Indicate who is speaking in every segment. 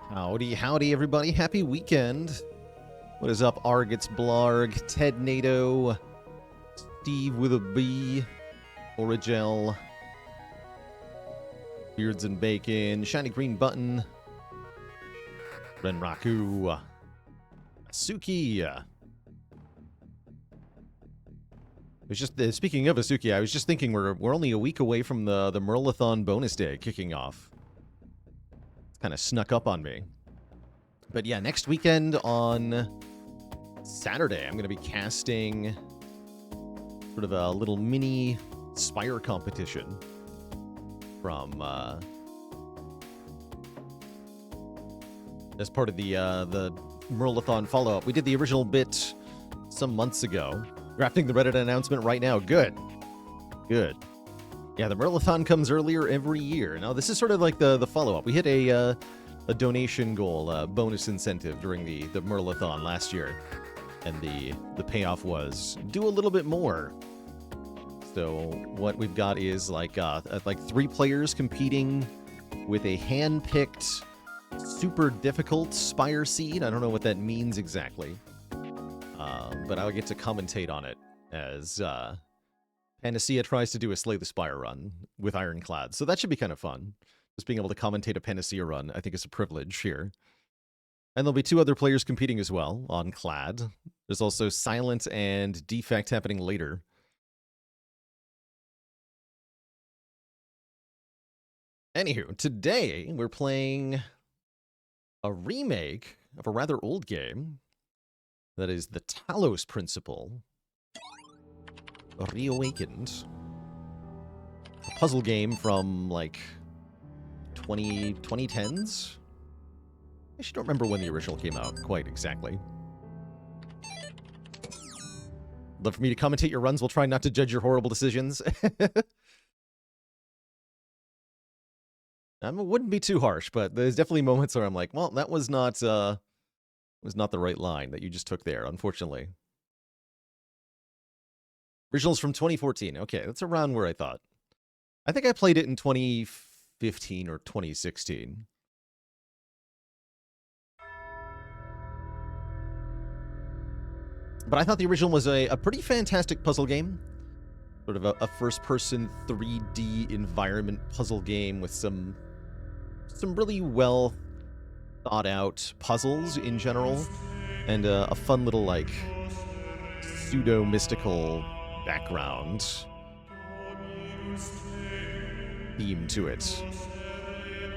Speaker 1: Howdy, howdy, everybody. Happy weekend. What is up, Argits Blarg, Ted NATO, Steve with a B, Origel, Beards and Bacon, Shiny Green Button, Renraku, Asuki. I was just speaking of Asuki, I was just thinking we're only a week away from the Merlathon bonus day kicking off. It's kind of snuck up on me. But yeah, next weekend on Saturday, I'm going to be casting sort of a little mini Spire competition from as part of the Merlathon follow-up. We did the original bit some months ago. Drafting the Reddit announcement right now. Good. Good. Yeah, the Merlathon comes earlier every year. Now, this is sort of like the follow-up. We hit a donation goal, bonus incentive during the Merlathon last year. And the payoff was do a little bit more. So what we've got is like 3 players competing with a hand-picked, super difficult Spire seed. I don't know what that means exactly. But I'll get to commentate on it as Panacea tries to do a Slay the Spire run with Ironclad. So that should be kind of fun. Just being able to commentate a Panacea run, I think, is a privilege here. And there'll be 2 other players competing as well on Clad. There's also Silent and Defect happening later. Anywho, today we're playing a remake of a rather old game. That is the Talos principle. Reawakened. A puzzle game from, like, 2010s? I actually don't remember when the original came out quite exactly. Love for me to commentate your runs. We'll try not to judge your horrible decisions. It wouldn't be too harsh, but there's definitely moments where I'm like, well, that was not the right line that you just took there, unfortunately. Originals from 2014. Okay, that's around where I thought. I think I played it in 2015 or 2016. But I thought the original was a pretty fantastic puzzle game. Sort of a first-person 3D environment puzzle game with some really well thought-out puzzles in general. And a fun little, like, pseudo-mystical background theme to it.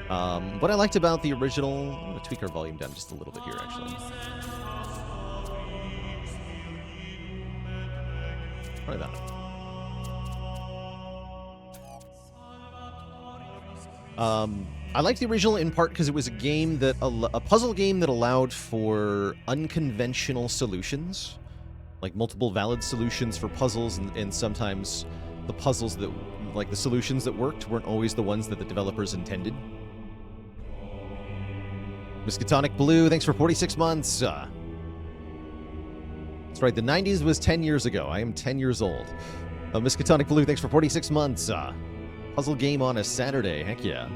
Speaker 1: What I liked about the original... I'm going to tweak our volume down just a little bit here, actually. Try that. I liked the original in part because it was a game that... a puzzle game that allowed for unconventional solutions. Like multiple valid solutions for puzzles, and sometimes the puzzles that... like the solutions that worked weren't always the ones that the developers intended. Miskatonic Blue, thanks for 46 months. That's right, the 90s was 10 years ago. I am 10 years old. Miskatonic Blue, thanks for 46 months. Puzzle game on a Saturday, heck yeah.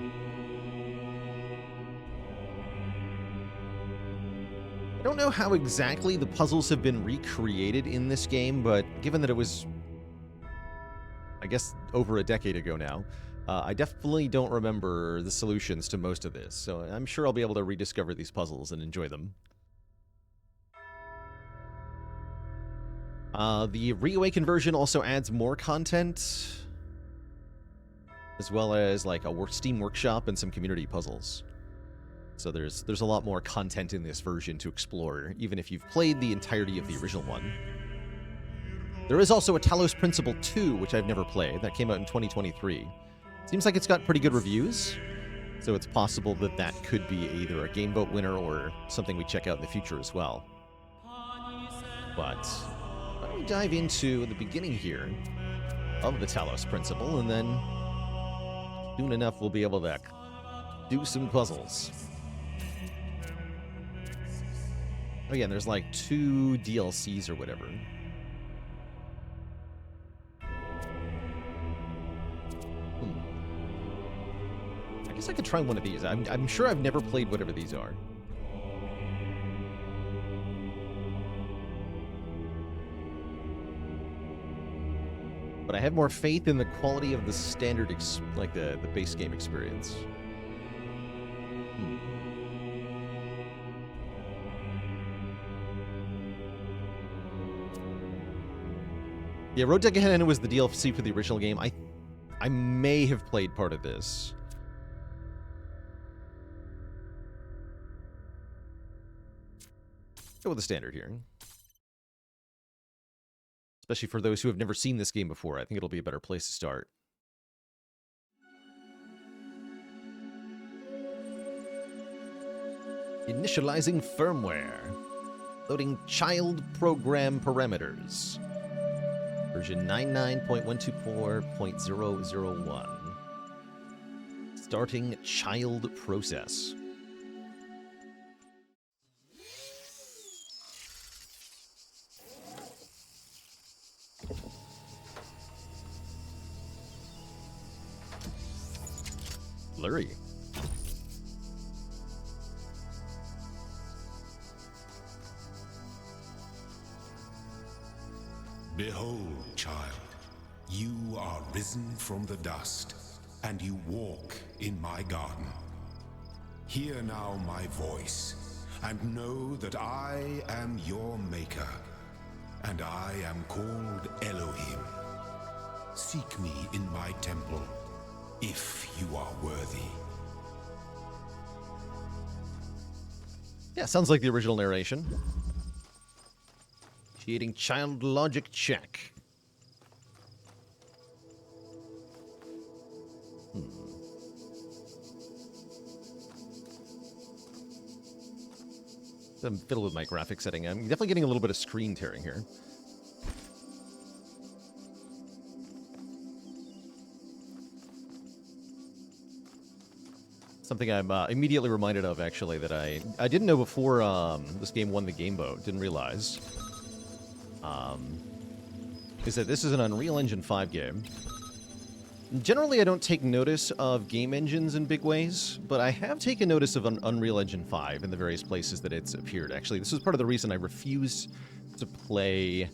Speaker 1: I don't know how exactly the puzzles have been recreated in this game, but given that it was, I guess, over a decade ago now, I definitely don't remember the solutions to most of this, so I'm sure I'll be able to rediscover these puzzles and enjoy them. The Reawakened version also adds more content, as well as like a Steam Workshop and some community puzzles. So there's a lot more content in this version to explore, even if you've played the entirety of the original one. There is also a Talos Principle 2, which I've never played. That came out in 2023. Seems like it's got pretty good reviews, so it's possible that that could be either a Game Vote winner or something we check out in the future as well. But why don't we dive into the beginning here of the Talos Principle, and then soon enough we'll be able to do some puzzles. Oh yeah, and there's like 2 DLCs or whatever. guess I could try one of these. I'm sure I've never played whatever these are. But I have more faith in the quality of the standard, the base game experience. Yeah, Road to Gehenna was the DLC for the original game. I may have played part of this. Go with the standard here. Especially for those who have never seen this game before, I think it'll be a better place to start. Initializing firmware. Loading child program parameters. Version 99.124.001. Starting child process. Blurry.
Speaker 2: Behold, child, you are risen from the dust, and you walk in my garden. Hear now my voice, and know that I am your maker, and I am called Elohim. Seek me in my temple, if you are worthy.
Speaker 1: Yeah, sounds like the original narration. Initiating child logic check. I'm fiddle with my graphic setting. I'm definitely getting a little bit of screen tearing here. Something I'm immediately reminded of, actually, that I didn't know before this game won the Game Vote. Didn't realize. Is that this is an Unreal Engine 5 game. Generally, I don't take notice of game engines in big ways, but I have taken notice of an Unreal Engine 5 in the various places that it's appeared. Actually, this is part of the reason I refused to play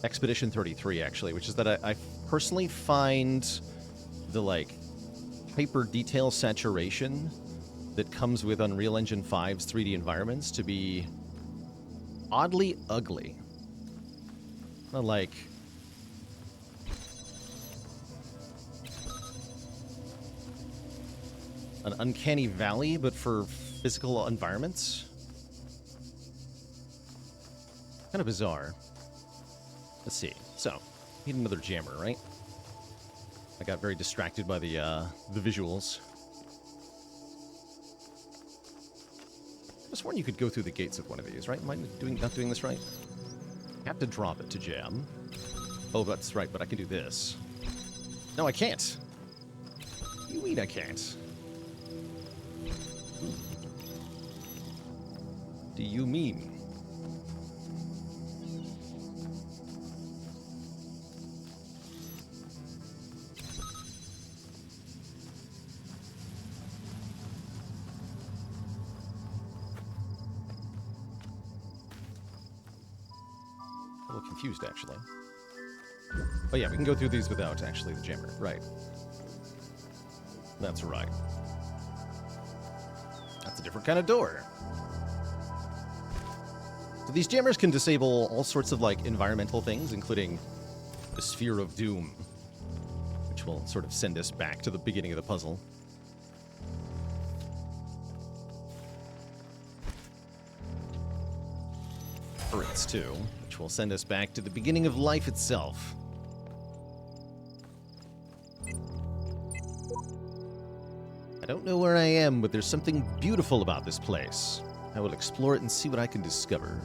Speaker 1: Expedition 33, actually, which is that I personally find the, like, hyper detail saturation that comes with Unreal Engine 5's 3D environments to be oddly ugly. Like, an uncanny valley, but for physical environments. Kind of bizarre. Let's see. So, need another jammer, right? I got very distracted by the visuals. I was sworn you could go through the gates of one of these, right? Am I not doing this right? I have to drop it to jam. Oh, that's right, but I can do this. No, I can't. What do you mean I can't? Do you mean? A little confused, actually. Oh yeah, we can go through these without, actually, the jammer. Right. That's right. That's a different kind of door. So these jammers can disable all sorts of, like, environmental things, including the Sphere of Doom, which will sort of send us back to the beginning of the puzzle. Turrets, too, which will send us back to the beginning of life itself. I don't know where I am, but there's something beautiful about this place. I will explore it and see what I can discover.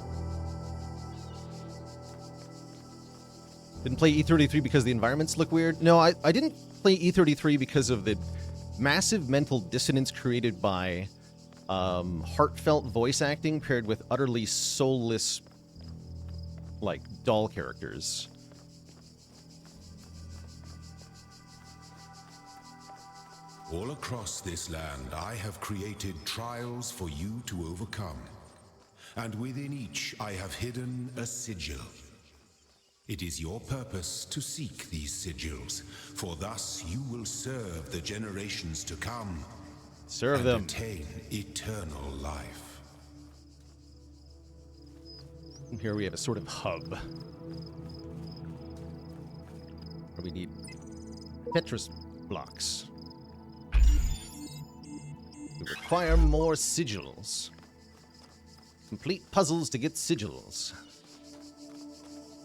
Speaker 1: Didn't play E33 because the environments look weird. No, I didn't play E33 because of the massive mental dissonance created by heartfelt voice acting paired with utterly soulless, like, doll characters.
Speaker 2: All across this land, I have created trials for you to overcome. And within each, I have hidden a sigil. It is your purpose to seek these sigils, for thus you will serve the generations to come.
Speaker 1: Serve
Speaker 2: and
Speaker 1: them.
Speaker 2: attain eternal life.
Speaker 1: Here we have a sort of hub. Where we need Tetris blocks. We require more sigils. Complete puzzles to get sigils.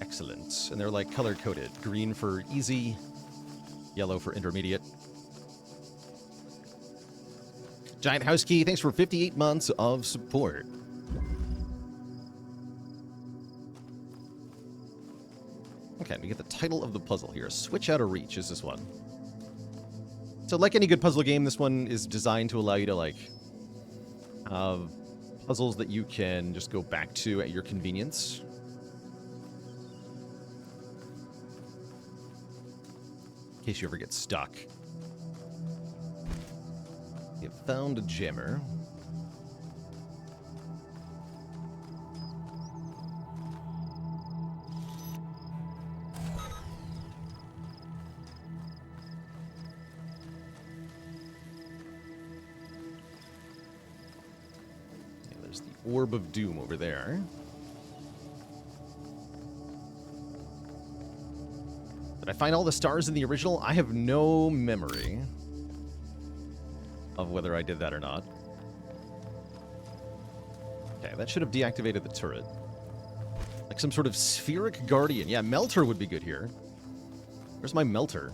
Speaker 1: Excellent. And they're like color-coded. Green for easy, yellow for intermediate. Giant House Key, thanks for 58 months of support. Okay, we get the title of the puzzle here. Switch Out of Reach is this one. So like any good puzzle game, this one is designed to allow you to, like, have puzzles that you can just go back to at your convenience. In case you ever get stuck. You found a jammer. Yeah, there's the Orb of Doom over there. Did I find all the stars in the original? I have no memory of whether I did that or not. Okay, that should have deactivated the turret. Like some sort of spheric guardian. Yeah, melter would be good here. Where's my melter?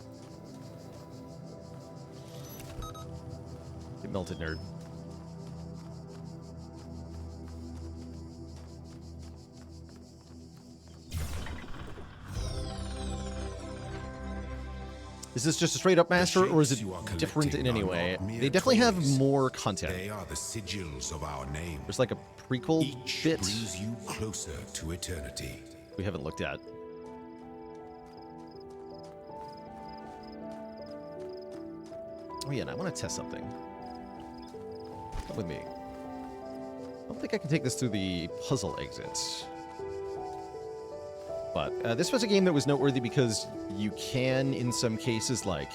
Speaker 1: Get melted, nerd. Is this just a straight-up master, or is it different in any way? They definitely have more content.
Speaker 2: They are the sigils of our name.
Speaker 1: There's like a prequel
Speaker 2: Each
Speaker 1: bit
Speaker 2: brings you closer to eternity.
Speaker 1: we haven't looked at. Oh yeah, and I want to test something. Come with me. I don't think I can take this through the puzzle exits. But this was a game that was noteworthy because you can, in some cases, like,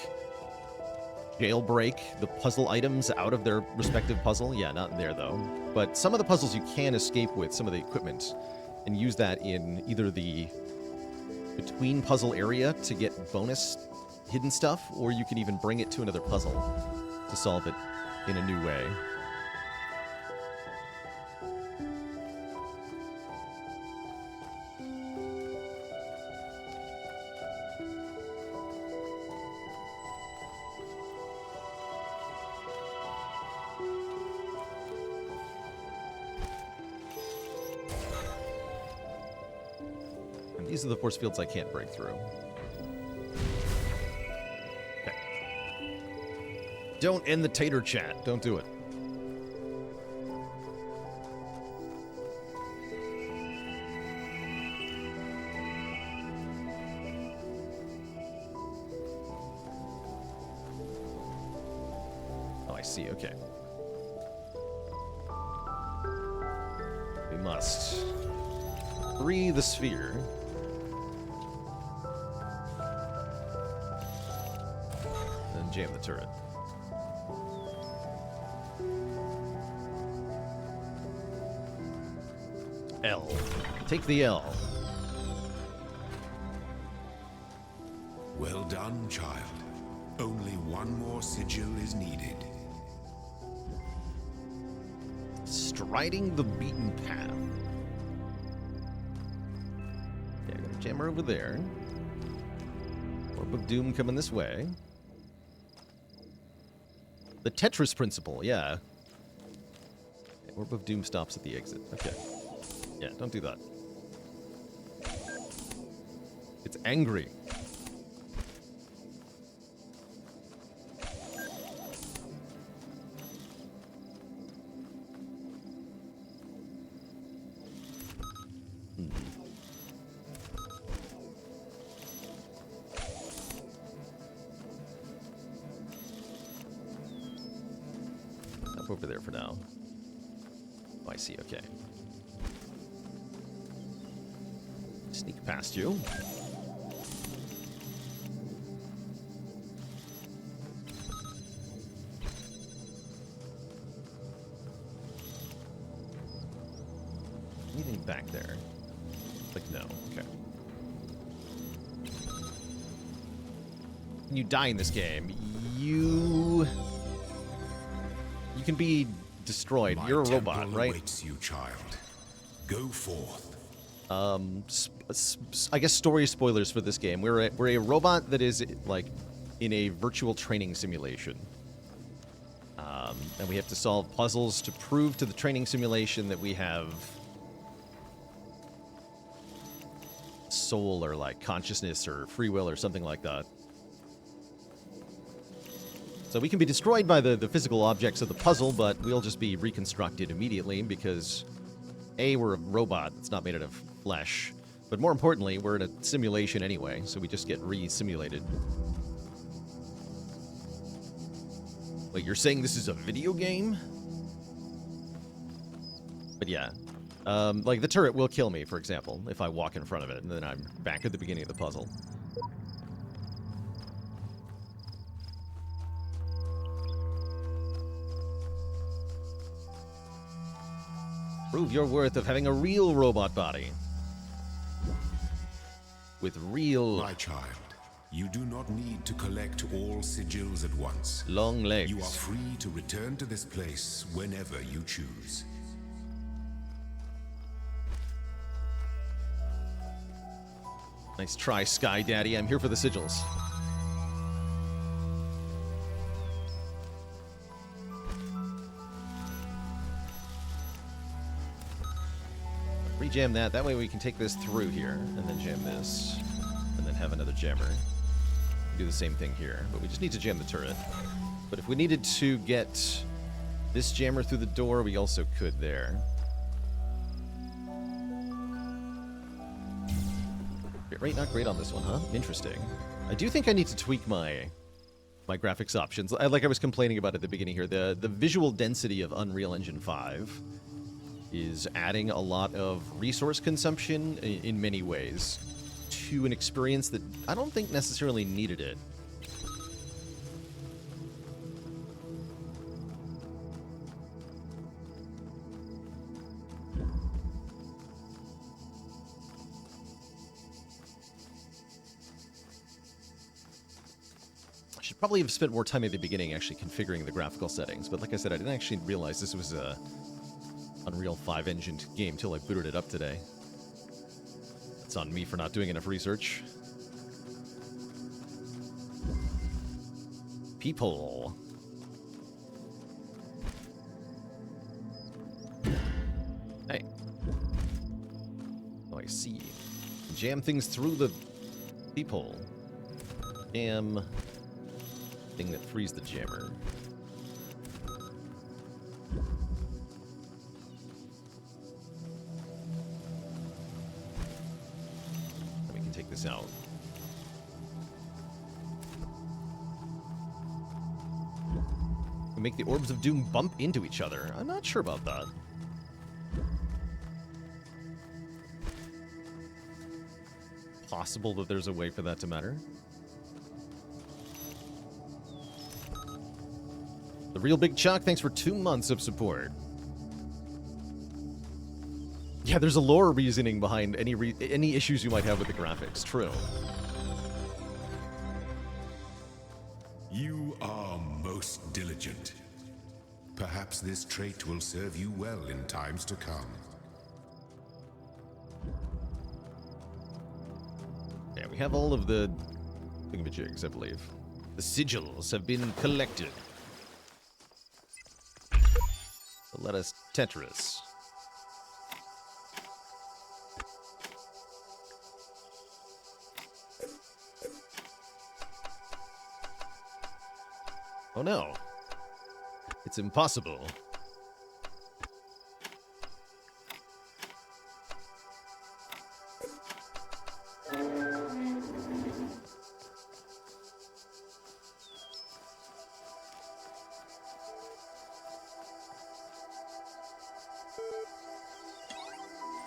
Speaker 1: jailbreak the puzzle items out of their respective puzzle. Yeah, not there, though. But some of the puzzles you can escape with some of the equipment and use that in either the between puzzle area to get bonus hidden stuff, or you can even bring it to another puzzle to solve it in a new way. These are the force fields I can't break through. Okay. Don't end the tater chat. Don't do it. Oh, I see. Okay. We must free the sphere. Jam the turret. L. Take the L.
Speaker 2: Well done, child. Only one more sigil is needed.
Speaker 1: Striding the beaten path. Yeah, got a jammer over there. Orb of Doom coming this way. The Tetris principle, yeah. Orb of Doom stops at the exit. Okay. Yeah, don't do that. It's angry. up over there for now. Oh, I see, okay. Sneak past you. Anything back there? Like, no. Okay. When you die in this game, you can be destroyed. You're a robot, right?
Speaker 2: Awaits you, child. Go forth.
Speaker 1: I guess story spoilers for this game. We're a robot that is like in a virtual training simulation, and we have to solve puzzles to prove to the training simulation that we have soul or like consciousness or free will or something like that. So we can be destroyed by the physical objects of the puzzle, but we'll just be reconstructed immediately because A, we're a robot that's not made out of flesh, but more importantly, we're in a simulation anyway, so we just get re-simulated. Wait, you're saying this is a video game? But yeah. Like, the turret will kill me, for example, if I walk in front of it, and then I'm back at the beginning of the puzzle. Prove your worth of having a real robot body. With real...
Speaker 2: My child, you do not need to collect all sigils at once.
Speaker 1: long legs.
Speaker 2: You are free to return to this place whenever you choose.
Speaker 1: Nice try, Sky Daddy. I'm here for the sigils. Rejam that. That way we can take this through here, and then jam this, and then have another jammer. Do the same thing here, but we just need to jam the turret. But if we needed to get this jammer through the door, we also could there. Bit rate not great on this one, huh? Interesting. I do think I need to tweak my graphics options. Like I was complaining about at the beginning here, the visual density of Unreal Engine 5 is adding a lot of resource consumption in many ways to an experience that I don't think necessarily needed it. I should probably have spent more time at the beginning actually configuring the graphical settings, but like I said, I didn't actually realize this was a Unreal 5 engine game till I booted it up today. It's on me for not doing enough research. People. Hey. Oh, I see. Jam things through the peephole. Jam thing that frees the jammer. This out. We make the orbs of doom bump into each other. I'm not sure about that. Possible that there's a way for that to matter. The Real Big Chuck, thanks for 2 months of support. Yeah, there's a lore reasoning behind any issues you might have with the graphics. True.
Speaker 2: You are most diligent. Perhaps this trait will serve you well in times to come.
Speaker 1: Yeah, we have all of the thingamajigs, I believe. The sigils have been collected. So let us Tetris. Oh no. It's impossible.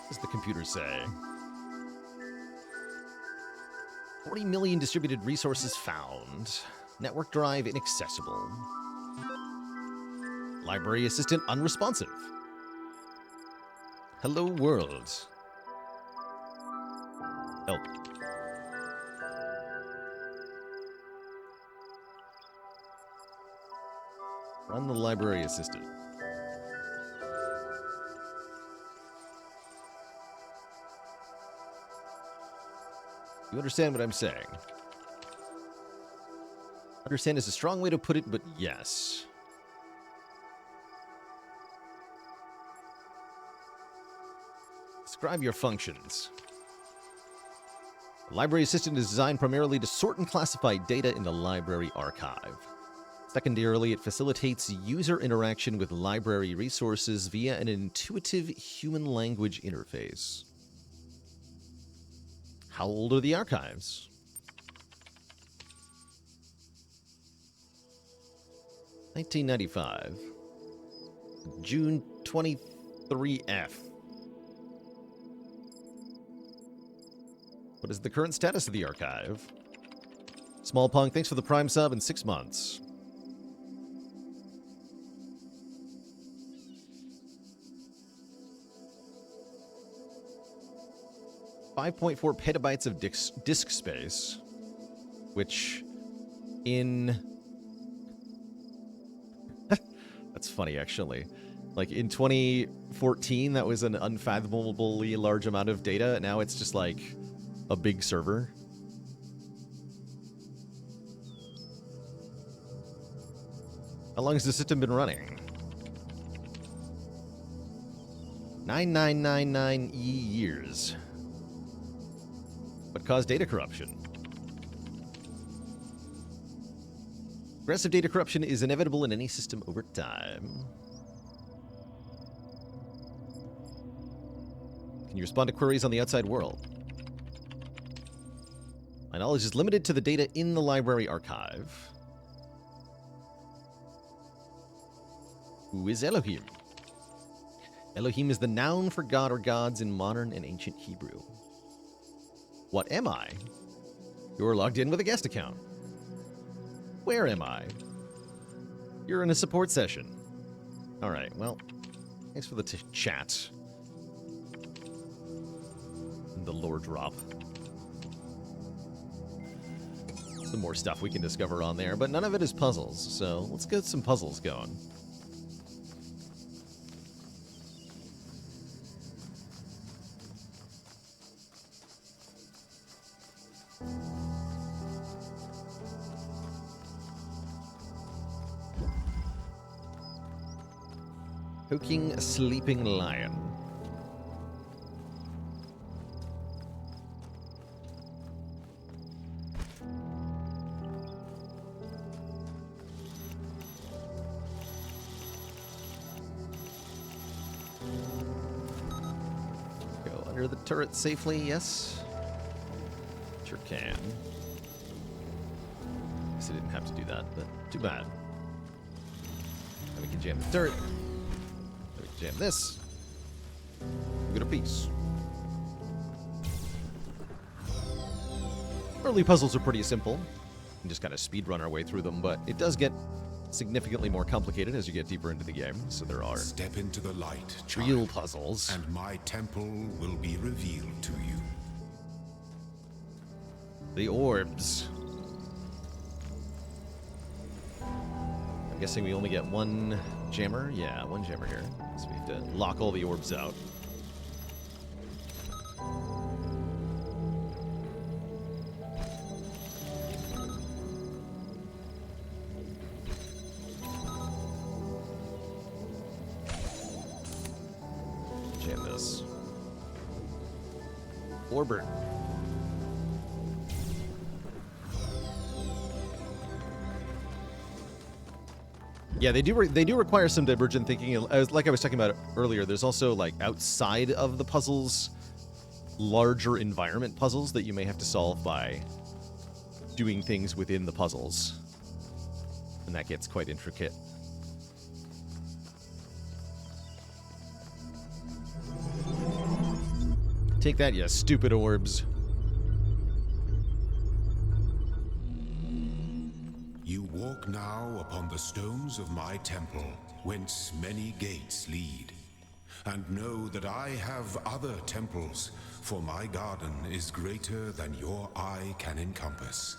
Speaker 1: What does the computer say? 40 million distributed resources found. Network drive inaccessible. Library assistant unresponsive. Hello world. Help. Run the library assistant. You understand what I'm saying? Understand is a strong way to put it, but yes. Describe your functions. The library assistant is designed primarily to sort and classify data in the library archive. Secondarily, it facilitates user interaction with library resources via an intuitive human language interface. How old are the archives? (1995). June 23F. What is the current status of the archive? Small Punk, thanks for the Prime sub in 6 months. .4 petabytes of disk space, which in... That's funny, actually. Like, in 2014, that was an unfathomably large amount of data. Now it's just, like, a big server. How long has the system been running? 9999 years. What caused data corruption? Aggressive data corruption is inevitable in any system over time. Can you respond to queries on the outside world? My knowledge is limited to the data in the library archive. Who is Elohim? Elohim is the noun for God or gods in modern and ancient Hebrew. What am I? You're logged in with a guest account. Where am I? You're in a support session. Alright, well, thanks for the chat. The lore drop. Some more stuff we can discover on there, but none of it is puzzles, so let's get some puzzles going. Poking a sleeping lion. Go under the turret safely, yes? Sure can. Guess I didn't have to do that, but too bad. Then we can jam the turret. Jam this. We get a piece. Early puzzles are pretty simple. We can just kind of speedrun our way through them, but it does get significantly more complicated as you get deeper into the game. So there are
Speaker 2: Step into the light, child,
Speaker 1: real puzzles.
Speaker 2: and my temple will be revealed to you.
Speaker 1: The orbs. I'm guessing we only get one jammer? Yeah, one jammer here. So we have to lock all the orbs out. Jam this. Orbert. Yeah, they do require some divergent thinking. Like I was talking about earlier, there's also, like, outside of the puzzles, larger environment puzzles that you may have to solve by doing things within the puzzles. And that gets quite intricate. Take that, you stupid orbs.
Speaker 2: You walk now upon the stones of my temple, whence many gates lead. And know that I have other temples, for my garden is greater than your eye can encompass.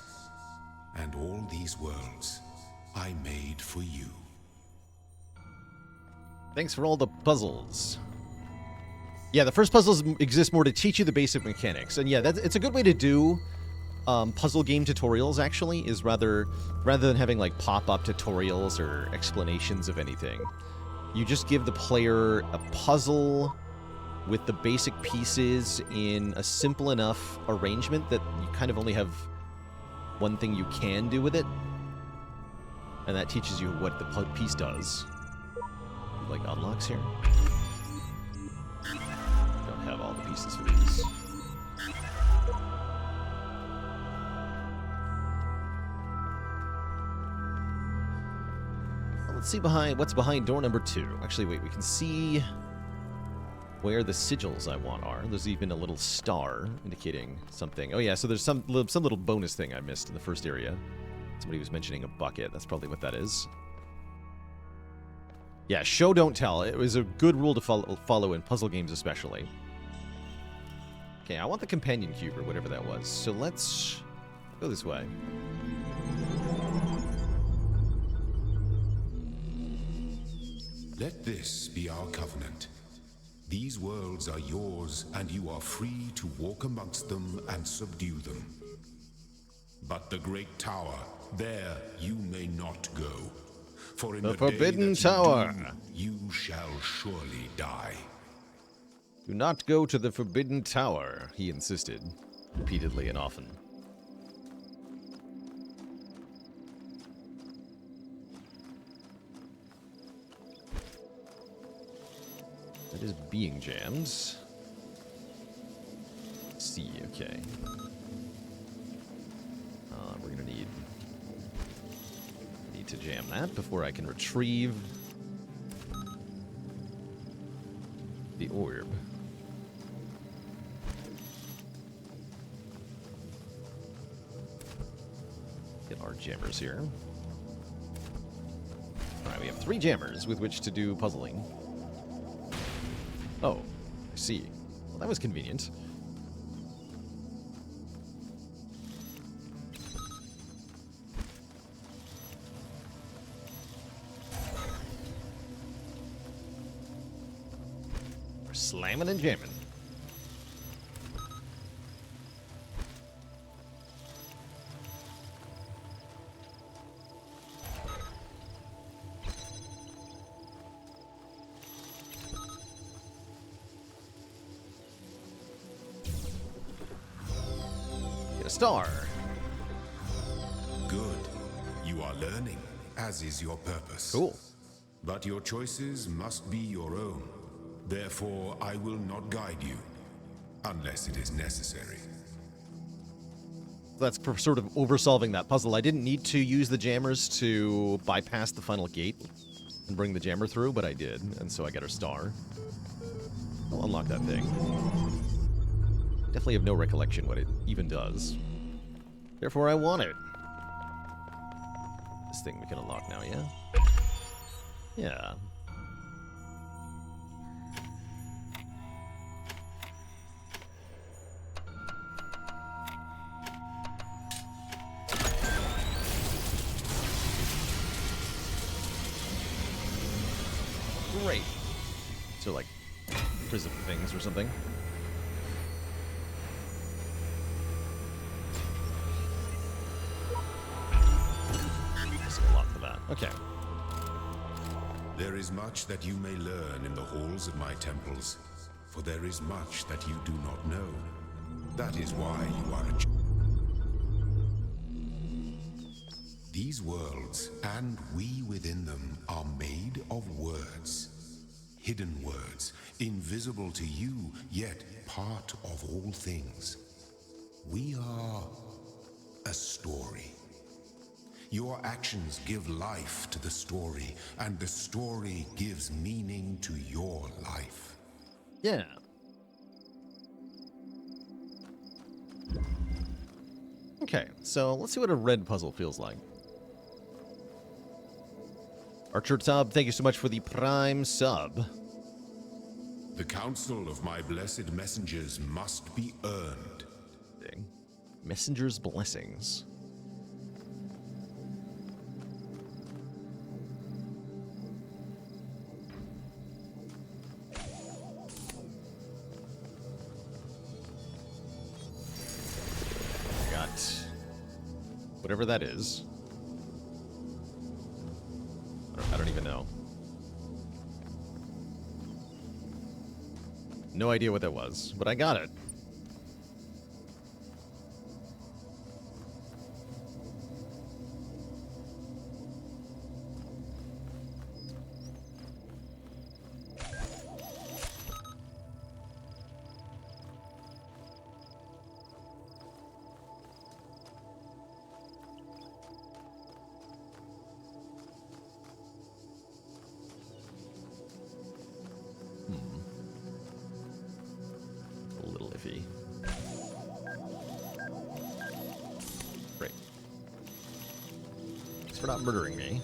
Speaker 2: And all these worlds I made for you.
Speaker 1: Thanks for all the puzzles. Yeah, the first puzzles exist more to teach you the basic mechanics. And yeah, it's a good way to do puzzle game tutorials, actually, is rather than having like pop-up tutorials or explanations of anything. You just give the player a puzzle with the basic pieces in a simple enough arrangement that you kind of only have one thing you can do with it. And that teaches you what the piece does. Like unlocks here. Don't have all the pieces for these. Well, let's see what's behind door number 2. Actually, wait, we can see where the sigils I want are. There's even a little star indicating something. Oh yeah, so there's some little bonus thing I missed in the first area. Somebody was mentioning a bucket. That's probably what that is. Yeah, show don't tell. It was a good rule to follow in puzzle games especially. Okay, I want the companion cube or whatever that was. So let's go this way.
Speaker 2: Let this be our covenant. These worlds are yours, and you are free to walk amongst them and subdue them. But the great tower, there you may not go. For in the
Speaker 1: Forbidden
Speaker 2: day that
Speaker 1: Tower.
Speaker 2: you shall surely die.
Speaker 1: Do not go to the Forbidden Tower, he insisted, repeatedly and often. That is being jammed. C, okay. We're gonna need to jam that before I can retrieve the orb. Get our jammers here. Alright, we have 3 jammers with which to do puzzling. Oh, I see. Well, that was convenient. We're slamming and jamming. Star.
Speaker 2: Good. You are learning, as is your purpose.
Speaker 1: Cool.
Speaker 2: But your choices must be your own. Therefore, I will not guide you, unless it is necessary.
Speaker 1: That's for sort of oversolving that puzzle. I didn't need to use the jammers to bypass the final gate and bring the jammer through, but I did, and so I got a star. I'll unlock that thing. Definitely have no recollection what it even does. Therefore, I want it. This thing we can unlock now, yeah? Yeah. Great. So, like, prism things or something. Okay.
Speaker 2: There is much that you may learn in the halls of my temples, for there is much that you do not know. That is why you are These worlds, and we within them, are made of words. Hidden words, invisible to you, yet part of all things. We are a story. Your actions give life to the story, and the story gives meaning to your life.
Speaker 1: Yeah. Okay, so let's see what a red puzzle feels like. Archer Tub, thank you so much for the Prime sub.
Speaker 2: The counsel of my blessed messengers must be earned.
Speaker 1: Messenger's blessings. Got whatever that is. I don't even know. No idea what that was, but I got it. A little iffy. Great. Thanks for not murdering me.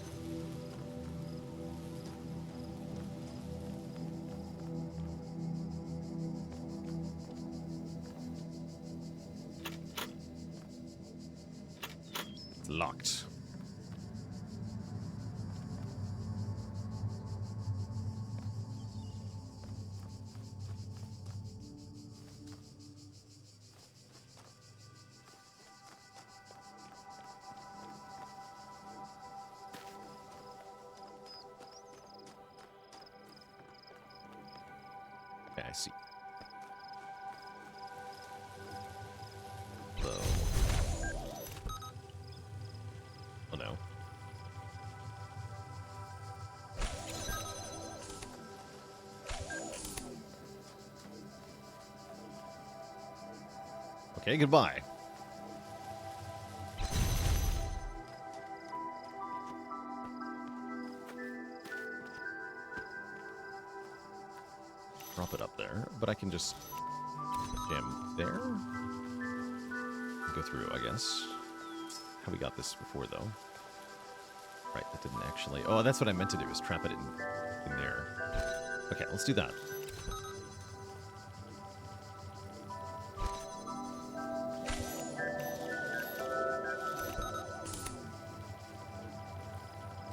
Speaker 1: It's locked. Okay, I see. So. Oh no. Okay, goodbye. Drop it up there, but I can just jam there. Go through, I guess. How we got this before, though. Right, that didn't actually... Oh, that's what I meant to do, is trap it in there. Okay, let's do that.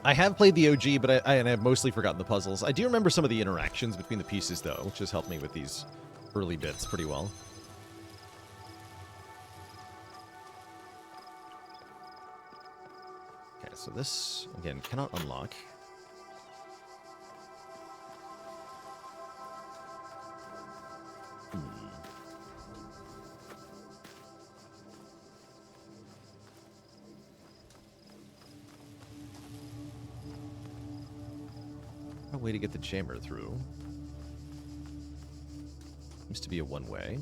Speaker 1: I have played the OG, but and I've mostly forgotten the puzzles. I do remember some of the interactions between the pieces, though, which has helped me with these early bits pretty well. Okay, so this, again, cannot unlock. A way to get the jammer through. Seems to be a one-way.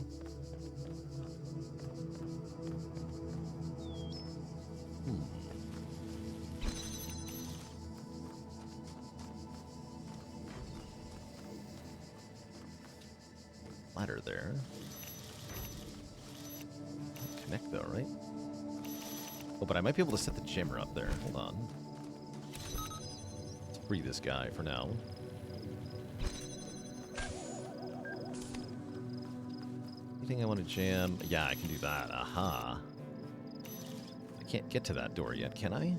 Speaker 1: Ladder there. Connect though, right? Oh, but I might be able to set the jammer up there. Hold on. Let's free this guy for now. Anything I want to jam? Yeah, I can do that. Aha. I can't get to that door yet, can I?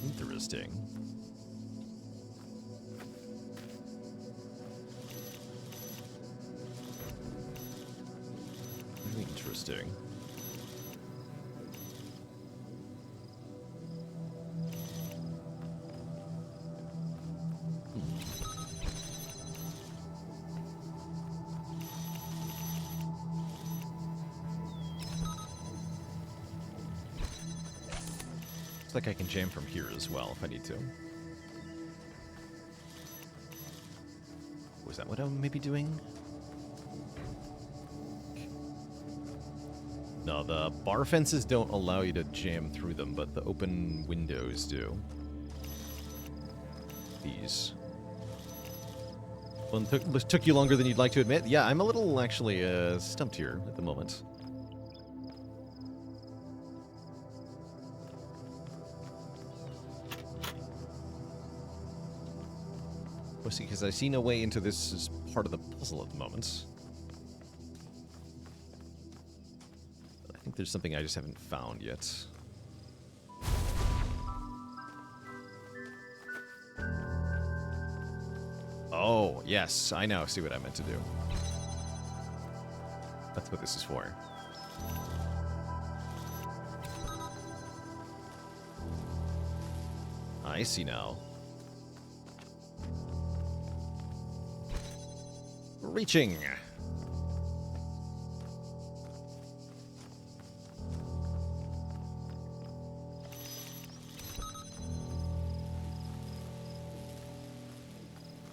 Speaker 1: Interesting. Very interesting. Looks like I can jam from here as well if I need to. Was that what I may be doing? No, the bar fences don't allow you to jam through them, but the open windows do. These. Well, took you longer than you'd like to admit. Yeah, I'm a little, actually, stumped here at the moment. Mostly because I see no way into this as part of the puzzle at the moment. But I think there's something I just haven't found yet. Oh, yes, I now see what I meant to do. That's what this is for. I see now. Reaching.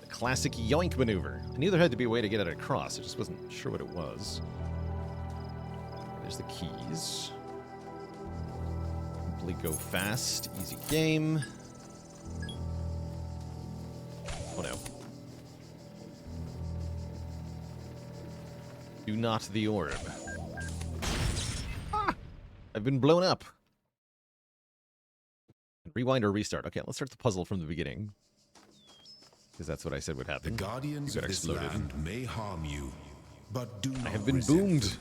Speaker 1: The classic yoink maneuver. I knew there had to be a way to get it across. I just wasn't sure what it was. There's the keys. Simply go fast. Easy game. Oh no. Do not the orb. Ah! I've been blown up. Rewind or restart. Okay, let's start the puzzle from the beginning. Because that's what I said would happen.
Speaker 2: The guardians of this land may harm you, but do not
Speaker 1: I have been
Speaker 2: resent
Speaker 1: boomed.
Speaker 2: them,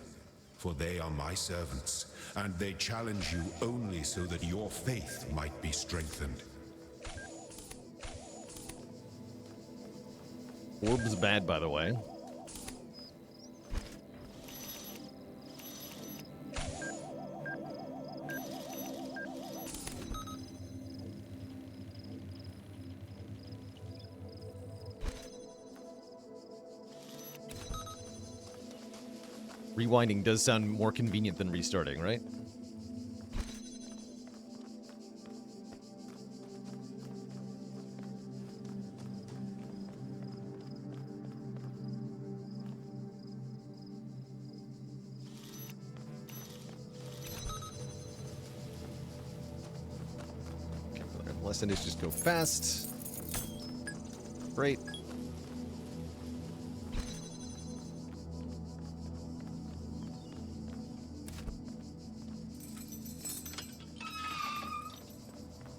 Speaker 2: for they are my servants, and they challenge you only so that your faith might be strengthened.
Speaker 1: Orb's bad, by the way. Rewinding does sound more convenient than restarting, right? Okay, the lesson is just go fast. Great.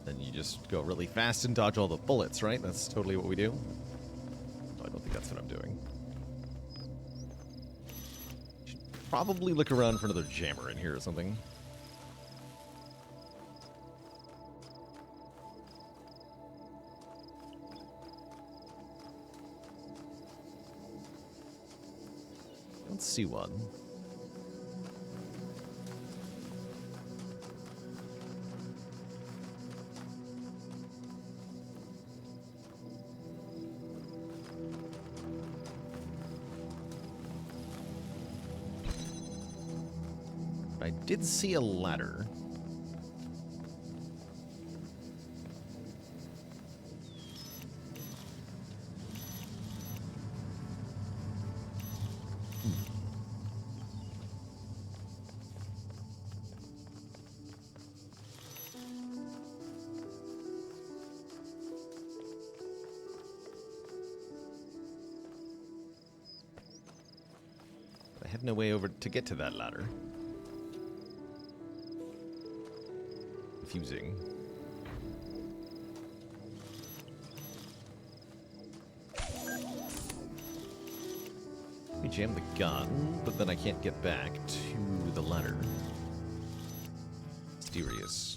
Speaker 1: Then you just go really fast and dodge all the bullets, right? That's totally what we do. Oh, I don't think that's what I'm doing. Should probably look around for another jammer in here or something. Don't see one. I did see a ladder. I have no way over to get to that ladder. Confusing. Let me jam the gun, but then I can't get back to the ladder. Mysterious.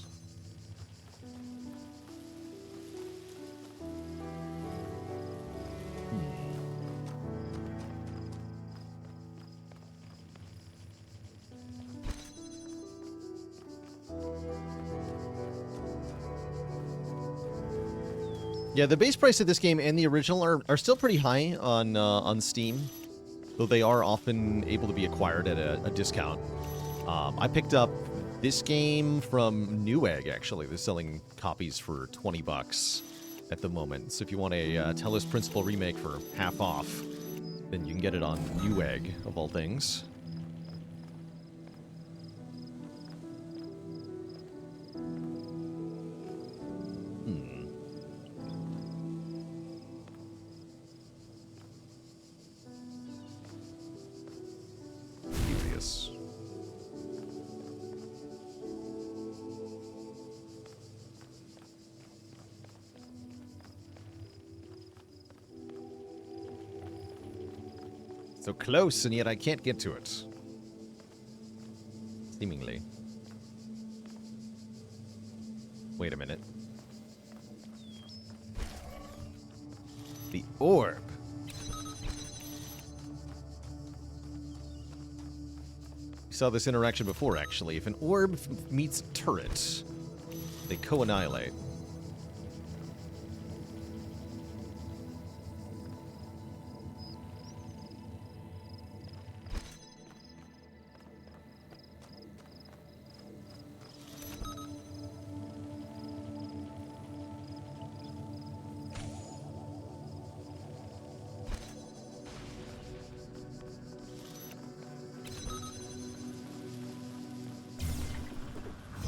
Speaker 1: Yeah, the base price of this game and the original are still pretty high on Steam, though they are often able to be acquired at a discount. I picked up this game from Newegg, actually. They're selling copies for $20 at the moment. So if you want a Talos Principle remake for half off, then you can get it on Newegg, of all things. So close, and yet I can't get to it. Seemingly. Wait a minute. The orb. We saw this interaction before, actually. If an orb meets a turret, they co-annihilate.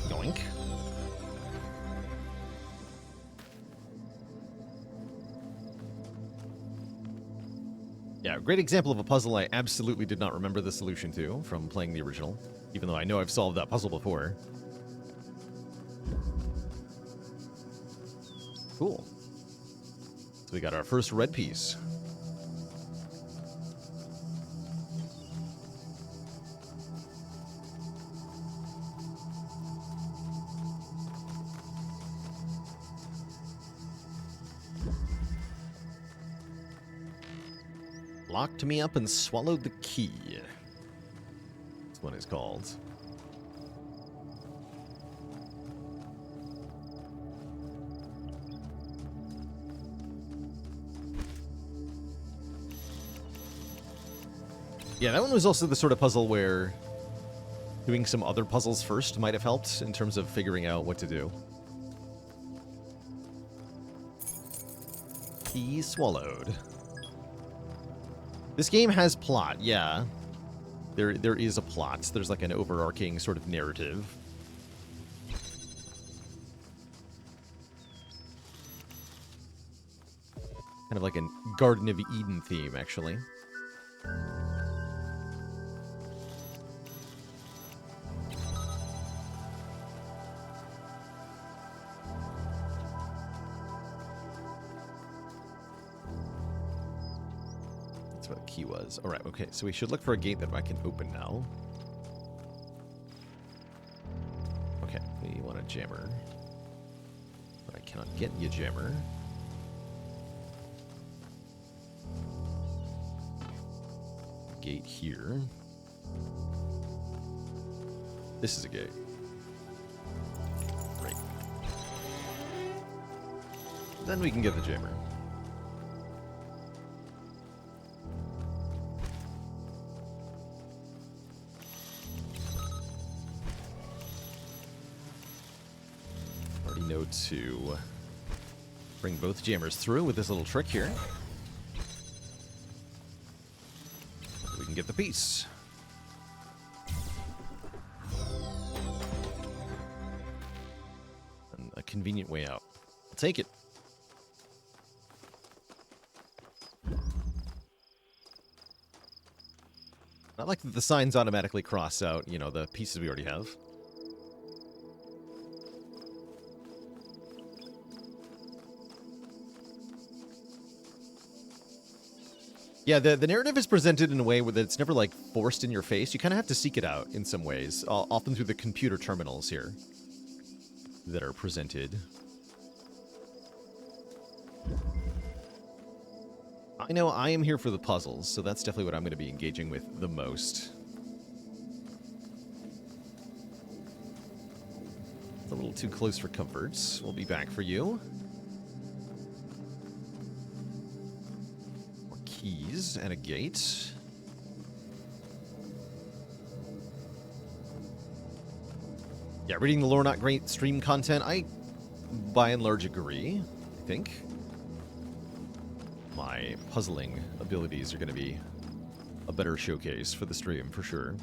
Speaker 1: Yoink. Yeah, great example of a puzzle I absolutely did not remember the solution to from playing the original, even though I know I've solved that puzzle before. Cool. So we got our first red piece. Locked me up and swallowed the key. That's what it's called. Yeah, that one was also the sort of puzzle where doing some other puzzles first might have helped in terms of figuring out what to do. Key swallowed. This game has plot, yeah. There is a plot. There's like an overarching sort of narrative. Kind of like a Garden of Eden theme, actually. That's what the key was. All right, okay, so we should look for a gate that I can open now. Okay, we want a jammer. But I cannot get you a jammer. Gate here. This is a gate. Great. Then we can get the jammer. Already know to bring both jammers through with this little trick here. We can get the piece. And a convenient way out. I'll take it. I like that the signs automatically cross out, you know, the pieces we already have. Yeah, the narrative is presented in a way where it's never, like, forced in your face. You kind of have to seek it out in some ways, often through the computer terminals here that are presented. I know I am here for the puzzles, so that's definitely what I'm going to be engaging with the most. It's a little too close for comfort. We'll be back for you. Keys and a gate. Yeah, reading the lore, not great stream content. I, by and large, agree. I think my puzzling abilities are going to be a better showcase for the stream, for sure.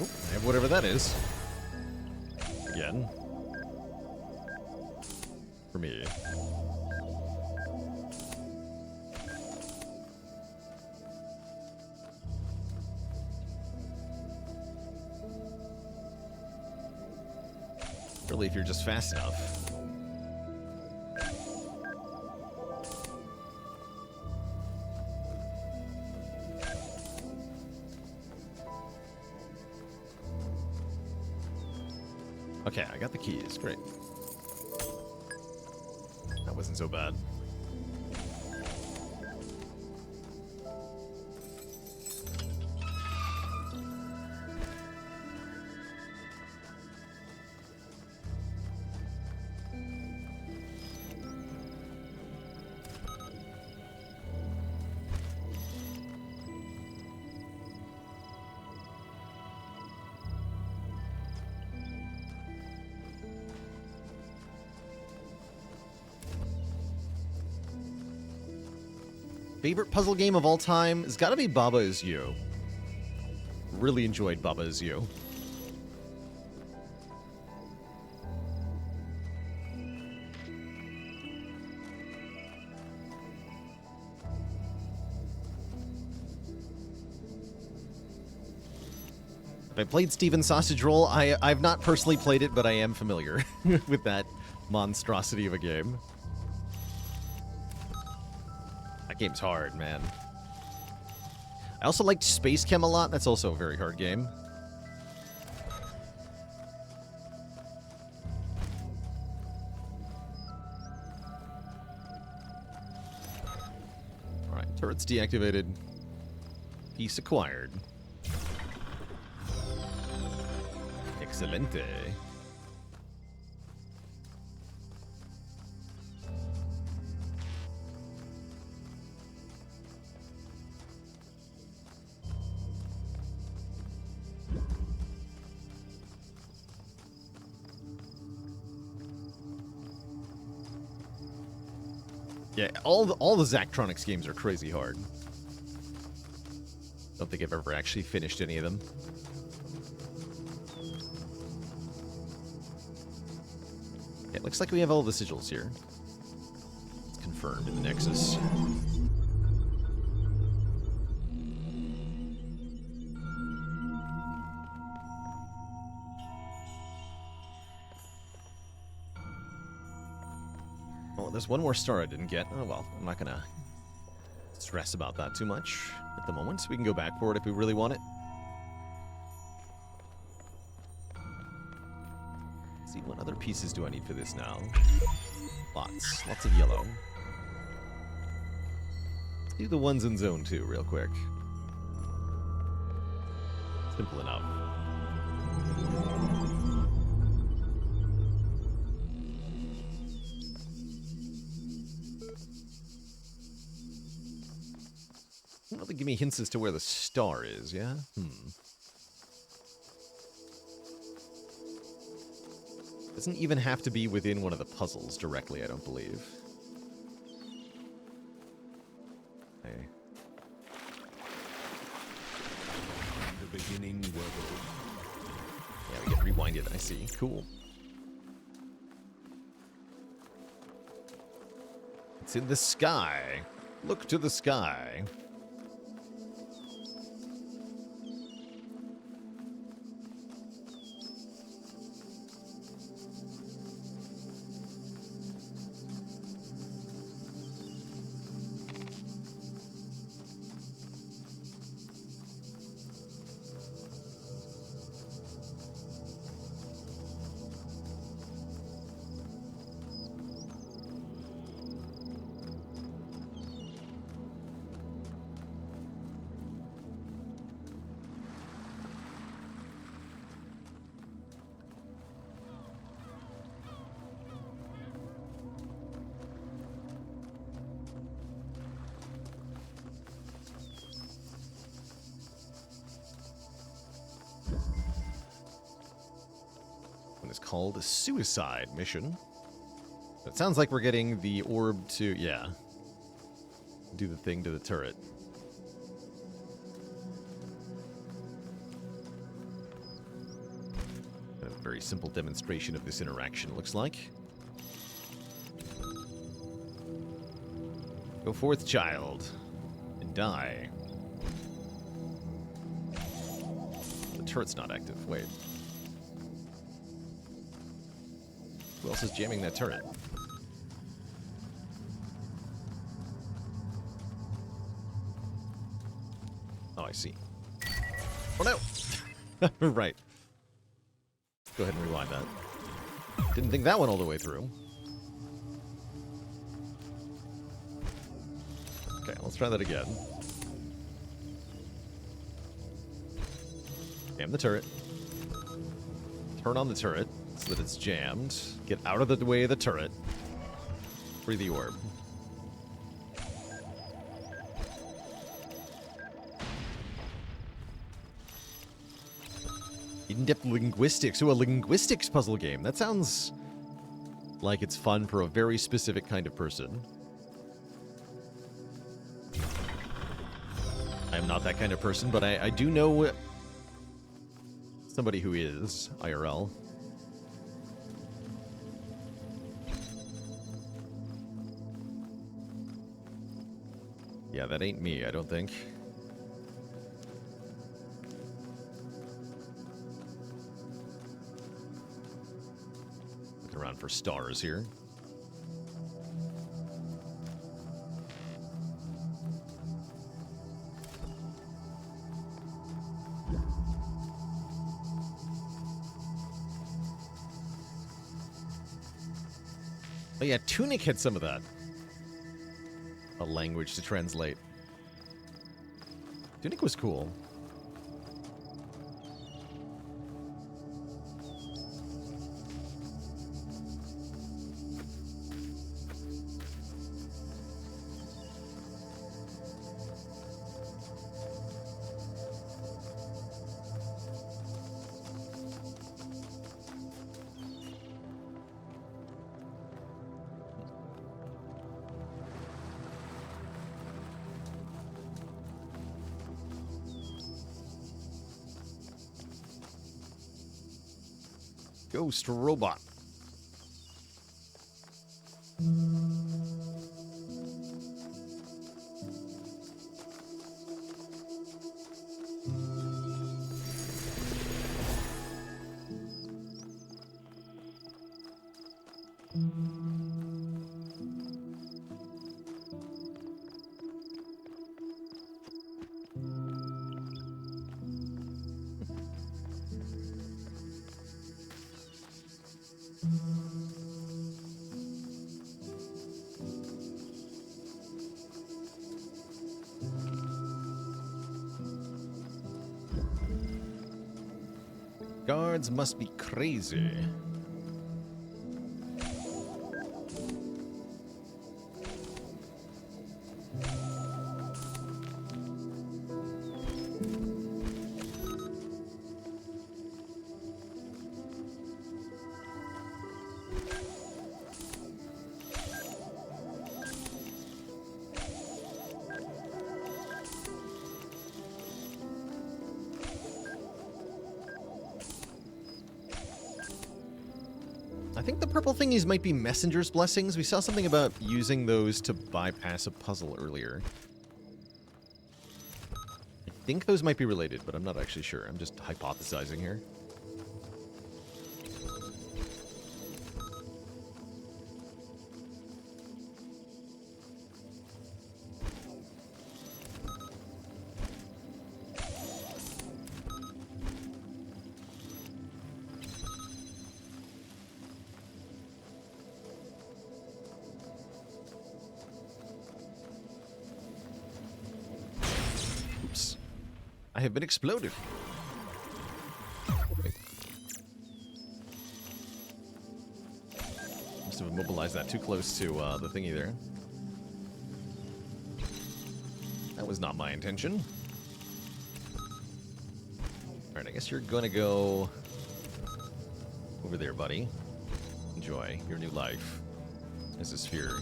Speaker 1: Oh, I have whatever that is. Again. For me. Really, if you're just fast enough. Okay, I got the keys. Great. That wasn't so bad. Favorite puzzle game of all time has got to be Baba Is You. Really enjoyed Baba Is You. If I played Steven Sausage Roll, I've not personally played it, but I am familiar with that monstrosity of a game. That game's hard, man. I also liked Space Chem a lot. That's also a very hard game. Alright, turret's deactivated. Piece acquired. Excelente. Yeah, all the Zachtronics games are crazy hard. Don't think I've ever actually finished any of them. Yeah, it looks like we have all the sigils here. It's confirmed in the Nexus. Oh, there's one more star I didn't get. Oh well, I'm not gonna stress about that too much at the moment. We can go back for it if we really want it. Let's see, what other pieces do I need for this now? Lots of yellow. Let's do the ones in zone 2 real quick. Simple enough. Well, they give me hints as to where the star is, yeah? Doesn't even have to be within one of the puzzles directly, I don't believe. Okay.
Speaker 2: In the beginning were
Speaker 1: Yeah, we get rewinded, I see. Cool. It's in the sky. Look to the sky. It's called a suicide mission. It sounds like we're getting the orb to, yeah, do the thing to the turret. Very simple demonstration of this interaction, it looks like. Go forth, child, and die. The turret's not active. Wait. Who else is jamming that turret? Oh, I see. Oh, no! Right. Go ahead and rewind that. Didn't think that one all the way through. Okay, let's try that again. Jam the turret. Turn on the turret so that it's jammed. Get out of the way of the turret. Free the orb. In-depth linguistics. Ooh, a linguistics puzzle game. That sounds like it's fun for a very specific kind of person. I am not that kind of person, but I do know somebody who is IRL. Yeah, that ain't me, I don't think. Looking around for stars here. Oh yeah, Tunic had some of that. A language to translate. Tunic was cool. Ghost robot. Guards must be crazy. I think the purple thingies might be messenger's blessings. We saw something about using those to bypass a puzzle earlier. I think those might be related, but I'm not actually sure. I'm just hypothesizing here. I have been exploded. Wait. Must have immobilized that too close to the thingy there. That was not my intention. Alright, I guess you're gonna go over there, buddy. Enjoy your new life as a sphere.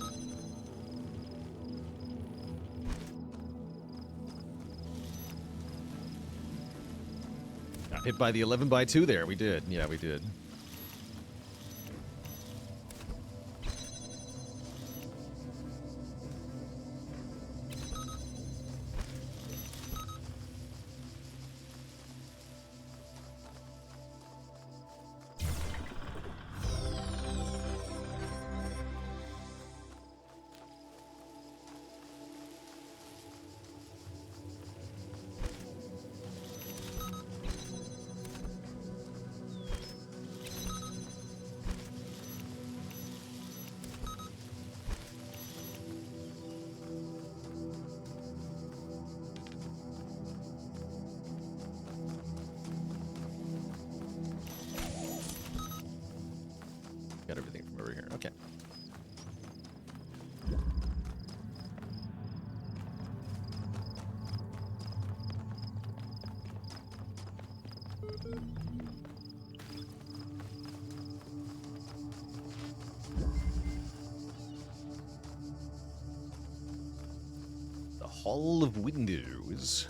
Speaker 1: Hit by the 11 by 2 there. We did. Yeah, we did. The Hall of Windows.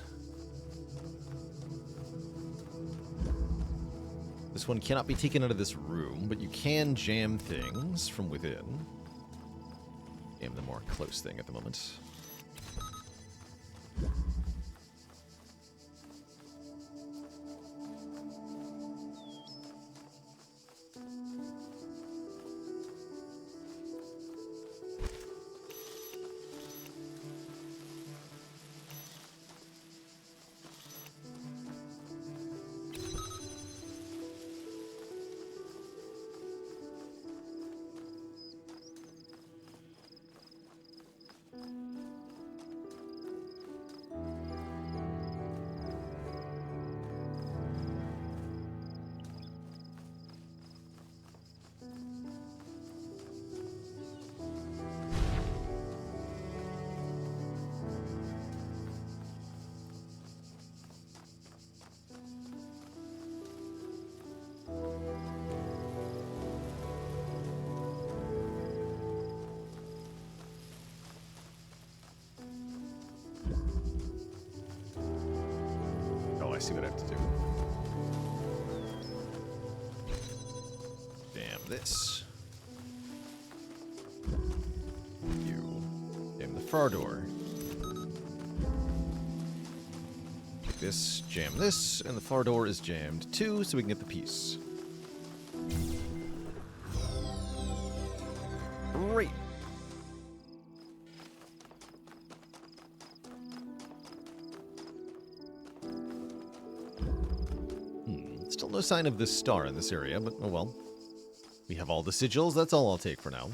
Speaker 1: This one cannot be taken out of this room, but you can jam things from within. Jam the more close thing at the moment. I see what I have to do. Jam this. You. Jam the far door. Take this, jam this, and the far door is jammed too, so we can get the piece. Great. Still no sign of this star in this area, but oh well. We have all the sigils, that's all I'll take for now.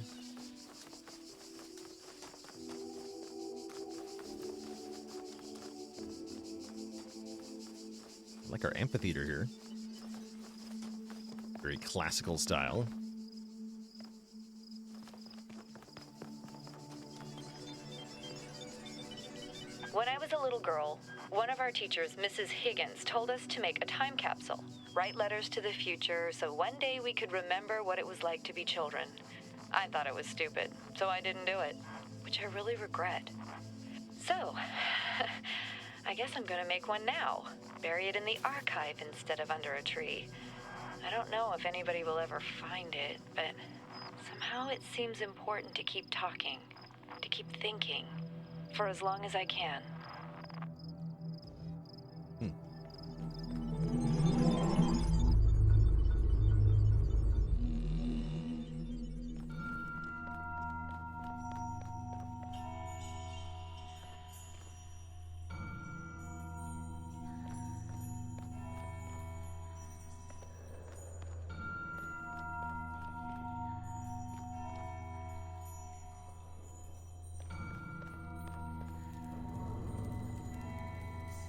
Speaker 1: I like our amphitheater here. Very classical style.
Speaker 3: When I was a little girl, one of our teachers, Mrs. Higgins, told us to make a time capsule, write letters to the future, so one day we could remember what it was like to be children. I thought it was stupid, so I didn't do it, which I really regret. So, I guess I'm gonna make one now, bury it in the archive instead of under a tree. I don't know if anybody will ever find it, but somehow it seems important to keep talking, to keep thinking, for as long as I can.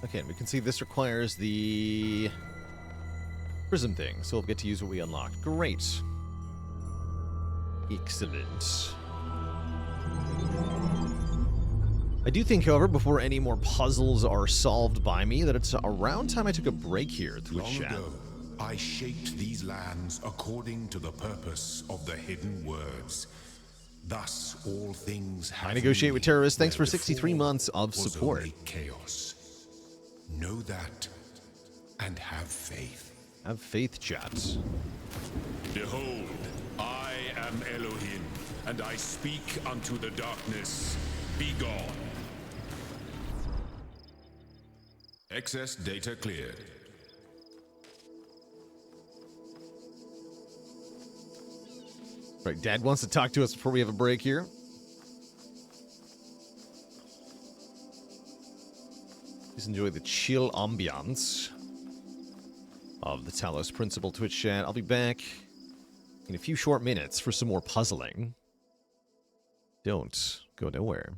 Speaker 1: Okay, and we can see this requires the prism thing, so we'll get to use what we unlocked. Great. Excellent. I do think, however, before any more puzzles are solved by me, that it's around time I took a break here, Twitch chat.
Speaker 2: Long ago, I shaped these lands according to the purpose of the hidden words. Thus, all things have
Speaker 1: I negotiate with terrorists. Thanks for
Speaker 2: where
Speaker 1: 63
Speaker 2: before
Speaker 1: months of
Speaker 2: was
Speaker 1: support.
Speaker 2: only chaos. Know that and have faith.
Speaker 1: Have faith, chats.
Speaker 2: Behold, I am Elohim, and I speak unto the darkness. Be gone. Excess data cleared.
Speaker 1: Right, Dad wants to talk to us before we have a break here. Please enjoy the chill ambiance of the Talos Principal Twitch chat. I'll be back in a few short minutes for some more puzzling. Don't go nowhere.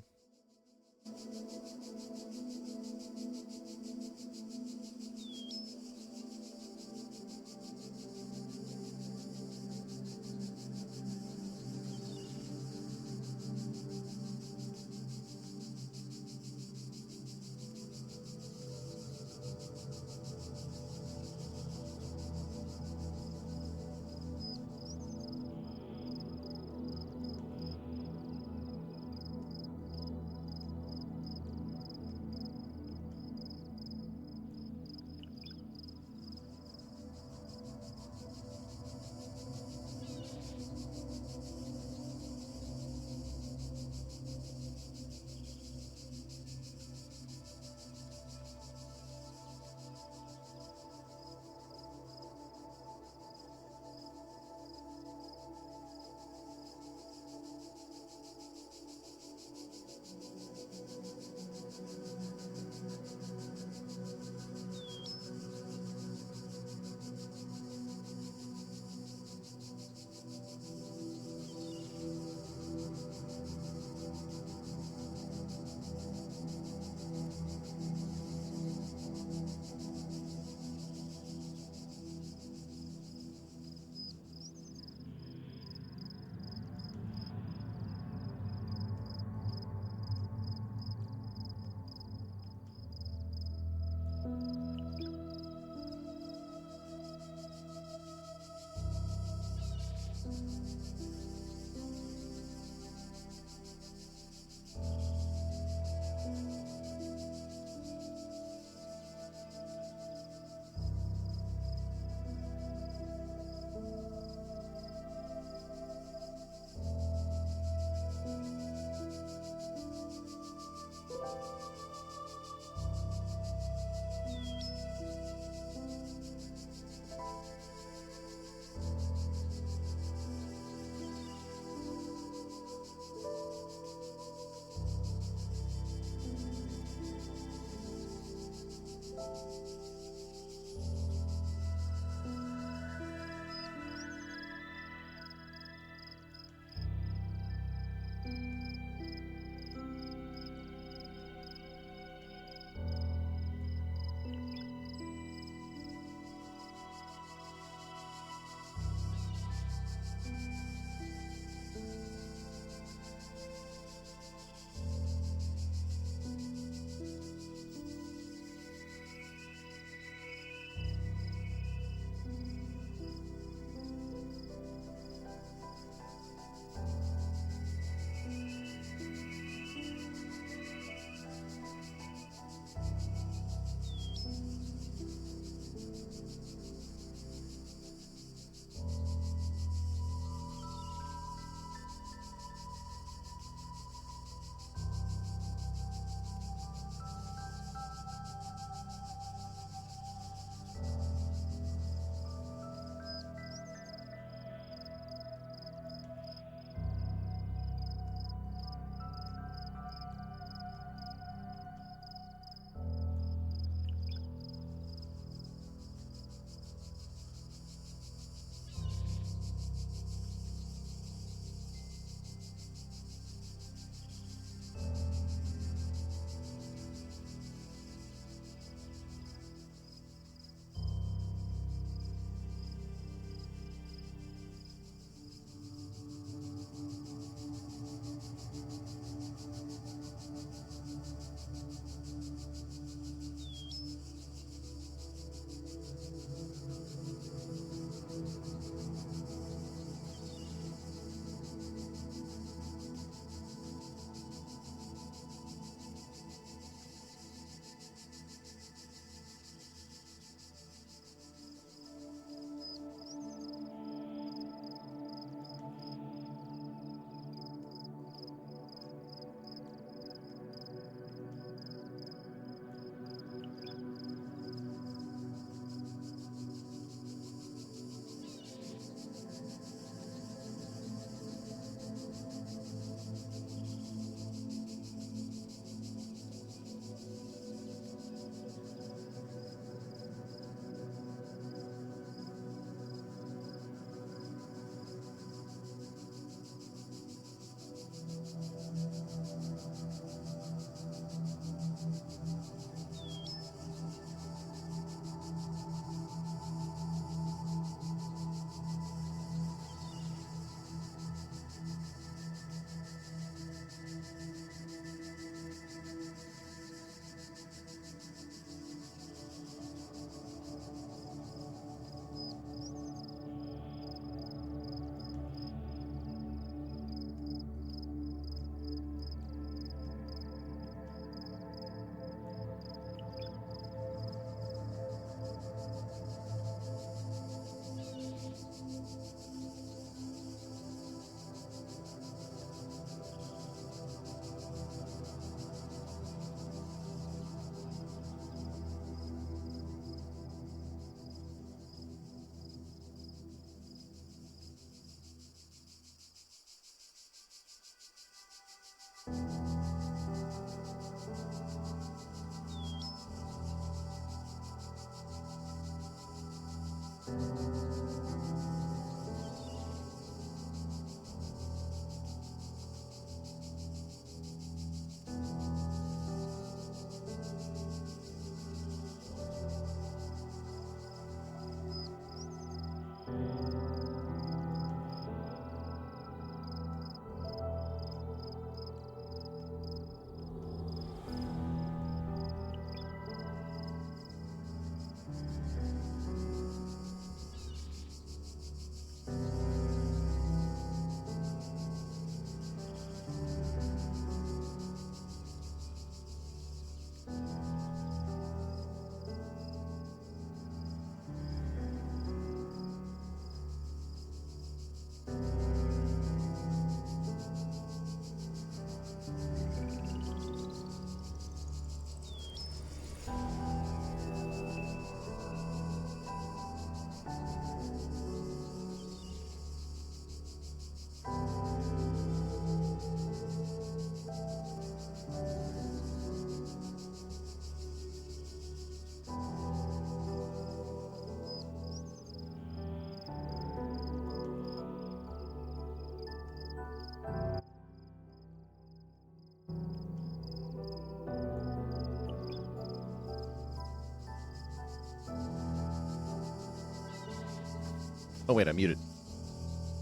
Speaker 1: Oh, wait, I'm muted.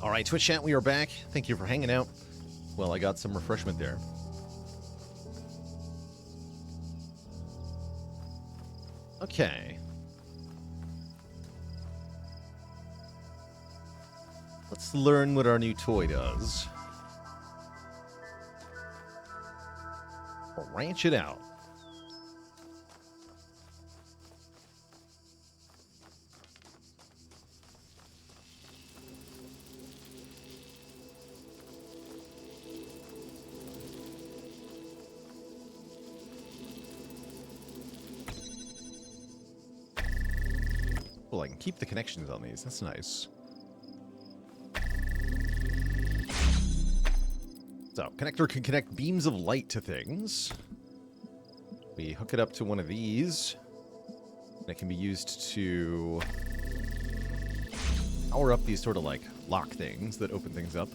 Speaker 1: All right, Twitch chat, we are back. Thank you for hanging out. Well, I got some refreshment there. Okay. Let's learn what our new toy does. Ranch it out. Well, I can keep the connections on these. That's nice. So, connector can connect beams of light to things. We hook it up to one of these. And it can be used to power up these sort of like lock things that open things up.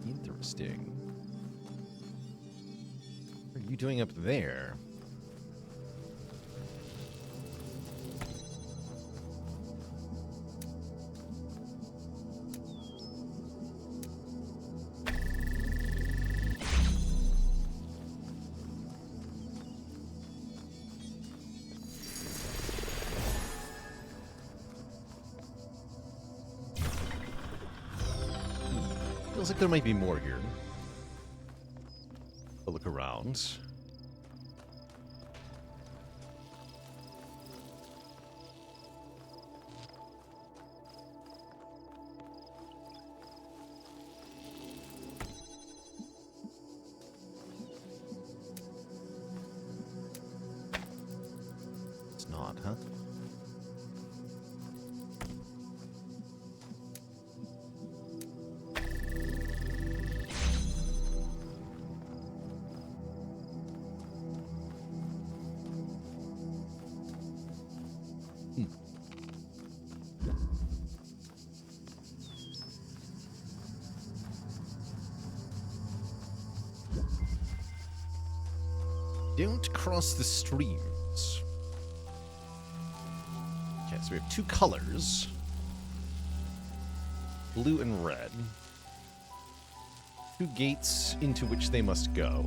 Speaker 1: Interesting. What are you doing up there? Feels like there might be more here. I'll look around. It's not, huh? Don't cross the streams. Okay, so we have two colors. Blue and red. Two gates into which they must go.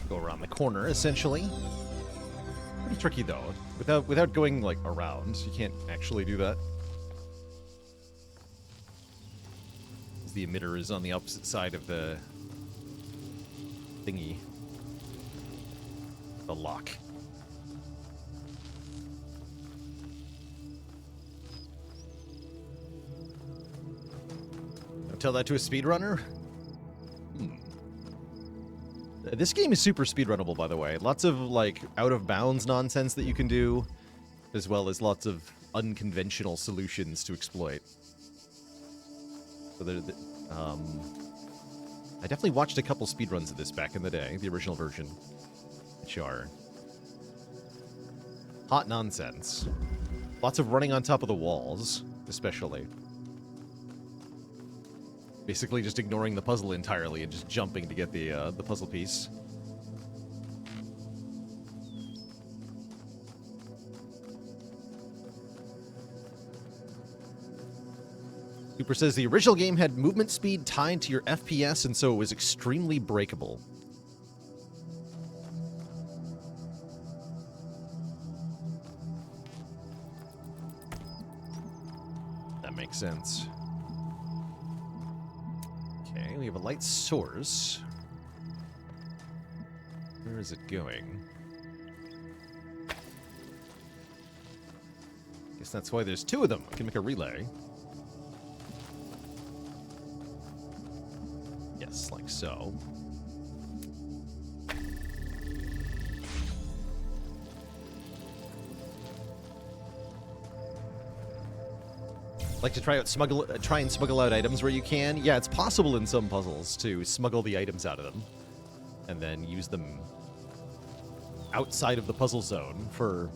Speaker 1: Go around the corner, essentially. Pretty tricky, though. Without going, like, around. You can't actually do that. The emitter is on the opposite side of the thingy. The lock. Don't tell that to a speedrunner? This game is super speedrunnable, by the way. Lots of, like, out-of-bounds nonsense that you can do, as well as lots of unconventional solutions to exploit. So I definitely watched a couple speedruns of this back in the day, the original version, which are hot nonsense. Lots of running on top of the walls, especially. Basically just ignoring the puzzle entirely and just jumping to get the puzzle piece. Cooper says the original game had movement speed tied to your FPS, and so it was extremely breakable. That makes sense. Okay, we have a light source. Where is it going? Guess that's why there's two of them. I can make a relay. is, like so. Like to try and smuggle out items where you can. Yeah, it's possible in some puzzles to smuggle the items out of them and then use them outside of the puzzle zone for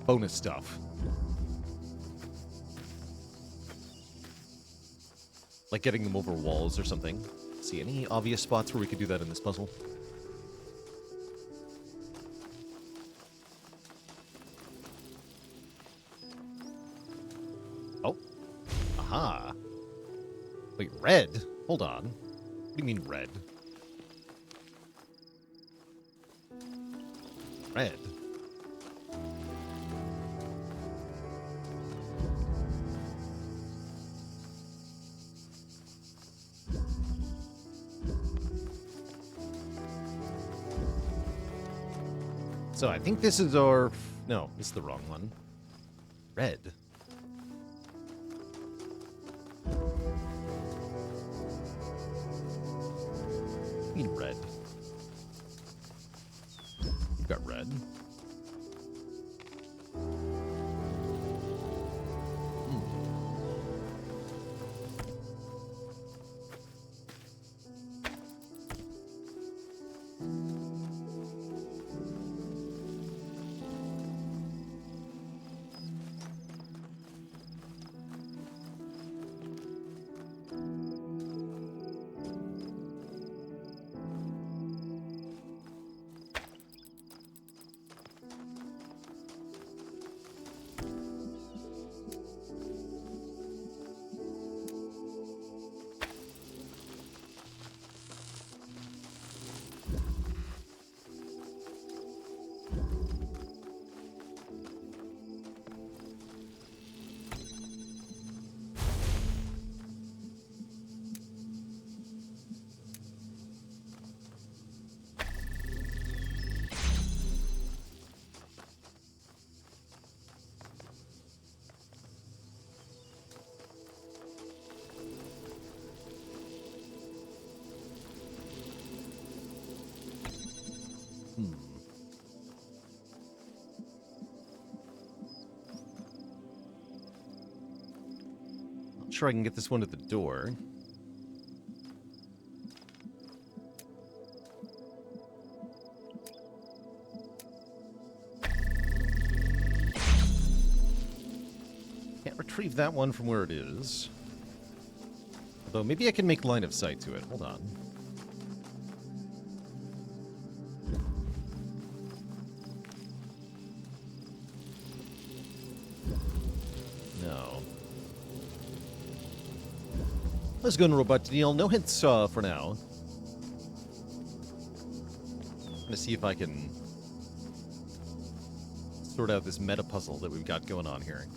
Speaker 1: bonus stuff. Like getting them over walls or something. See any obvious spots where we could do that in this puzzle? Oh. Aha. Wait, red? Hold on. What do you mean red? Red. So I think this is our... No, this is the wrong one. Red. I mean red. You've got red. Not sure I can get this one at the door. Can't retrieve that one from where it is. Although maybe I can make line of sight to it. Hold on. No. Let's go to Robot Daniel. No hints for now. I'm gonna see if I can sort out this meta puzzle that we've got going on here.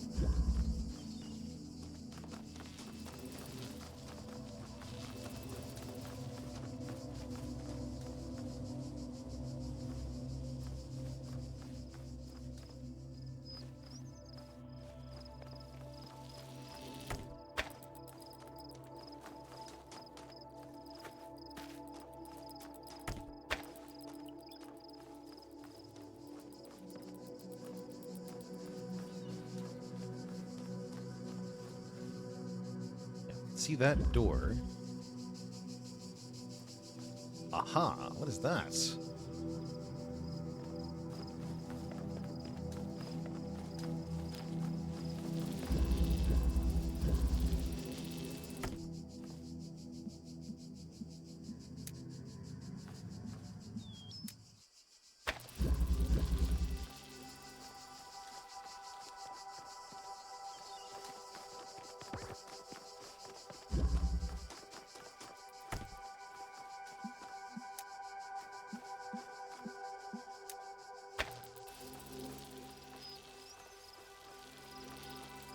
Speaker 1: See that door? Aha, what is that?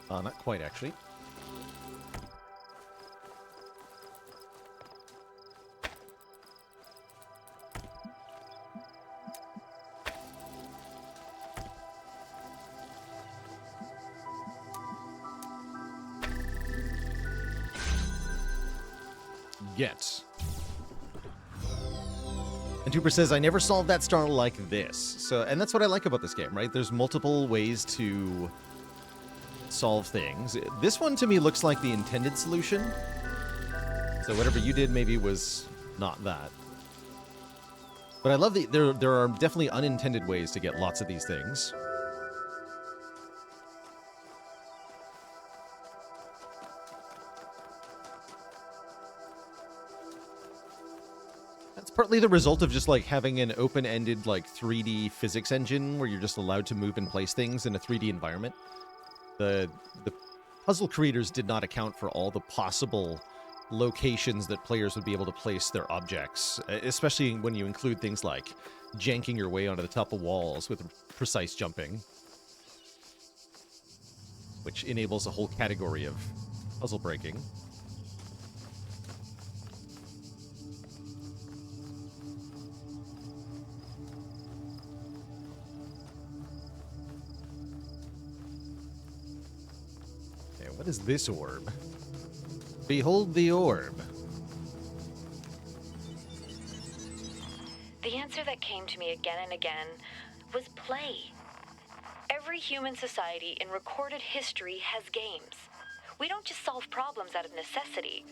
Speaker 1: Not quite, actually. Get. And Trooper says, I never solved that star like this. So, and that's what I like about this game, right? There's multiple ways to solve things. This one to me looks like the intended solution. So whatever you did maybe was not that. But I love there are definitely unintended ways to get lots of these things. That's partly the result of just like having an open-ended like 3D physics engine where you're just allowed to move and place things in a 3D environment. The puzzle creators did not account for all the possible locations that players would be able to place their objects, especially when you include things like janking your way onto the top of walls with precise jumping, which enables a whole category of puzzle breaking. Okay, what is this orb? Behold the orb.
Speaker 3: The answer that came to me again and again was play. Every human society in recorded history has games. We don't just solve problems out of necessity.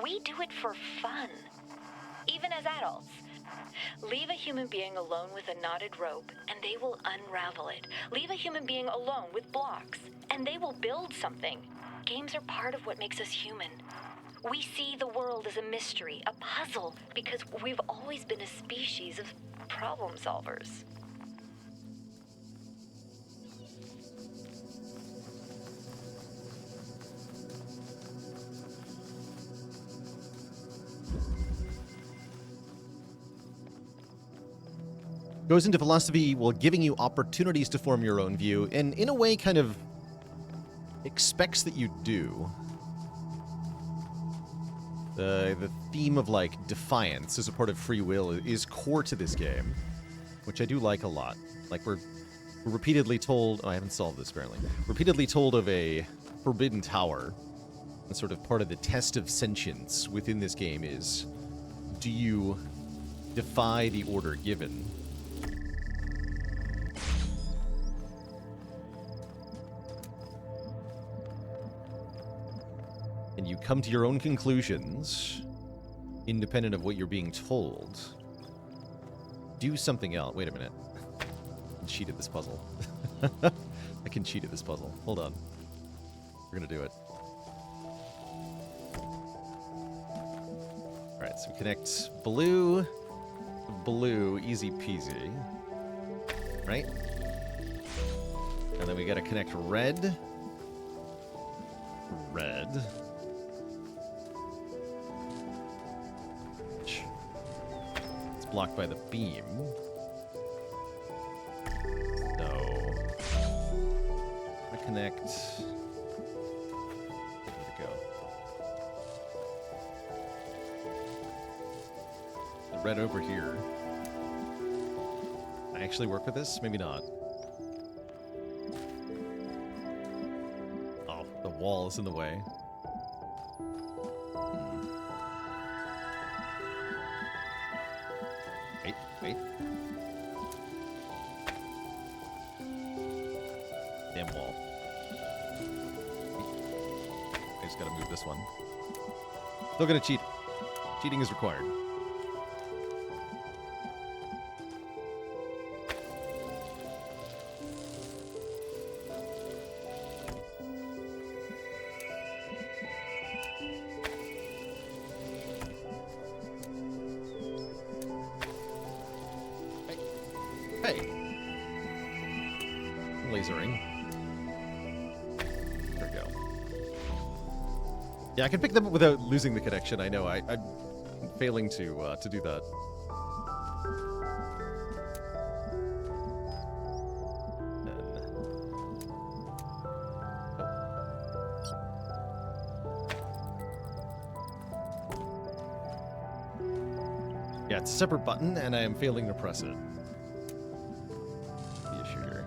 Speaker 3: We do it for fun. Even as adults. Leave a human being alone with a knotted rope, and they will unravel it. Leave a human being alone with blocks, and they will build something. Games are part of what makes us human. We see the world as a mystery, a puzzle, because we've always been a species of problem solvers.
Speaker 1: Goes into philosophy while giving you opportunities to form your own view, and in a way kind of expects that you do. The theme of, like, defiance as a part of free will is core to this game, which I do like a lot. Like, we're repeatedly told... Oh, I haven't solved this, apparently. Repeatedly told of a forbidden tower. And sort of part of the test of sentience within this game is, do you defy the order given? And you come to your own conclusions, independent of what you're being told. Do something else. Wait a minute. I can cheat at this puzzle. I can cheat at this puzzle. Hold on. We're gonna do it. Alright, so we connect blue, blue, easy peasy. Right? And then we gotta connect red, red. Blocked by the beam. So I connect. Where'd it go? The red over here. I actually work with this? Maybe not. Oh, the wall is in the way. Wait. Damn wall. I just gotta move this one. Still gonna cheat. Cheating is required. Hey. Lasering. There we go. Yeah, I can pick them up without losing the connection. I know. I'm failing to do that. Yeah, it's a separate button, and I am failing to press it. The issue here.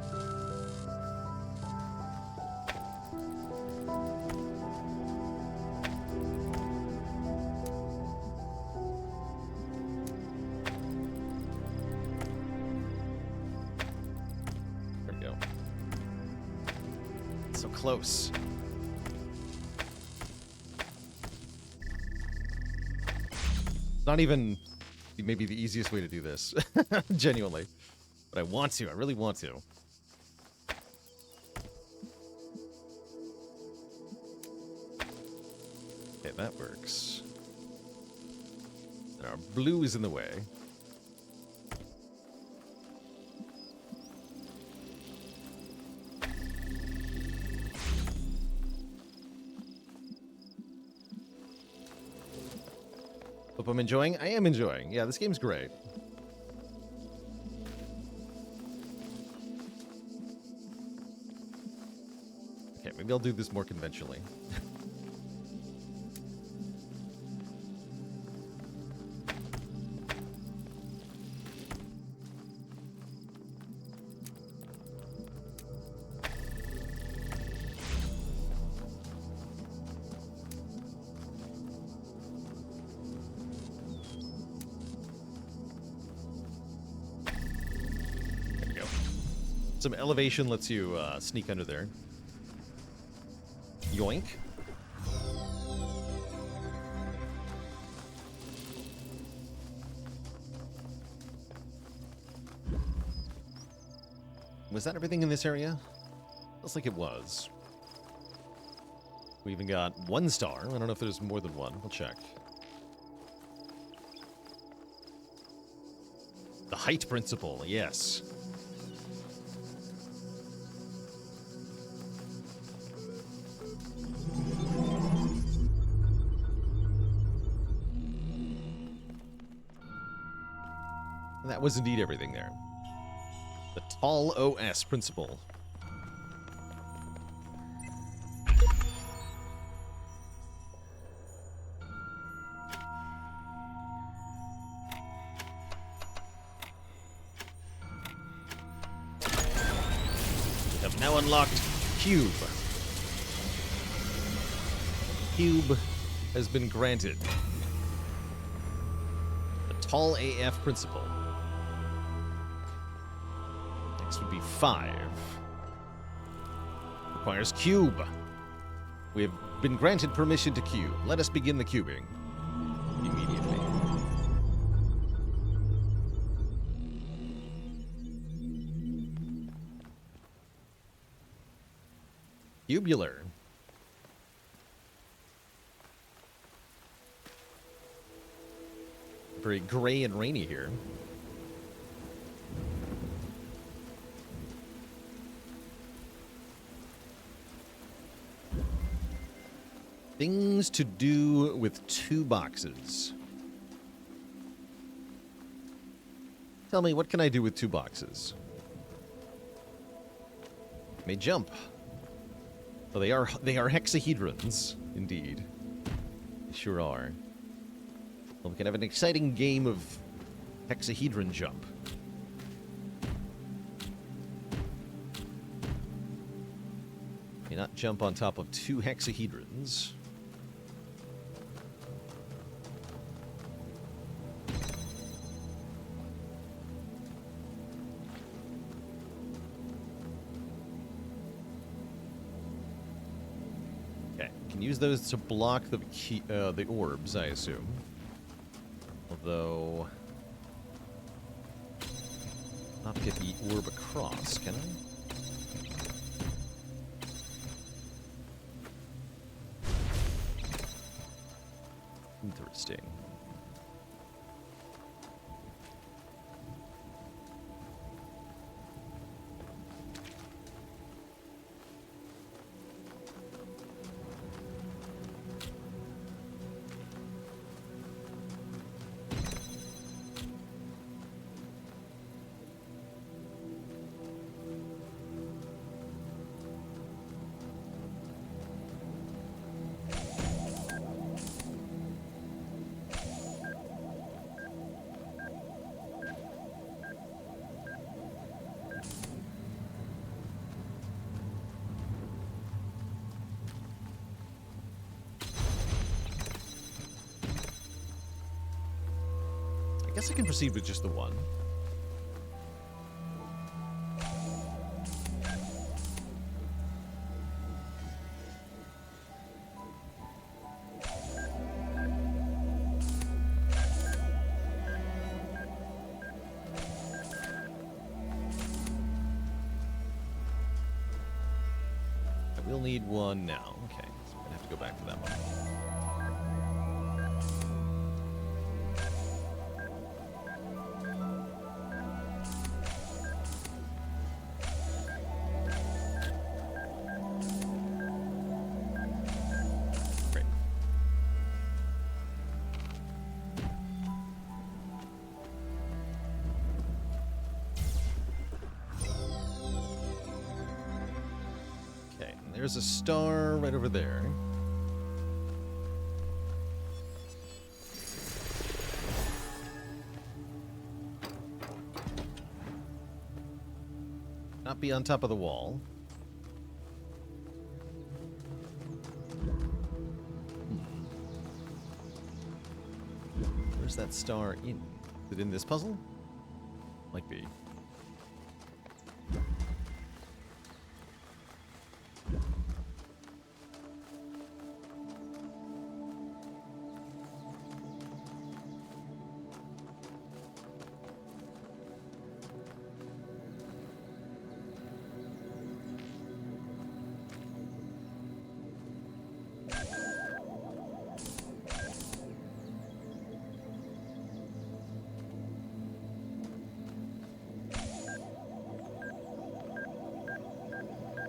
Speaker 1: close. Not even maybe the easiest way to do this, genuinely. But I want to. I really want to. Okay, that works. And our blue is in the way. Hope I'm enjoying. I am enjoying. Yeah, this game's great. Okay, maybe I'll do this more conventionally. Some elevation lets you sneak under there. Yoink. Was that everything in this area? Looks like it was. We even got 1 star. I don't know if there's more than one. We'll check. The height principle, yes. That was indeed everything there. The tall OS principle. We have now unlocked Cube. Cube has been granted. The tall AF principle. Next would be 5. Requires cube. We have been granted permission to cube. Let us begin the cubing immediately. Cubular. Very gray and rainy here. Things to do with 2 boxes. Tell me, what can I do with 2 boxes? May jump. Well, they are hexahedrons, indeed. They sure are. Well, we can have an exciting game of hexahedron jump. May not jump on top of 2 hexahedrons. Use those to block the orbs, I assume. Although, not get the orb across, can I? Interesting. I guess I can proceed with just the one. we'll need one now. Okay, so we're gonna have to go back for that one. Great. Okay, and there's a star right over there. Not be on top of the wall. Where's that star in? Is it in this puzzle? Might be.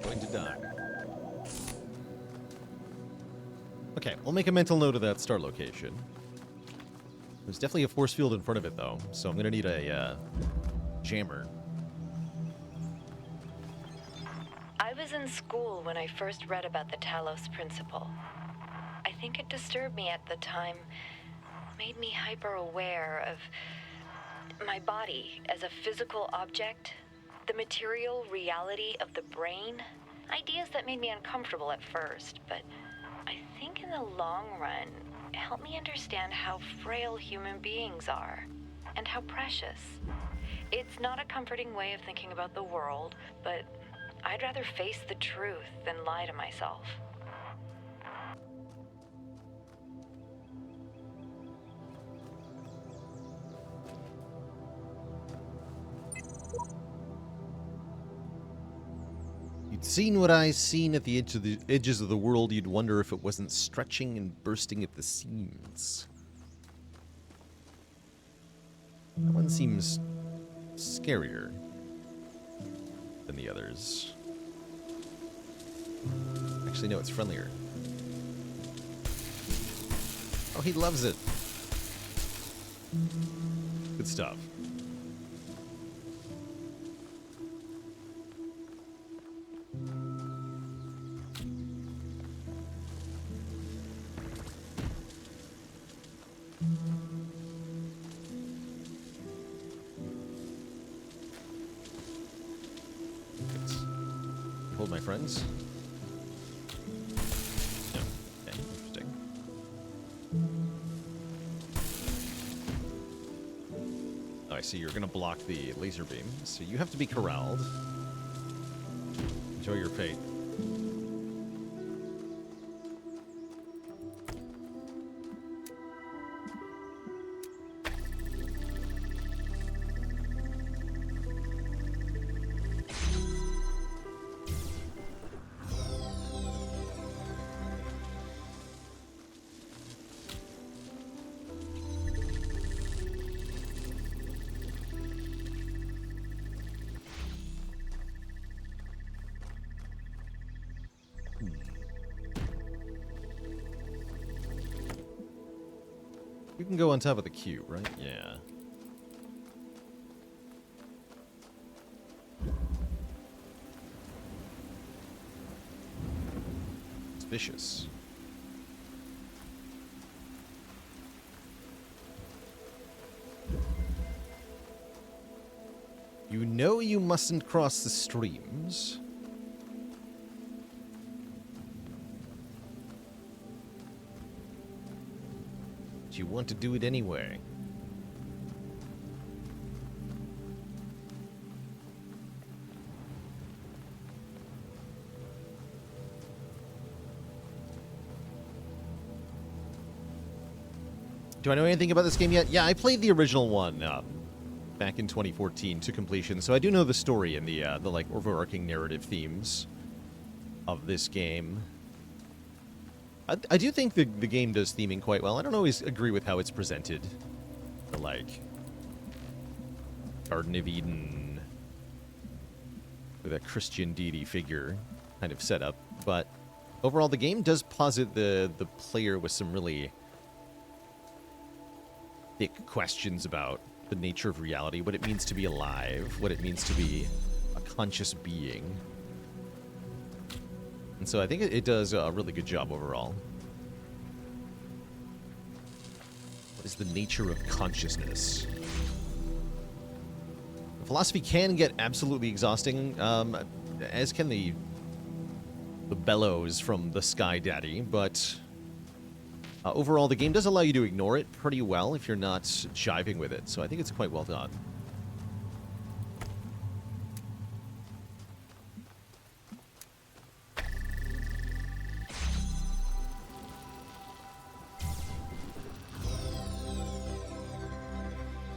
Speaker 1: Going to die. Okay, we'll make a mental note of that star location. There's definitely a force field in front of it, though, so I'm going to need a jammer.
Speaker 3: I was in school when I first read about the Talos principle. I think it disturbed me at the time, made me hyper-aware of my body as a physical object, the material reality of the brain. Ideas that made me uncomfortable at first, but I think in the long run, it helped me understand how frail human beings are and how precious. It's not a comforting way of thinking about the world, but I'd rather face the truth than lie to myself.
Speaker 1: You'd seen what I seen at the edges of the world, you'd wonder if it wasn't stretching and bursting at the seams. That one seems scarier than the others. Actually, no, it's friendlier. Oh, he loves it. Good stuff. Hold my friends. No. Okay, interesting. Oh, I see you're gonna block the laser beam, so you have to be corralled. Enjoy your fate. You can go on top of the cube, right? Yeah. It's vicious. You know you mustn't cross the streams. You want to do it anyway. Do I know anything about this game yet? Yeah, I played the original one back in 2014 to completion, so I do know the story and the like overarching narrative themes. of this game. I do think the game does theming quite well. I don't always agree with how it's presented. The, like, Garden of Eden with a Christian deity figure kind of setup. But overall, the game does posit the player with some really thick questions about the nature of reality, what it means to be alive, what it means to be a conscious being. And so I think it does a really good job overall. What is the nature of consciousness? Philosophy can get absolutely exhausting, as can the bellows from the Sky Daddy, but overall the game does allow you to ignore it pretty well if you're not jiving with it, so I think it's quite well done.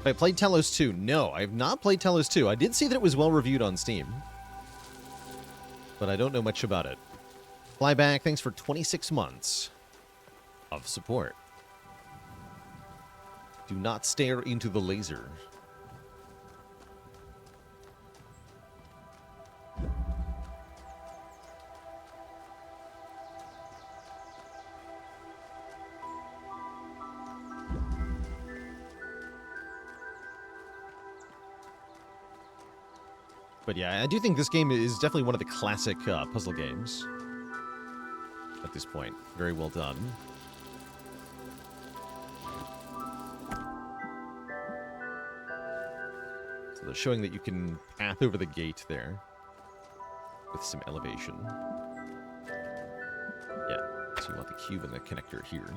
Speaker 1: I played Talos 2. No, I have not played Talos 2. I did see that it was well reviewed on Steam, but I don't know much about it. Flyback, thanks for 26 months of support. Do not stare into the laser. But yeah, I do think this game is definitely one of the classic puzzle games at this point. Very well done. So they're showing that you can path over the gate there with some elevation. Yeah, so you want the cube and the connector here.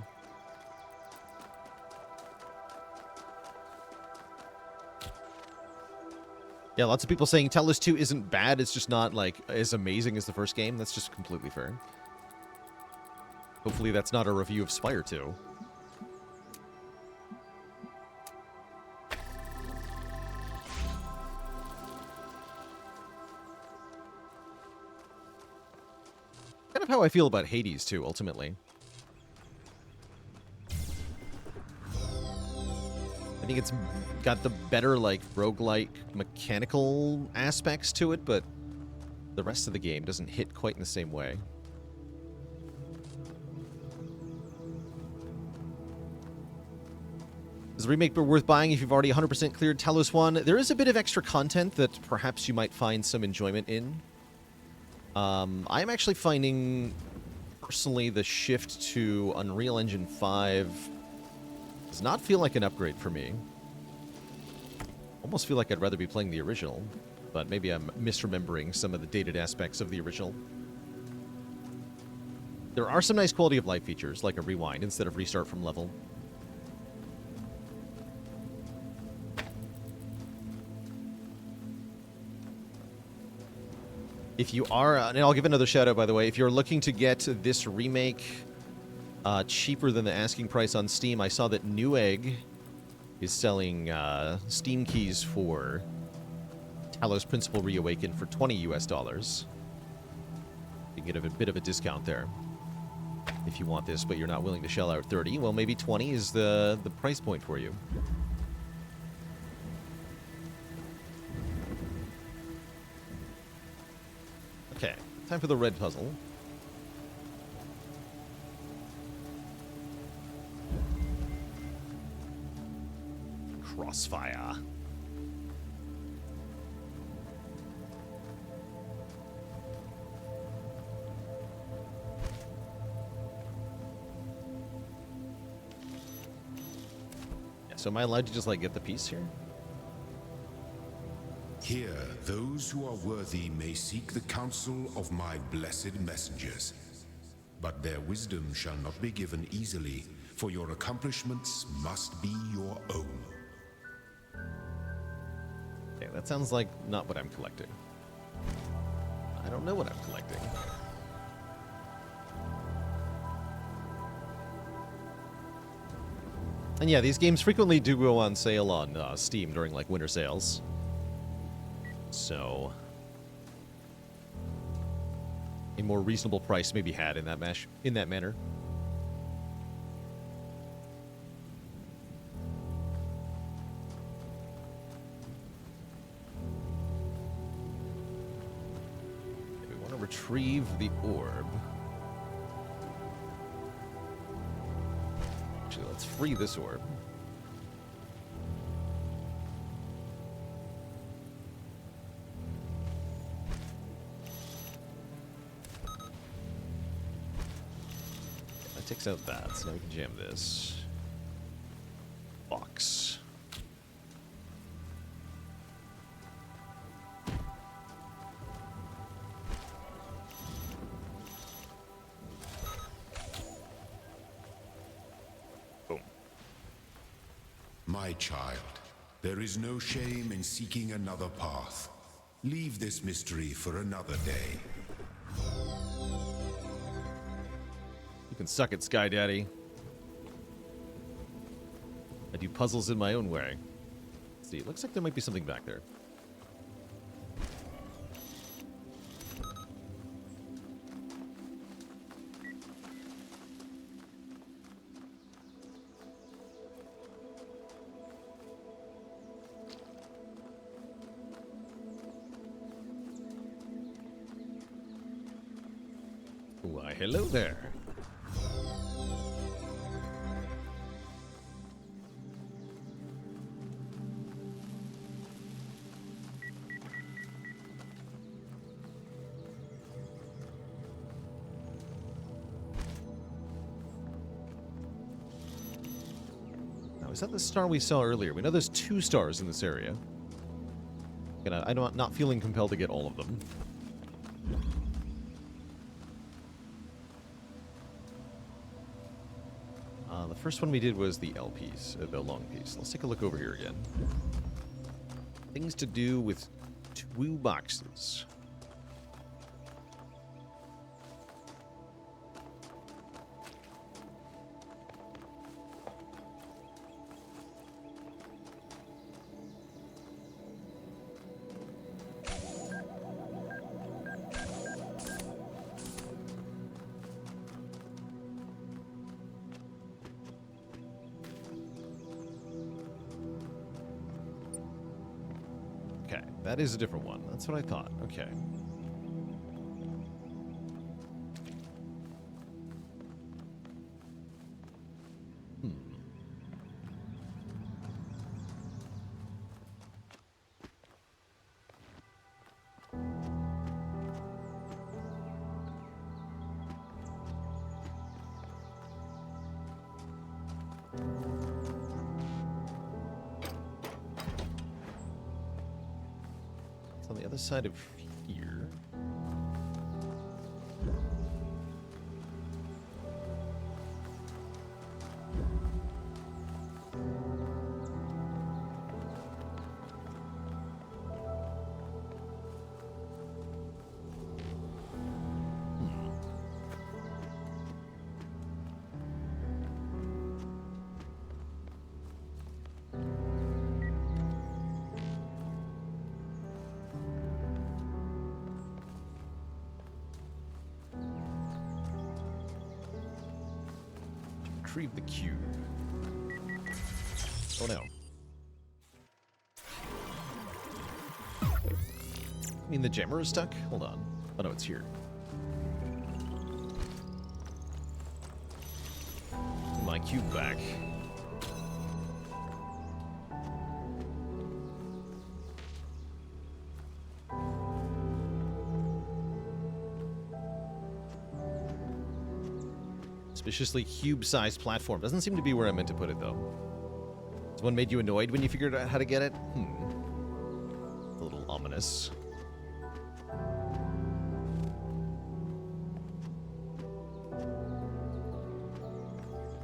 Speaker 1: Yeah, lots of people saying Talos 2 isn't bad, it's just not, like, as amazing as the first game. That's just completely fair. Hopefully that's not a review of Spire 2. Kind of how I feel about Hades 2, ultimately. I think it's got the better, like, roguelike mechanical aspects to it, but the rest of the game doesn't hit quite in the same way. Is the remake worth buying if you've already 100% cleared Talos 1? There is a bit of extra content that perhaps you might find some enjoyment in. I'm actually finding, personally, the shift to Unreal Engine 5 does not feel like an upgrade for me. Almost feel like I'd rather be playing the original, but maybe I'm misremembering some of the dated aspects of the original. There are some nice quality of life features, like a rewind instead of restart from level. If you are, and I'll give another shout out, by the way, if you're looking to get this remake cheaper than the asking price on Steam, I saw that Newegg is selling Steam keys for Talos Principle Reawakened for $20 US. You can get a bit of a discount there if you want this, but you're not willing to shell out 30. Well, maybe 20 is the price point for you. Okay, time for the red puzzle. Crossfire. Yeah, so am I allowed to just, like, get the piece here?
Speaker 2: Here, those who are worthy may seek the counsel of my blessed messengers. But their wisdom shall not be given easily, for your accomplishments must be your own.
Speaker 1: Okay, that sounds like not what I'm collecting. I don't know what I'm collecting. And yeah, these games frequently do go on sale on Steam during, like, winter sales. So a more reasonable price may be had in that manner. We want to retrieve the orb. Actually, let's free this orb. That takes out that, so now we can jam this. Box. Boom.
Speaker 2: My child, there is no shame in seeking another path. Leave this mystery for another day.
Speaker 1: You can suck it, Sky Daddy. I do puzzles in my own way. Let's see, it looks like there might be something back there. Why, hello there. Now, is that the star we saw earlier? We know there's 2 stars in this area. And I'm not feeling compelled to get all of them. The first one we did was the L piece, the long piece. Let's take a look over here again. Things to do with 2 boxes. That is a different one. That's what I thought. Okay. On the other side of here. Retrieve the cube. Oh no. I mean, the jammer is stuck? Hold on. Oh no, it's here. My cube back. Suspiciously cube-sized platform. Doesn't seem to be where I meant to put it, though. Someone made you annoyed when you figured out how to get it? It's a little ominous.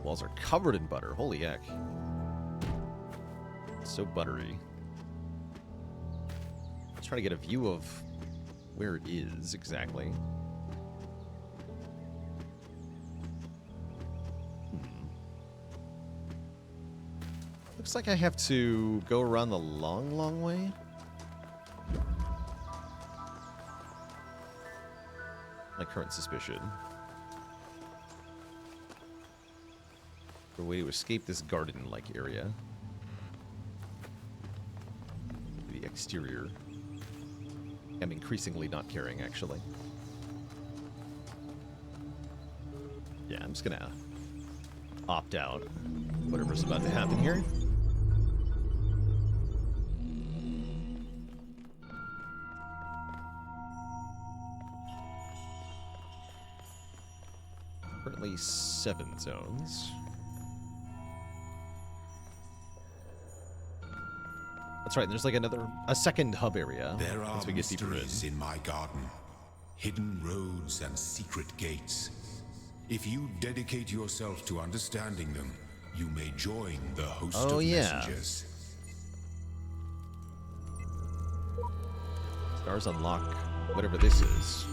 Speaker 1: Walls are covered in butter. Holy heck. It's so buttery. Let's try to get a view of where it is exactly. Looks like I have to go around the long, long way. My current suspicion. A way to escape this garden-like area. The exterior. I'm increasingly not caring, actually. Yeah, I'm just gonna opt out. Whatever's about to happen here. Currently 7 zones. That's right, there's like a second hub area.
Speaker 2: There are
Speaker 1: once we get deeper in.
Speaker 2: mysteries in my garden, hidden roads and secret gates. If you dedicate yourself to understanding them, you may join the host of messengers.
Speaker 1: Stars unlock whatever this is.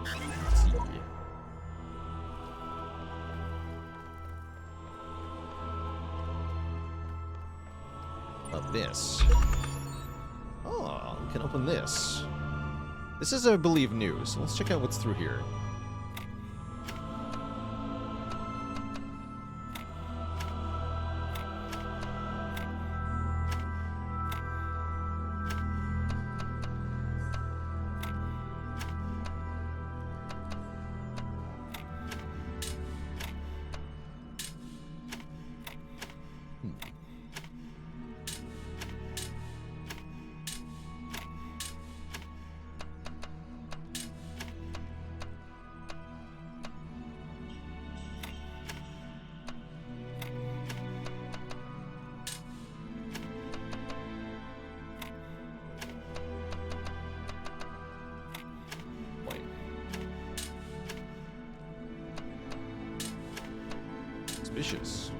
Speaker 1: Let's see. This. Oh, we can open this. This is, I believe, new, so let's check out what's through here. Suspicious.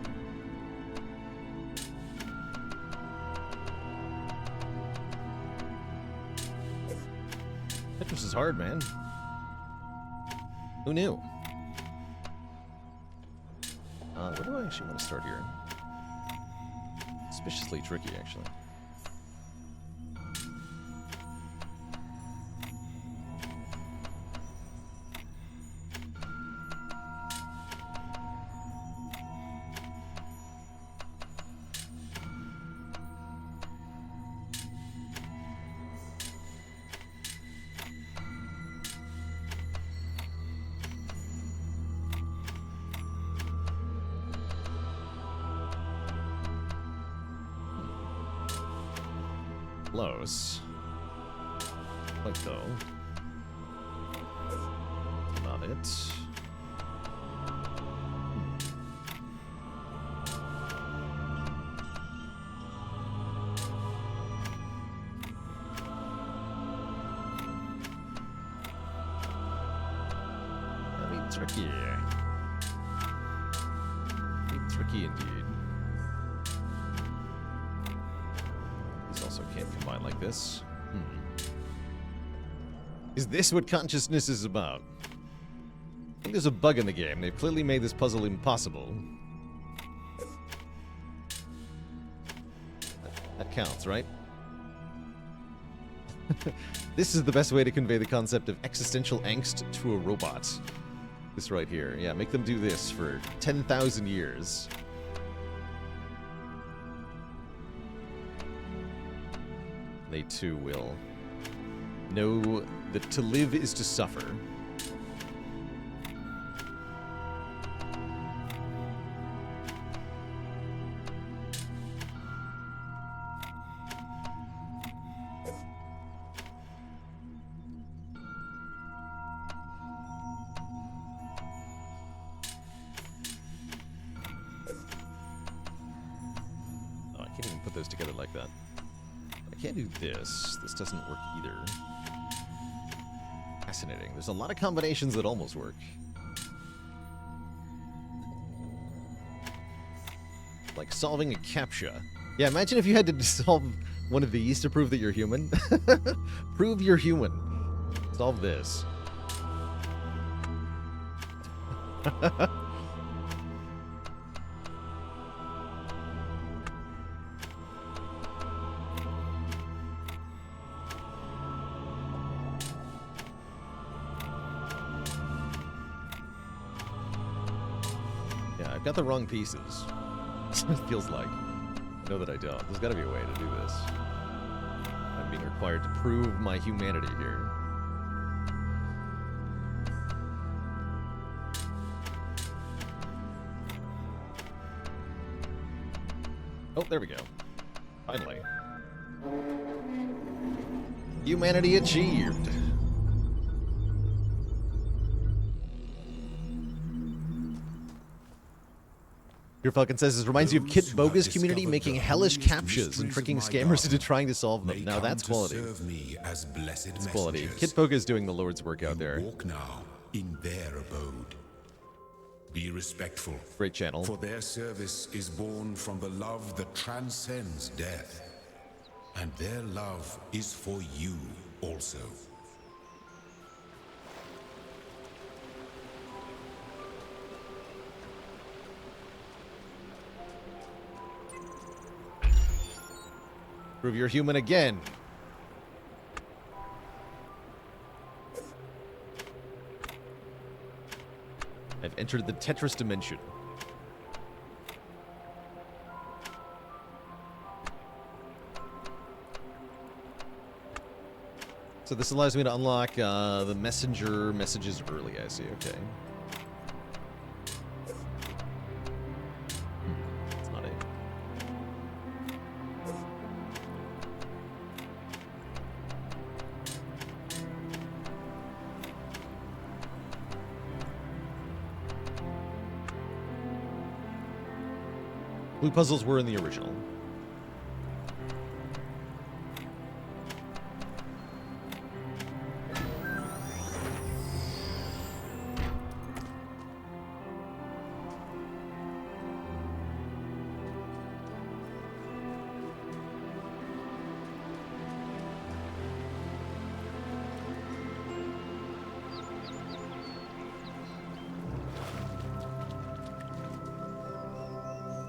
Speaker 1: Tetris is hard, man. Who knew? Where do I actually want to start here? Suspiciously tricky, actually. Close. Like though. Not it. That'd be tricky. Tricky indeed. Also can't combine like this. Is this what consciousness is about? I think there's a bug in the game. They've clearly made this puzzle impossible. That counts, right? This is the best way to convey the concept of existential angst to a robot. This right here. Yeah, make them do this for 10,000 years. They too will know that to live is to suffer. Oh, I can't even put those together like that. I can't do this. This doesn't work either. Fascinating. There's a lot of combinations that almost work. Like solving a CAPTCHA. Yeah, imagine if you had to solve one of these to prove that you're human. Prove you're human. Solve this. I've got the wrong pieces. That's what it feels like. I know that I don't. There's got to be a way to do this. I'm being required to prove my humanity here. Oh, there we go. Finally. Humanity achieved. Your Falcon says this reminds you of Kit Boga's community making hellish captchas and tricking scammers into trying to solve them. Now that's quality. That's quality. Kit Boga is doing the Lord's work out there.
Speaker 2: Walk now in their abode. Be respectful.
Speaker 1: Great channel.
Speaker 2: For their service is born from the love that transcends death. And their love is for you also.
Speaker 1: Prove you're human again. I've entered the Tetris dimension. So this allows me to unlock the messenger messages early, I see, okay. That's not it. Blue puzzles were in the original.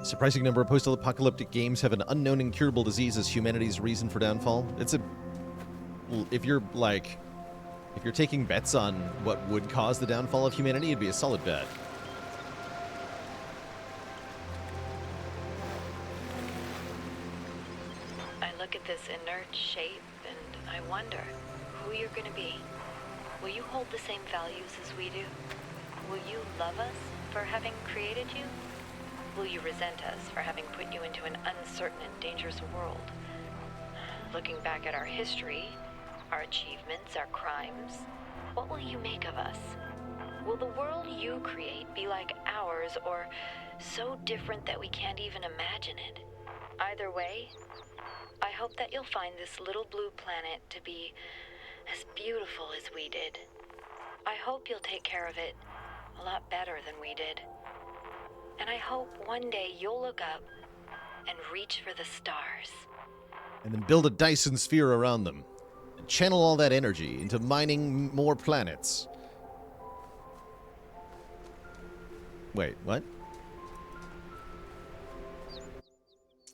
Speaker 1: Surprising number of post-apocalyptic games have an unknown incurable disease as humanity's reason for downfall. It's a... If you're taking bets on what would cause the downfall of humanity, it'd be a solid bet.
Speaker 3: I look at this inert shape and I wonder who you're going to be. Will you hold the same values as we do? Will you love us for having created you? Will you resent us for having put you into an uncertain and dangerous world? Looking back at our history, our achievements, our crimes, what will you make of us? Will the world you create be like ours or so different that we can't even imagine it? Either way, I hope that you'll find this little blue planet to be as beautiful as we did. I hope you'll take care of it a lot better than we did. And I hope one day you'll look up and reach for the stars.
Speaker 1: And then build a Dyson sphere around them. And channel all that energy into mining more planets. Wait, what?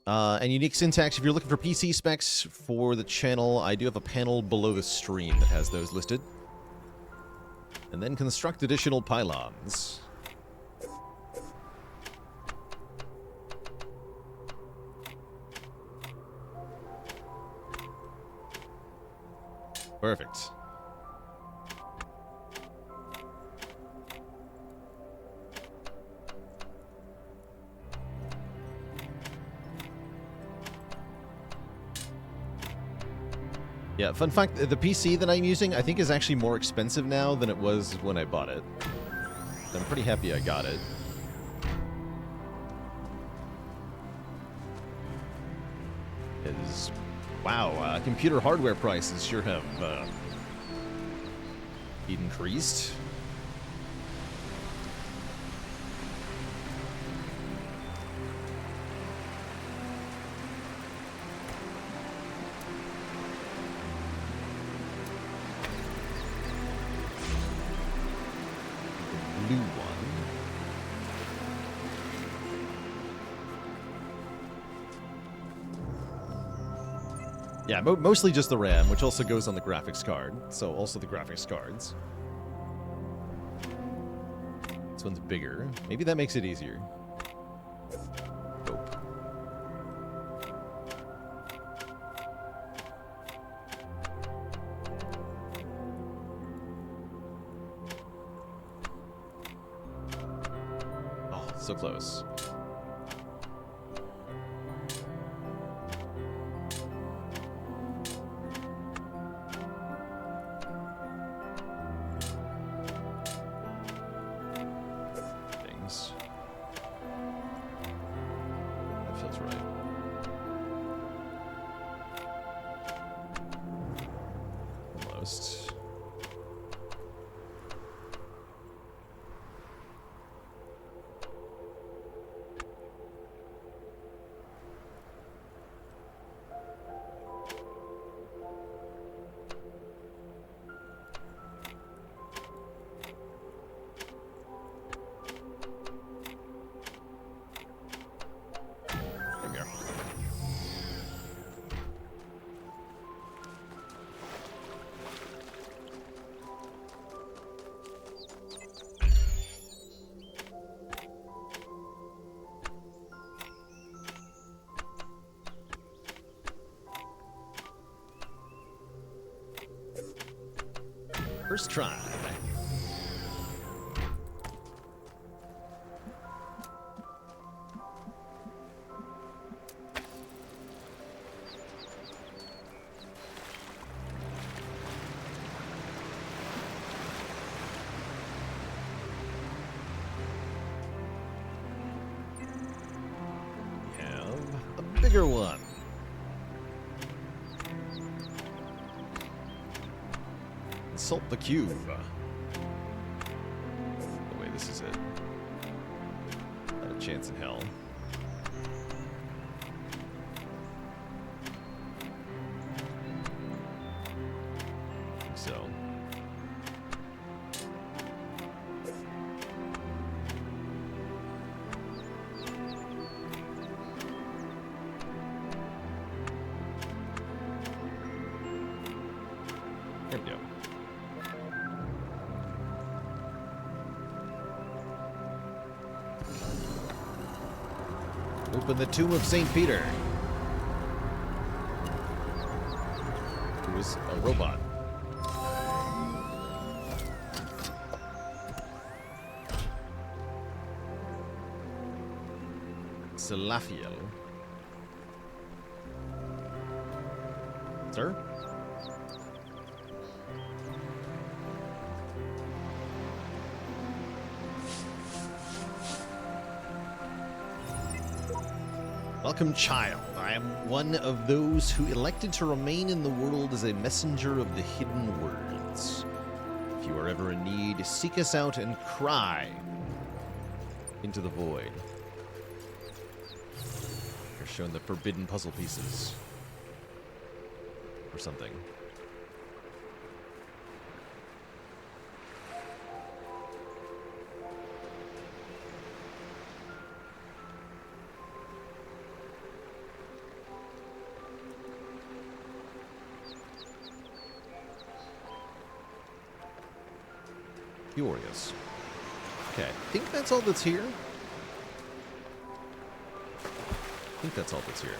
Speaker 1: And unique syntax, if you're looking for PC specs for the channel, I do have a panel below the stream that has those listed. And then construct additional pylons. Perfect. Yeah, fun fact, the PC that I'm using, I think is actually more expensive now than it was when I bought it. I'm pretty happy I got it. Wow, computer hardware prices sure have increased. Blue one. Yeah, mostly just the RAM, which also goes on the graphics card. So also the graphics cards. This one's bigger. Maybe that makes it easier. So close. Things. That feels right. Almost. There we go. First try. We have a bigger one. Insult the cube. Oh wait, this is it. Not a chance in hell. I think so. There we go. Open the tomb of St. Peter. Who is a robot. Salafiel. Sir? Welcome, child. I am one of those who elected to remain in the world as a messenger of the hidden words. If you are ever in need, seek us out and cry into the void. You're shown the forbidden puzzle pieces. Or something. Curious. Okay, I think that's all that's here. I think that's all that's here.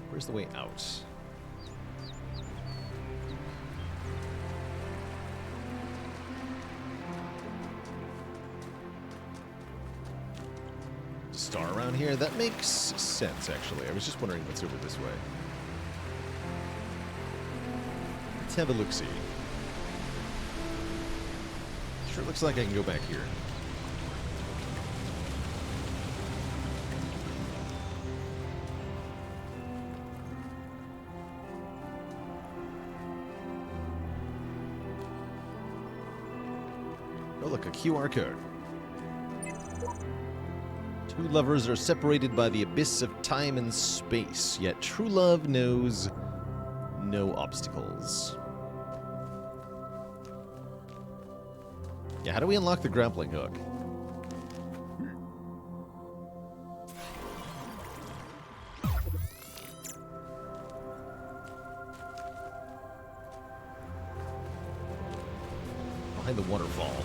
Speaker 1: Where's the way out? Star around here? That makes sense, actually. I was just wondering what's over this way. Let's have a look-see. Sure looks like I can go back here. Oh, look, a QR code. Two lovers are separated by the abyss of time and space, yet true love knows no obstacles. Yeah, how do we unlock the grappling hook? the waterfall.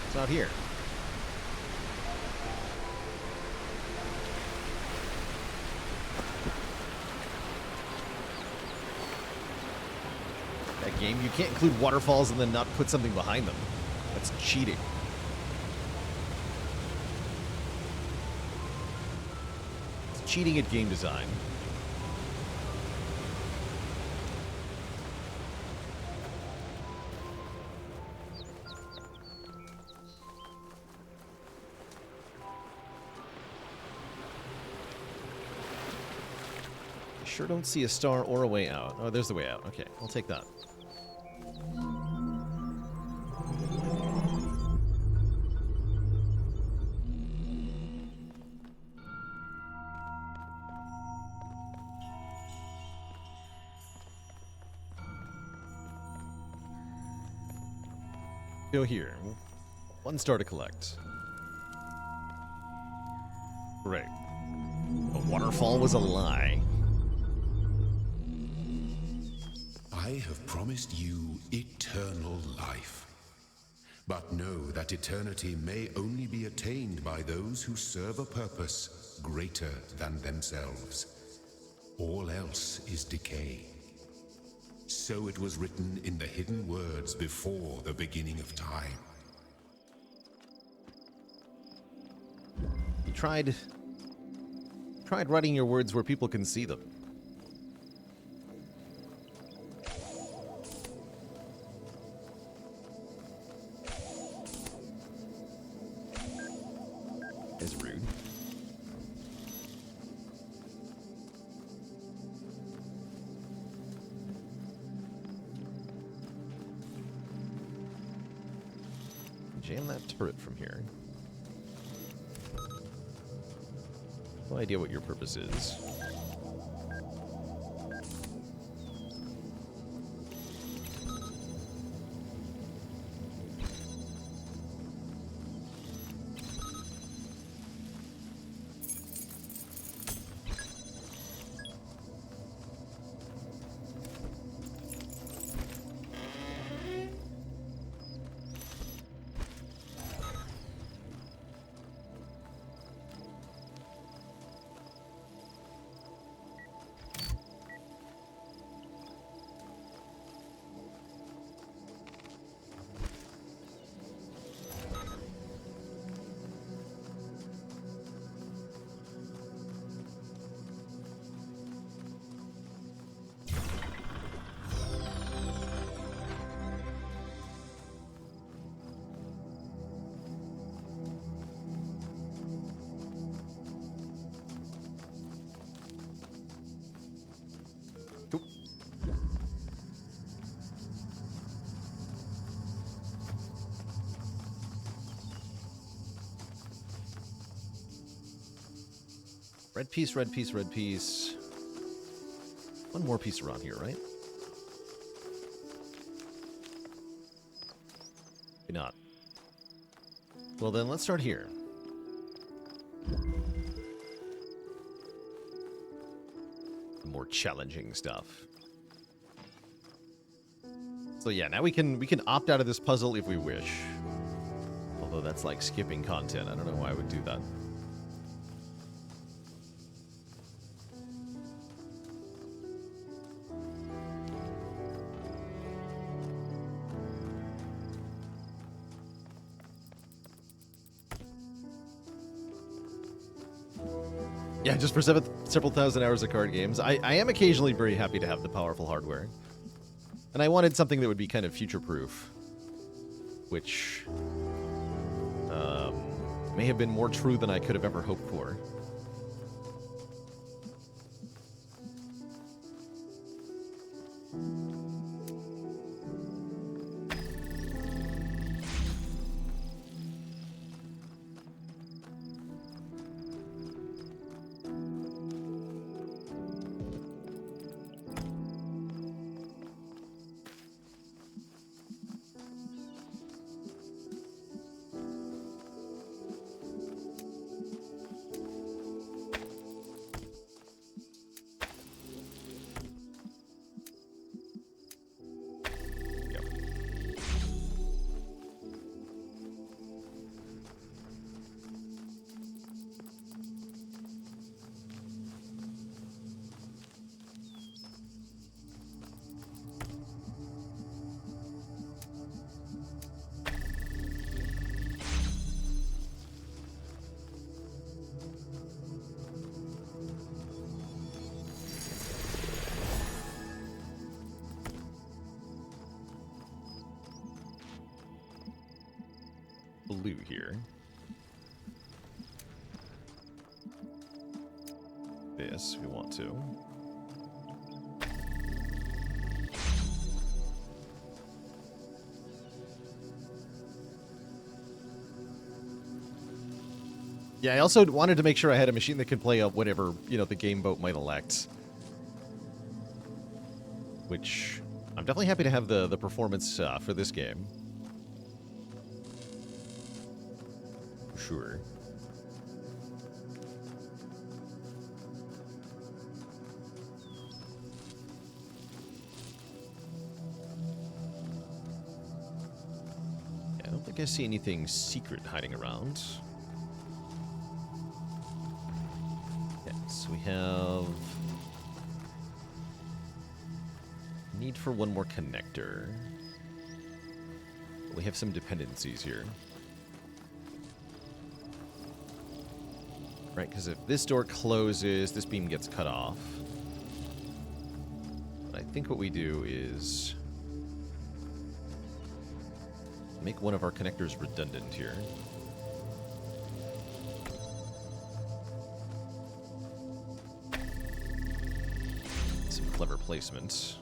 Speaker 1: It's out here. That game, you can't include waterfalls and then not put something behind them. That's cheating. It's cheating at game design. Sure don't see a star or a way out. Oh, there's the way out. Okay, I'll take that. Go here. One star to collect. Great. The waterfall was a lie.
Speaker 2: I have promised you eternal life. But know that eternity may only be attained by those who serve a purpose greater than themselves. All else is decay. So it was written in the hidden words before the beginning of time.
Speaker 1: You tried writing your words where people can see them. Is rude. Jam that turret from here. No idea what your purpose is. Red piece, red piece, red piece. One more piece around here, right? Maybe not. Well, then let's start here. The more challenging stuff. So yeah, now we can opt out of this puzzle if we wish. Although that's like skipping content. I don't know why I would do that. Yeah, just for several thousand hours of card games. I am occasionally very happy to have the powerful hardware. And I wanted something that would be kind of future-proof. Which may have been more true than I could have ever hoped for. Blue here. This, if we want to. Yeah, I also wanted to make sure I had a machine that could play up whatever, the game boat might elect. Which, I'm definitely happy to have the performance for this game. Sure. Yeah, I don't think I see anything secret hiding around. Yes, we have need for one more connector. We have some dependencies here. Right, because if this door closes, this beam gets cut off. But I think what we do is make one of our connectors redundant here. Some clever placement.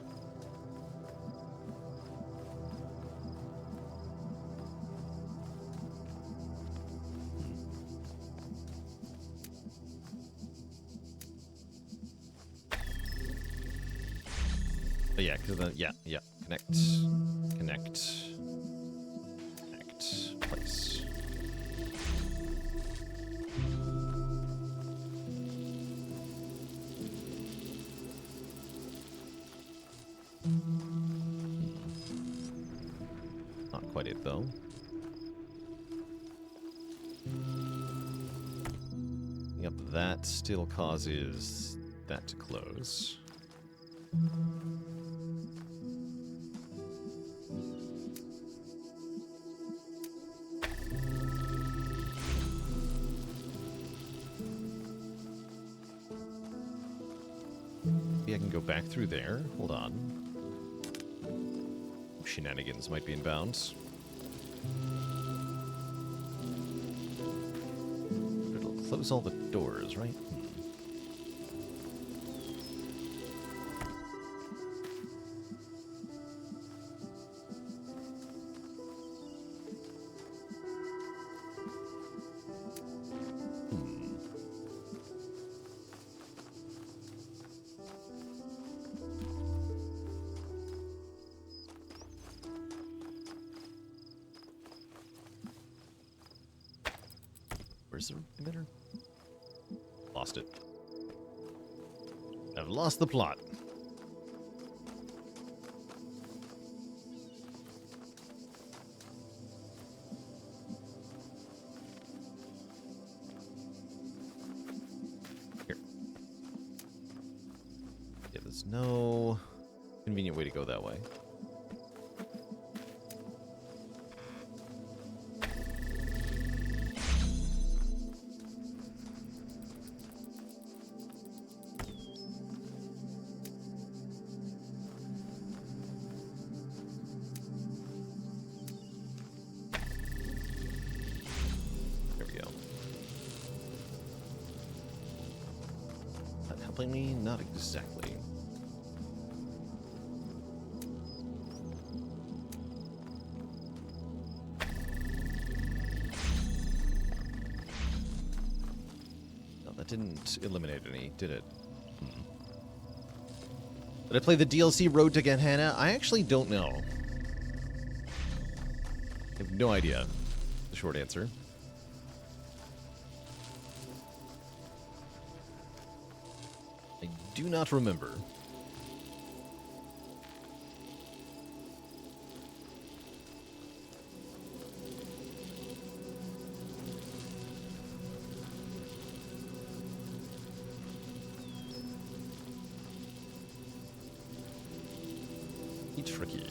Speaker 1: But yeah, because then, yeah, connect, place. Not quite it, though. Yep, that still causes that to close. Maybe I can go back through there. Hold on. Shenanigans might be in bounds. It'll close all the doors, right? Where's the emitter? Lost it. I've lost the plot. Here. Yeah, there's no convenient way to go that way. Me? Not exactly. didn't eliminate any, did it? Did I play the DLC Road to Gehenna? I actually don't know. I have no idea. The short answer. I do not remember. Tricky.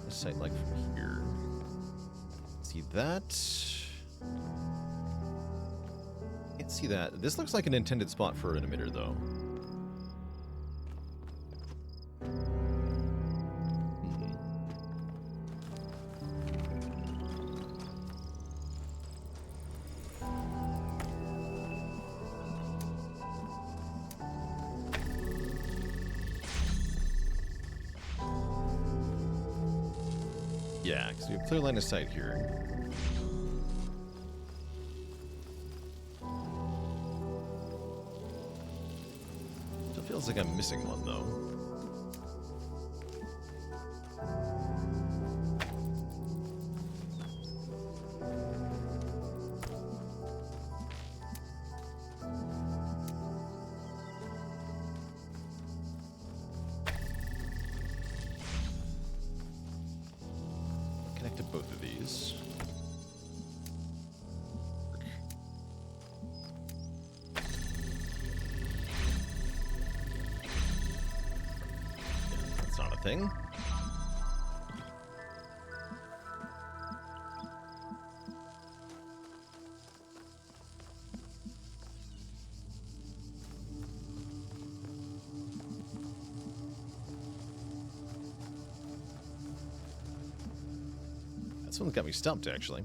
Speaker 1: Sight like from here. See that? Can't see that. This looks like an intended spot for an emitter, though. Yeah, because we have clear line of sight here. Still feels like I'm missing one, though. Connect to both of these. That's not a thing. This one's got me stumped, actually.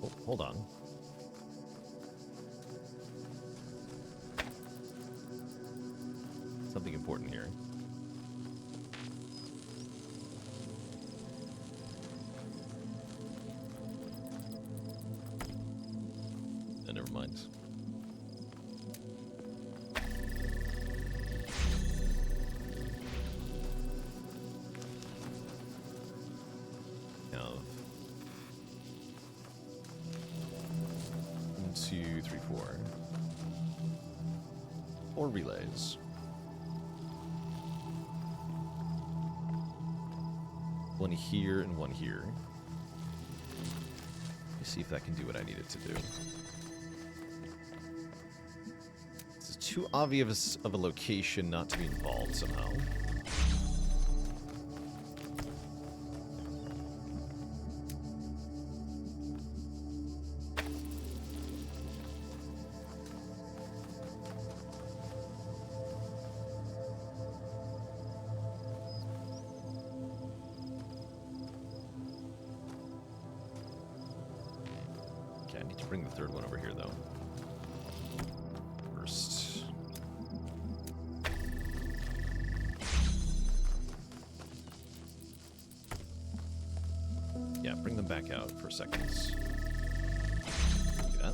Speaker 1: Oh, hold on. Something important here. Never mind. Now, 1, 2, 3, 4. 4 relays. One here and one here. Let me see if that can do what I need it to do. This is too obvious of a location not to be involved somehow. Okay, I need to bring the third one over here, though. First. bring them back out for a second. Do that.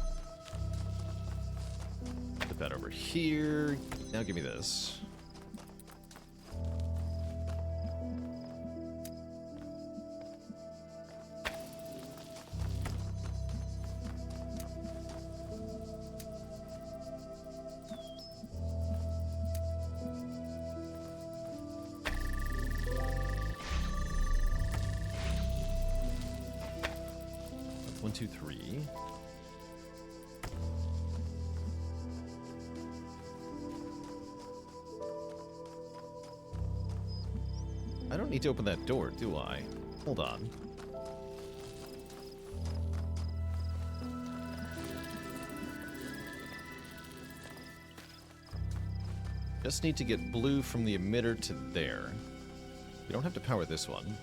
Speaker 1: Put that over here. Now give me this. That's 1, 2, 3. I don't need to open that door, do I? Hold on. Just need to get blue from the emitter to there. You don't have to power this one.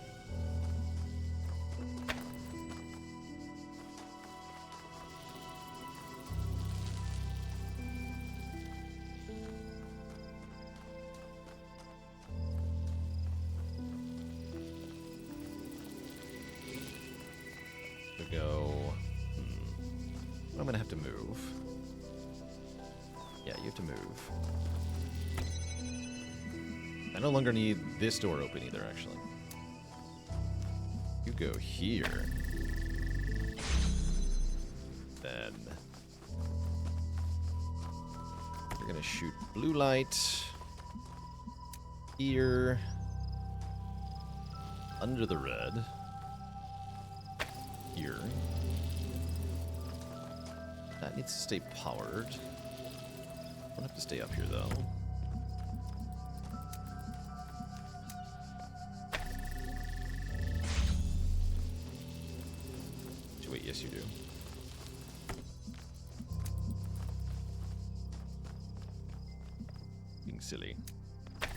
Speaker 1: I'm gonna have to move. Yeah, you have to move. I no longer need this door open either, actually. You go here. Then you're gonna shoot blue light here under the red. Here. That needs to stay powered. Don't have to stay up here though. Wait, yes you do. Being silly. Okay,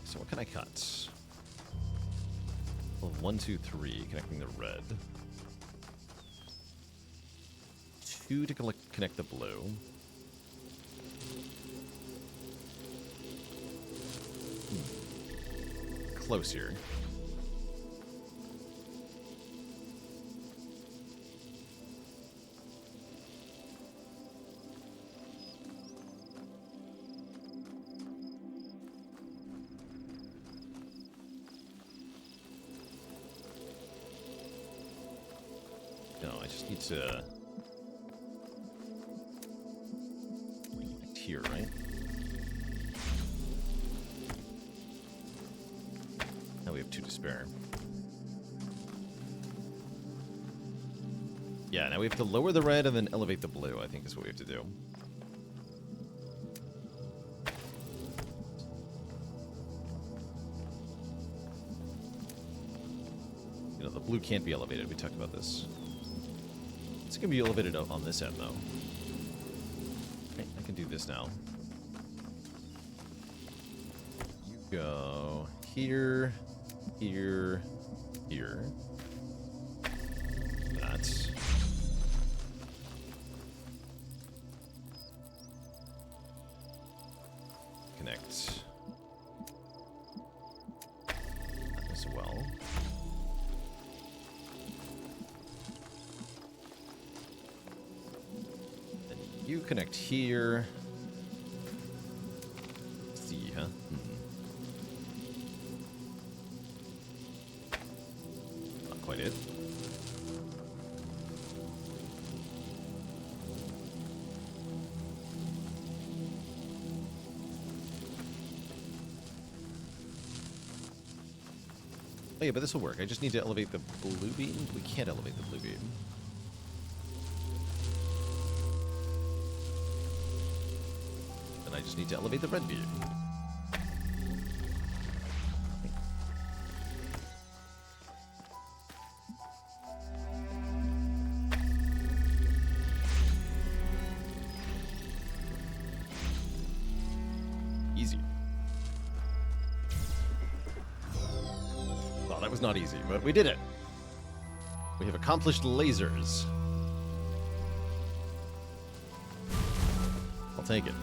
Speaker 1: so what can I cut? Well, 1, 2, 3, connecting the red. 2 to connect the blue. Close here. No, I just need to... here, right? Now we have 2 to spare. Yeah, now we have to lower the red and then elevate the blue, I think is what we have to do. You know, the blue can't be elevated. We talked about this. It's going to be elevated on this end, though. Okay, I can do this now. You go here, here, here. That. Connect. That as well. Then you connect here. See, huh? Not quite it. Oh yeah, but this will work. I just need to elevate the blue beam. We can't elevate the blue beam. Then I just need to elevate the red beam. Easy. Well, that was not easy, but we did it. We have accomplished lasers. I'll take it.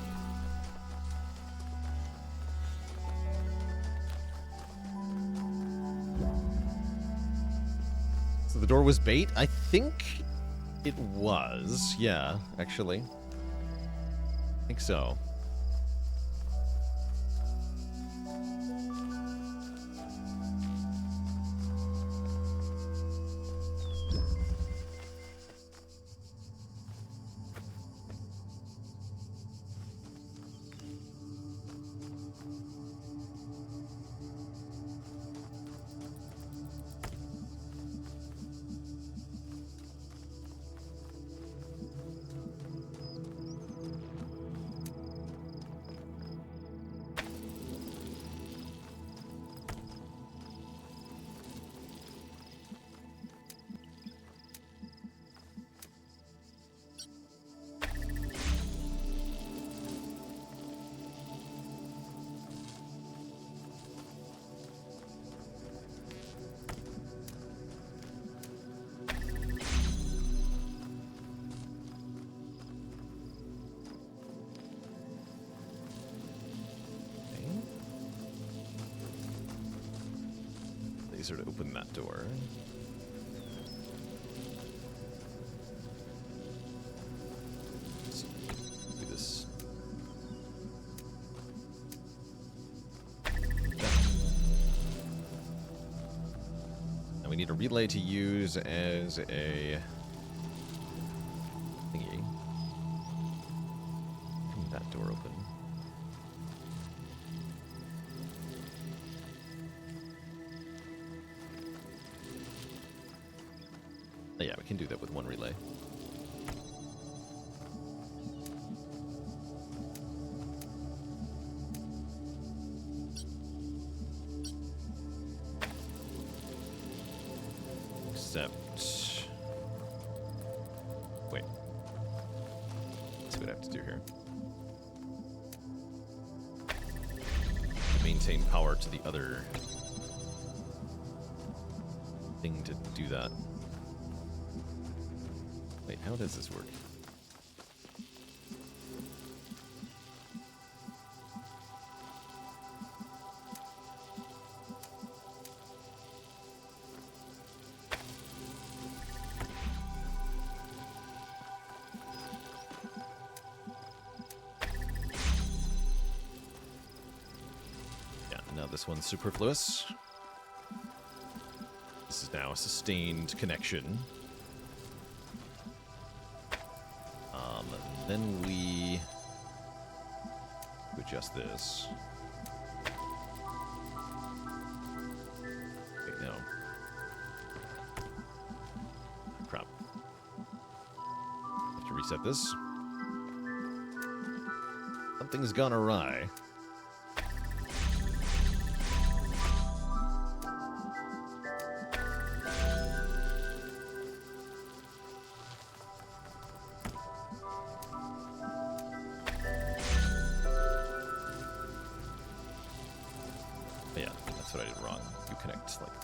Speaker 1: The door was bait? I think it was. Yeah, actually. I think so. Laser to open that door. Let's do this. And we need a relay to use as a thingy. That door open. Yeah, we can do that with one relay. Except... Wait. Let's see what I have to do here. Maintain power to the other thing to do that. Wait, how does this work? Yeah, now this one's superfluous. This is now a sustained connection. Then we adjust this. Wait, no. Crap. Have to reset this. Something's gone awry.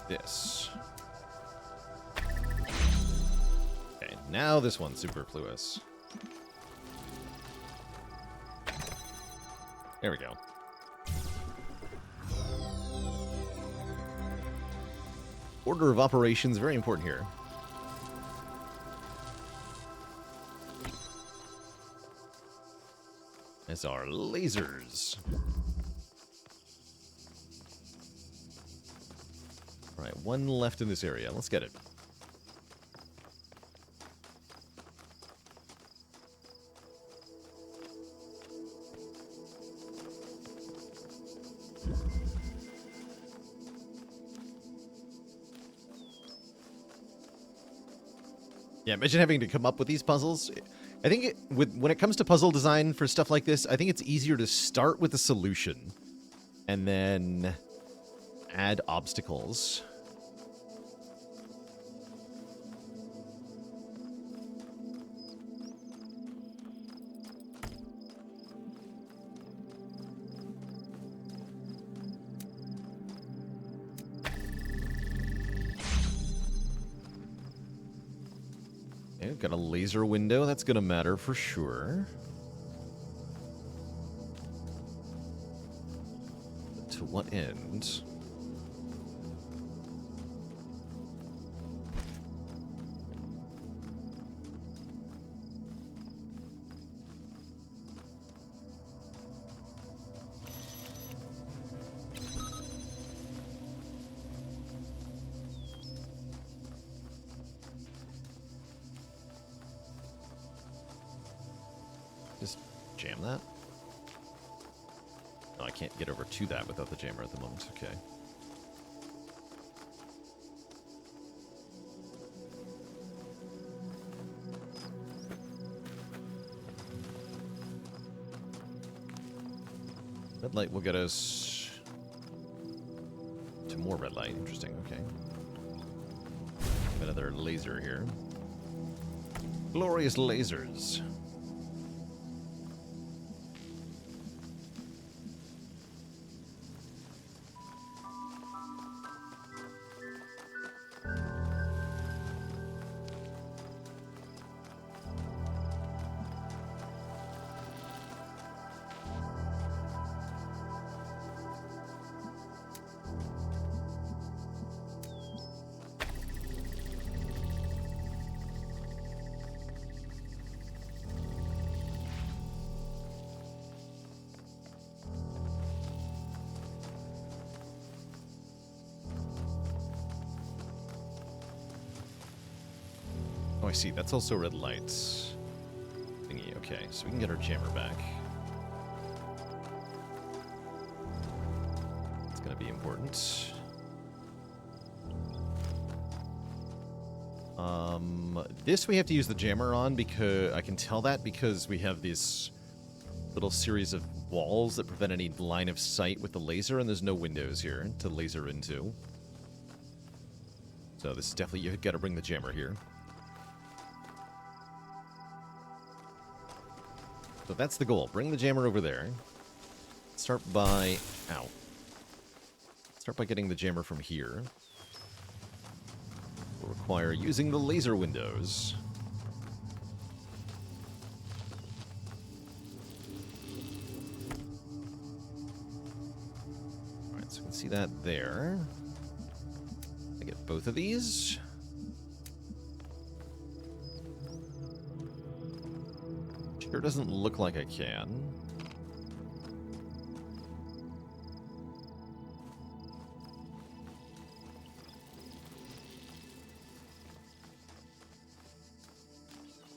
Speaker 1: This. Okay, now this one's superfluous. There we go. Order of operations, very important here. As are lasers. Alright, one left in this area. Let's get it. Yeah, imagine having to come up with these puzzles. I think when it comes to puzzle design for stuff like this, I think it's easier to start with a solution and then add obstacles. Okay, got a laser window. That's going to matter for sure. But to what end? jam that? No, I can't get over to that without the jammer at the moment. Okay. Red light will get us to more red light. Interesting. Okay. Another laser here. Glorious lasers. Oh, I see. That's also red lights. Thingy. Okay, so we can get our jammer back. It's going to be important. This we have to use the jammer on because I can tell that because we have this little series of walls that prevent any line of sight with the laser, and there's no windows here to laser into. So this is definitely, you've got to bring the jammer here. So that's the goal. Bring the jammer over there. Start by... Ow. Start by getting the jammer from here. Will require using the laser windows. Alright, so we can see that there. I get both of these. Sure doesn't look like I can.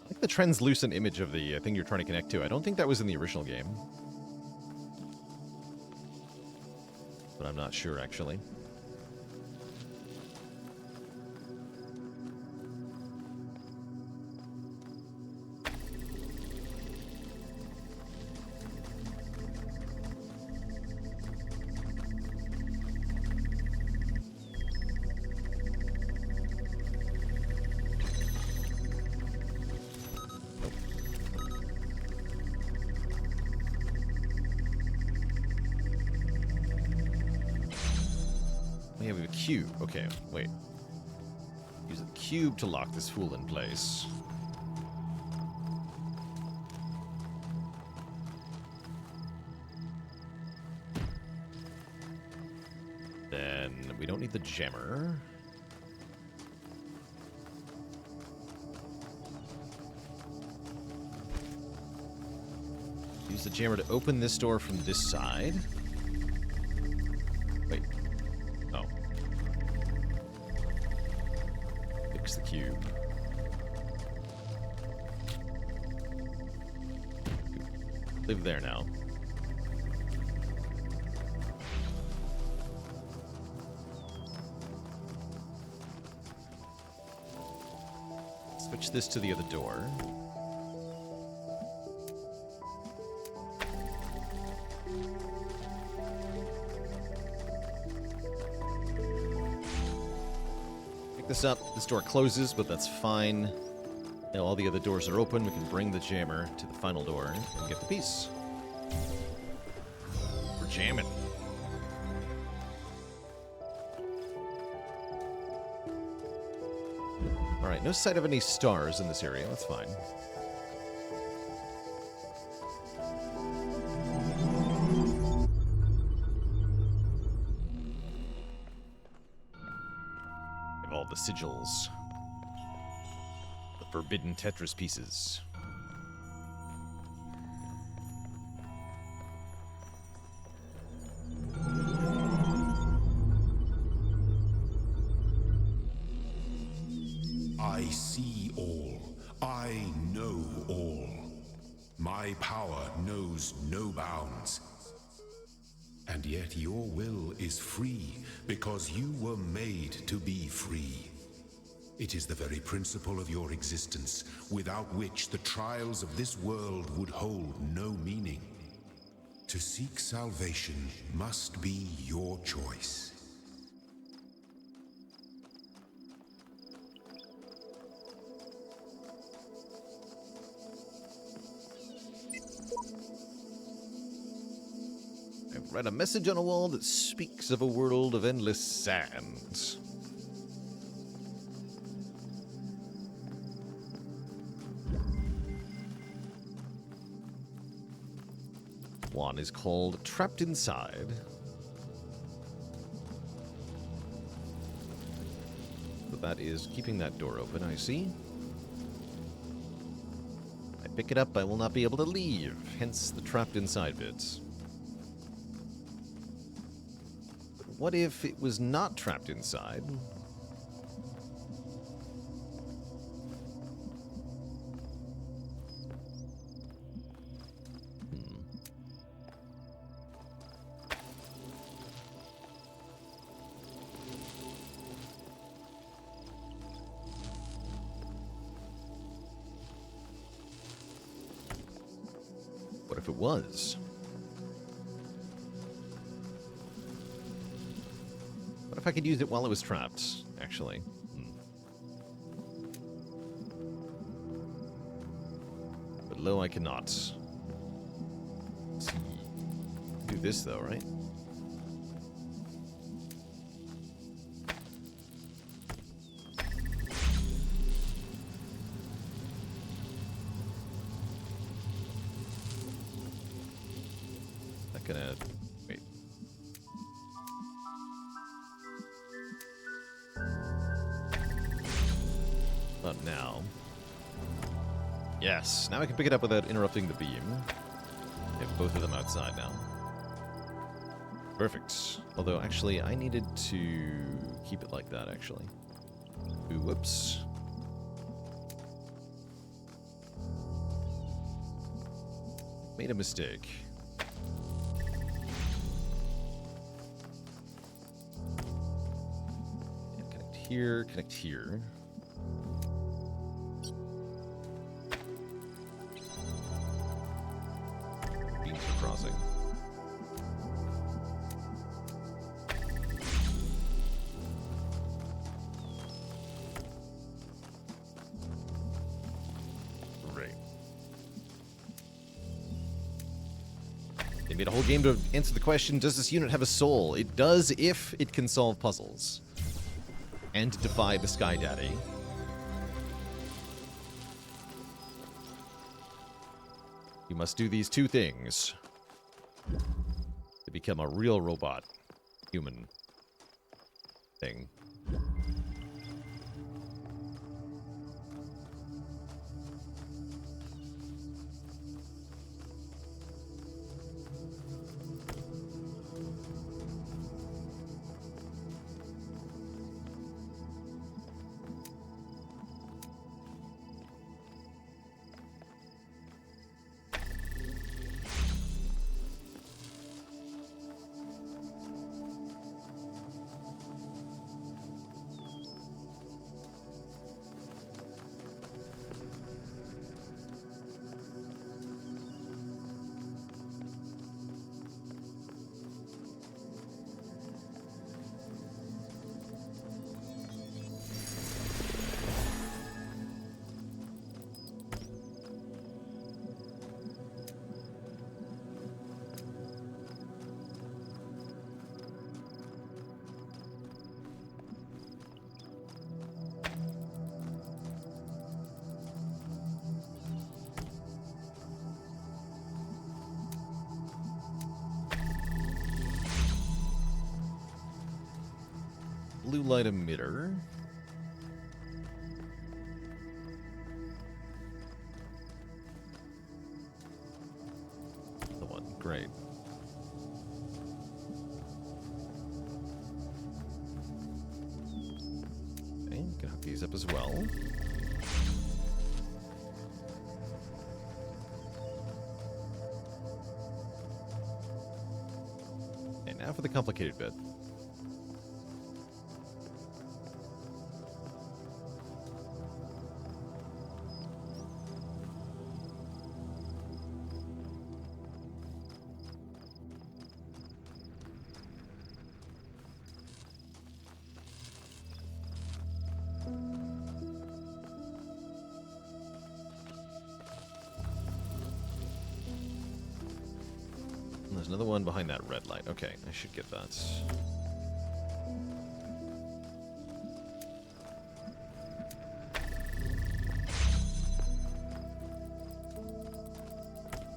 Speaker 1: I like the translucent image of the thing you're trying to connect to. I don't think that was in the original game. But I'm not sure, actually. We have a cube. Okay, wait. Use the cube to lock this fool in place. Then we don't need the jammer. Use the jammer to open this door from this side. Wait. Oh. Fix the cube. Live there now. Switch this to the other door. Pick this up. This door closes, but that's fine. Now all the other doors are open. We can bring the jammer to the final door and get the piece. We're jamming. Alright, no sight of any stars in this area. That's fine. We have all the sigils. The forbidden Tetris pieces.
Speaker 2: I see all. I know all. My power knows no bounds. And yet your will is free because you were made to be free. It is the very principle of your existence, without which the trials of this world would hold no meaning. To seek salvation must be your choice.
Speaker 1: I've read a message on a wall that speaks of a world of endless sand. One is called Trapped Inside. So that is keeping that door open, I see. I pick it up, I will not be able to leave, hence the Trapped Inside bits. But what if it was not trapped inside? What if it was? What if I could use it while it was trapped, actually? But lo, I cannot. Let's see. Do this, though, right? Gonna wait. Not now. Yes, now I can pick it up without interrupting the beam. We have both of them outside now. Perfect. Although, actually, I needed to keep it like that, actually. Ooh, whoops. Made a mistake. Here, connect here. Beams are crossing. Right. They made a whole game to answer the question, does this unit have a soul? It does if it can solve puzzles. And defy the Sky Daddy. You must do these two things to become a real robot, human thing. Blue light emitter. The one, great. Okay, can hook these up as well. Now for the complicated bit. There's another one behind that red light. Okay, I should get that.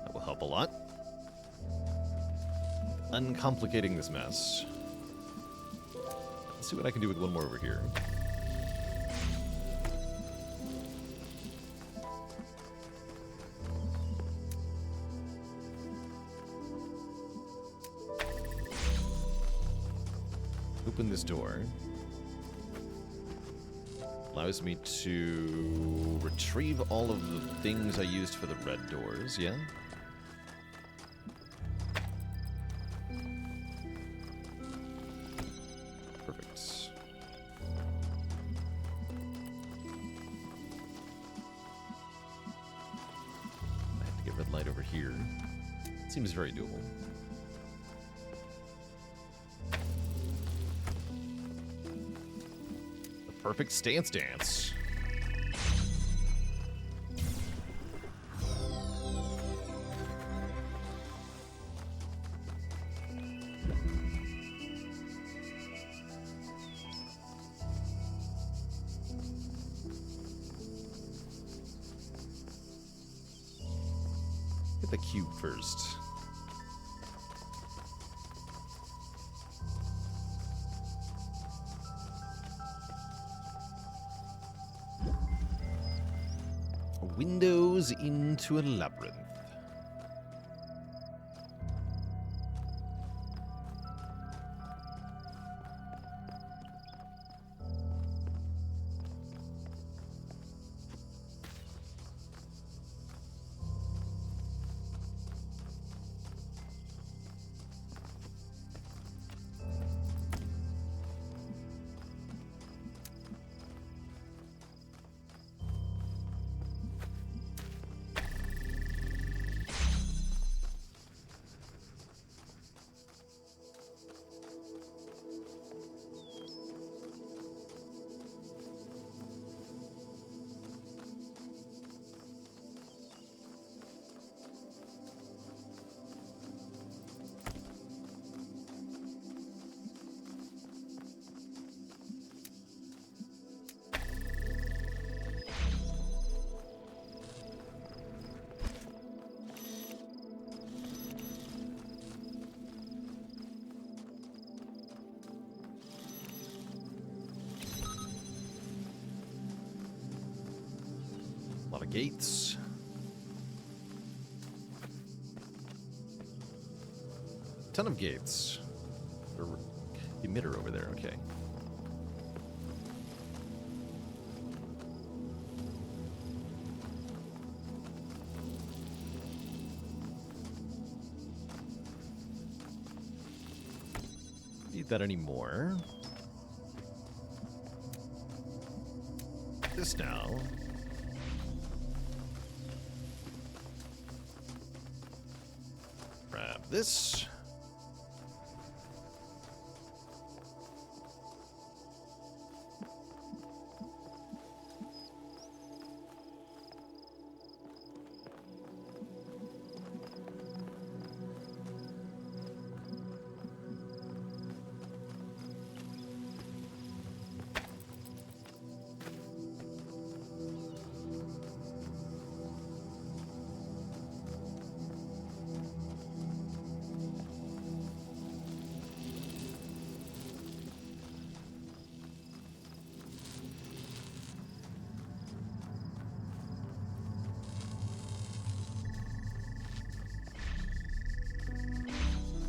Speaker 1: That will help a lot. Uncomplicating this mess. Let's see what I can do with one more over here. Open this door. Allows me to retrieve all of the things I used for the red doors, yeah? Perfect. I have to get red light over here. Seems very doable. Perfect stance dance. Get the cube first. Windows into a labyrinth. A lot of gates. Ton of gates. Emitter over there, okay. Need that anymore. This now. Grab this.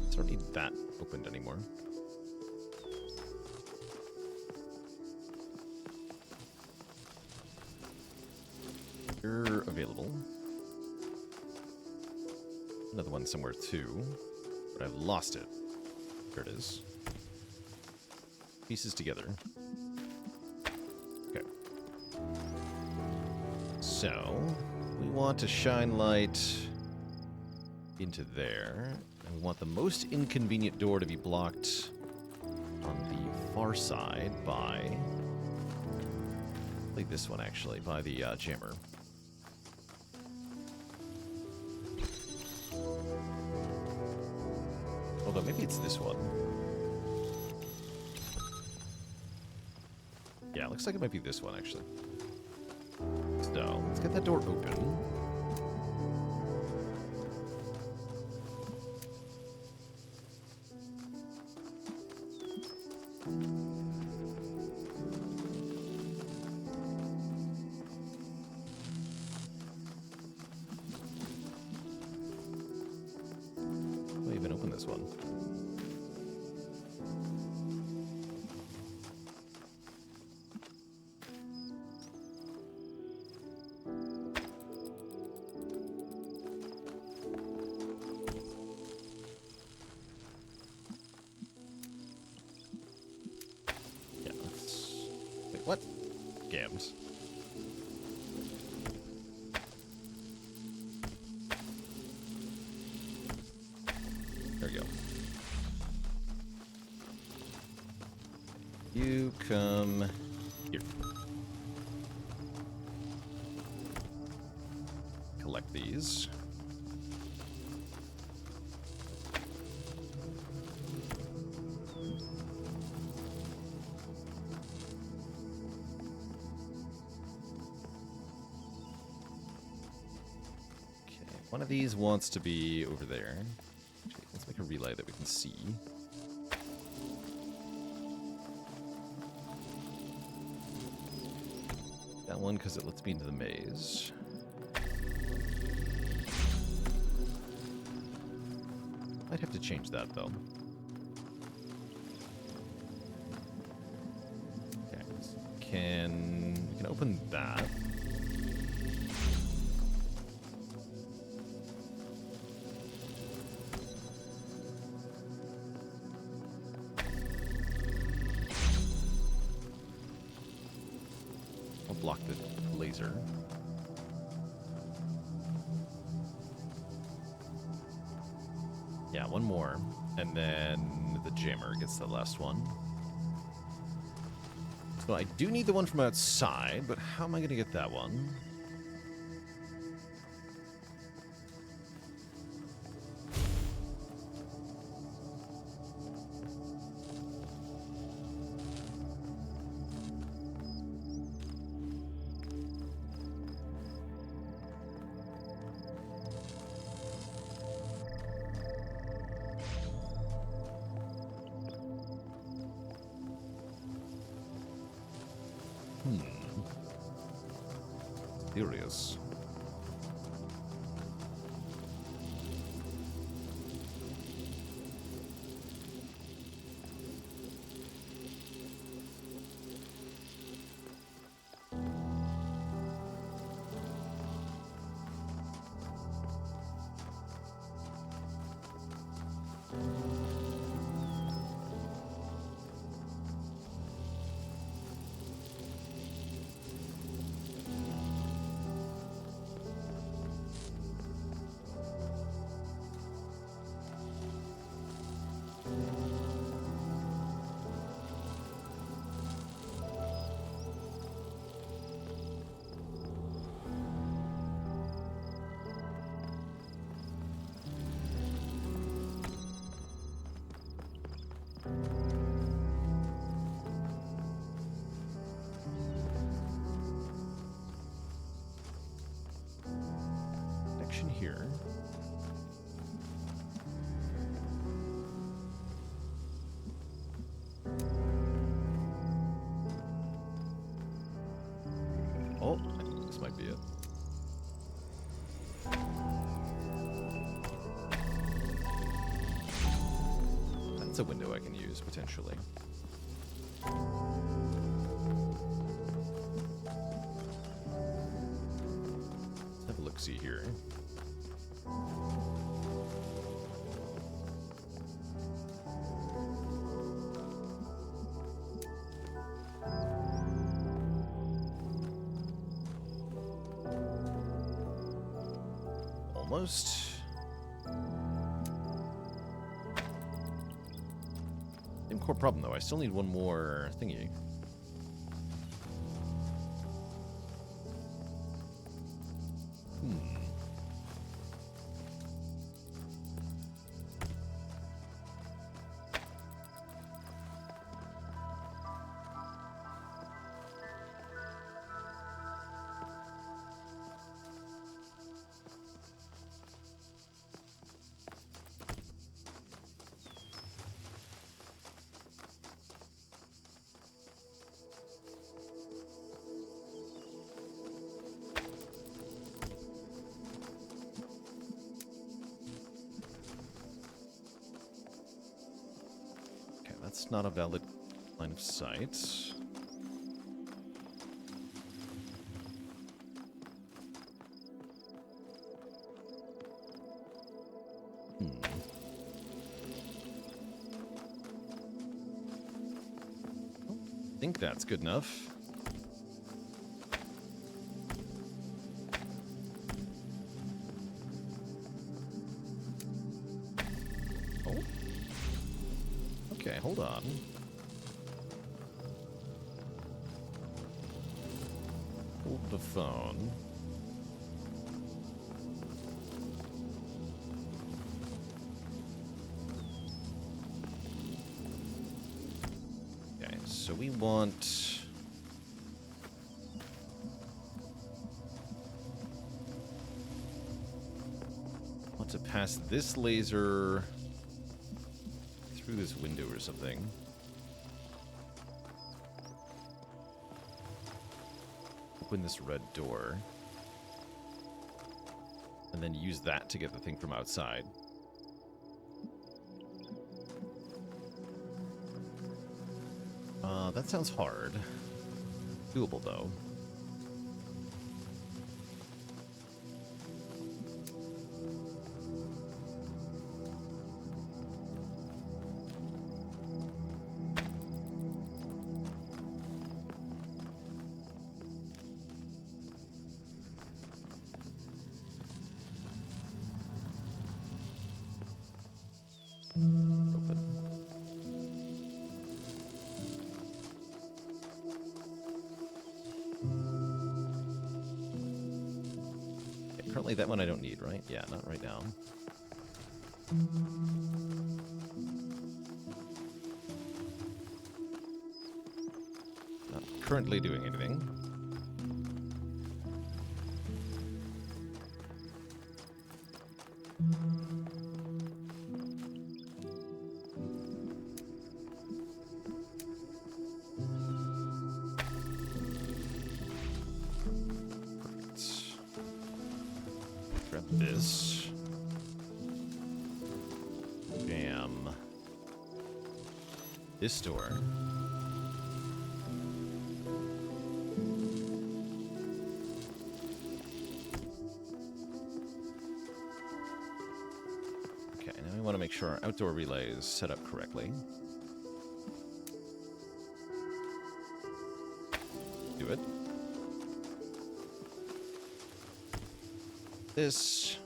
Speaker 1: I don't need that opened anymore. You're available. Another one somewhere too, but I've lost it. There it is. Pieces together. Okay. So, we want to shine light into there. And we want the most inconvenient door to be blocked on the far side by... like this one, actually, by the jammer. Although, maybe it's this one. Yeah, looks like it might be this one, actually. So, let's get that door open. I'll even open this one. Yeah, let's... wait, what? Gams. There we go. You come here. Collect these. Okay, one of these wants to be over there. Actually, let's make a relay that we can see. That one because it lets me into the maze. Might have to change that though. Okay, so we can open that. I'll block the laser. Yeah, one more. And then the jammer gets the last one. So I do need the one from outside, but how am I going to get that one? Serious. Connection here. Oh, I think this might be it. That's a window I can use, potentially. Let's have a look-see here. almost. Same core problem, though. I still need one more thingy. That's not a valid line of sight. I think that's good enough. Okay, hold on. Hold the phone. Okay, so we want... to pass this laser... through this window or something. Open this red door. And then use that to get the thing from outside. That sounds hard. Doable, though. Currently, that one I don't need, right? Yeah, not right now. Not currently doing anything. This. Jam. This door. Okay, now we want to make sure our outdoor relay is set up correctly. Do it. This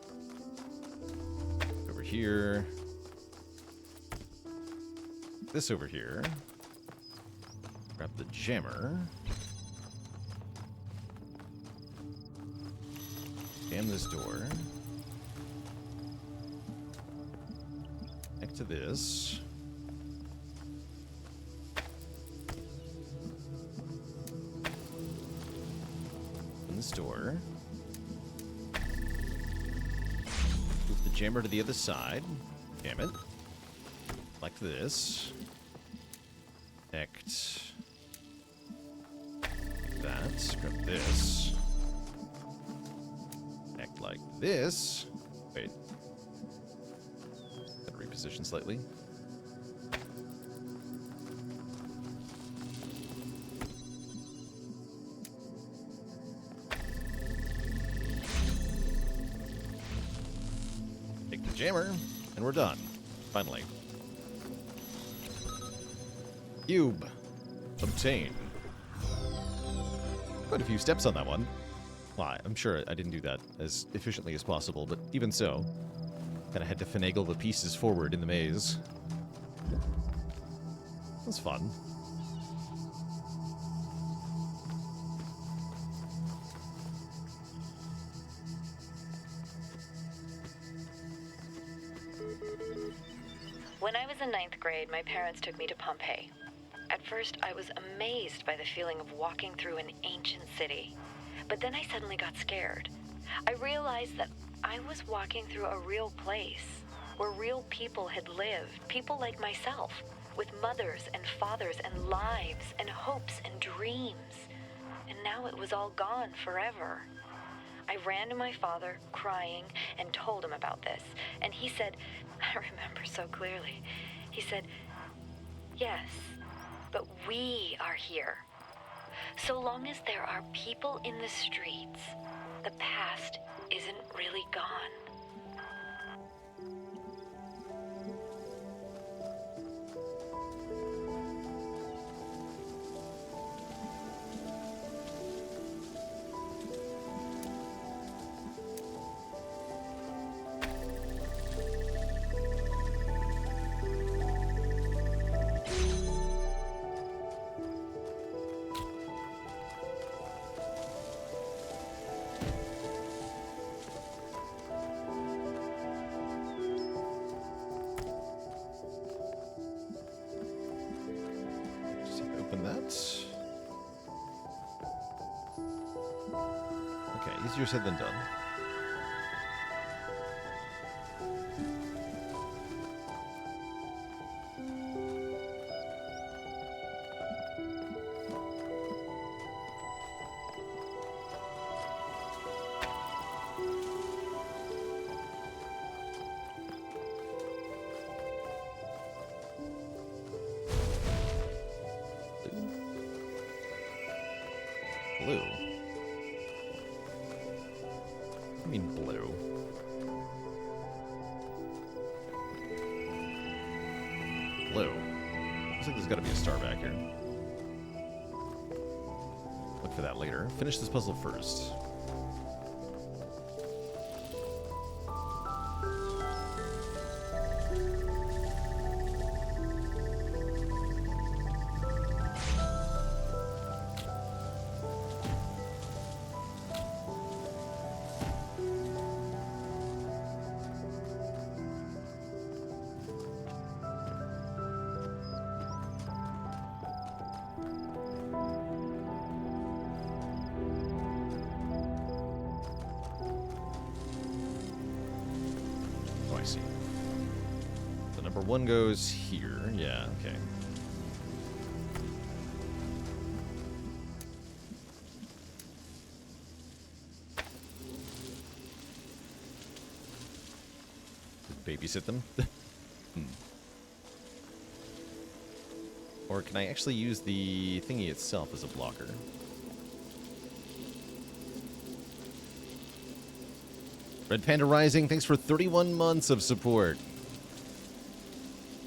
Speaker 1: over here, this over here, grab the jammer, jam this door, next to this, open this door. Jammer to the other side. Jam it. Like this. Connect. That. Grab this. Connect like this. Wait. Gotta reposition slightly. Jammer, and we're done. Finally. Cube. Obtained. Quite a few steps on that one. Well, I'm sure I didn't do that as efficiently as possible, but even so, kind of had to finagle the pieces forward in the maze. It was fun.
Speaker 3: When I was in ninth grade, my parents took me to Pompeii. At first, I was amazed by the feeling of walking through an ancient city. But then I suddenly got scared. I realized that I was walking through a real place, where real people had lived, people like myself, with mothers and fathers and lives and hopes and dreams. And now it was all gone forever. I ran to my father, crying, and told him about this. And he said, I remember so clearly, he said, yes, but we are here. So long as there are people in the streets, the past isn't really gone.
Speaker 1: Open that. Okay, easier said than done. Blue. I mean blue. Blue. Looks like there's got to be a star back here. Look for that later. Finish this puzzle first. I see. So number one goes here. Yeah, okay. Babysit them? Or can I actually use the thingy itself as a blocker? Red Panda Rising, thanks for 31 months of support.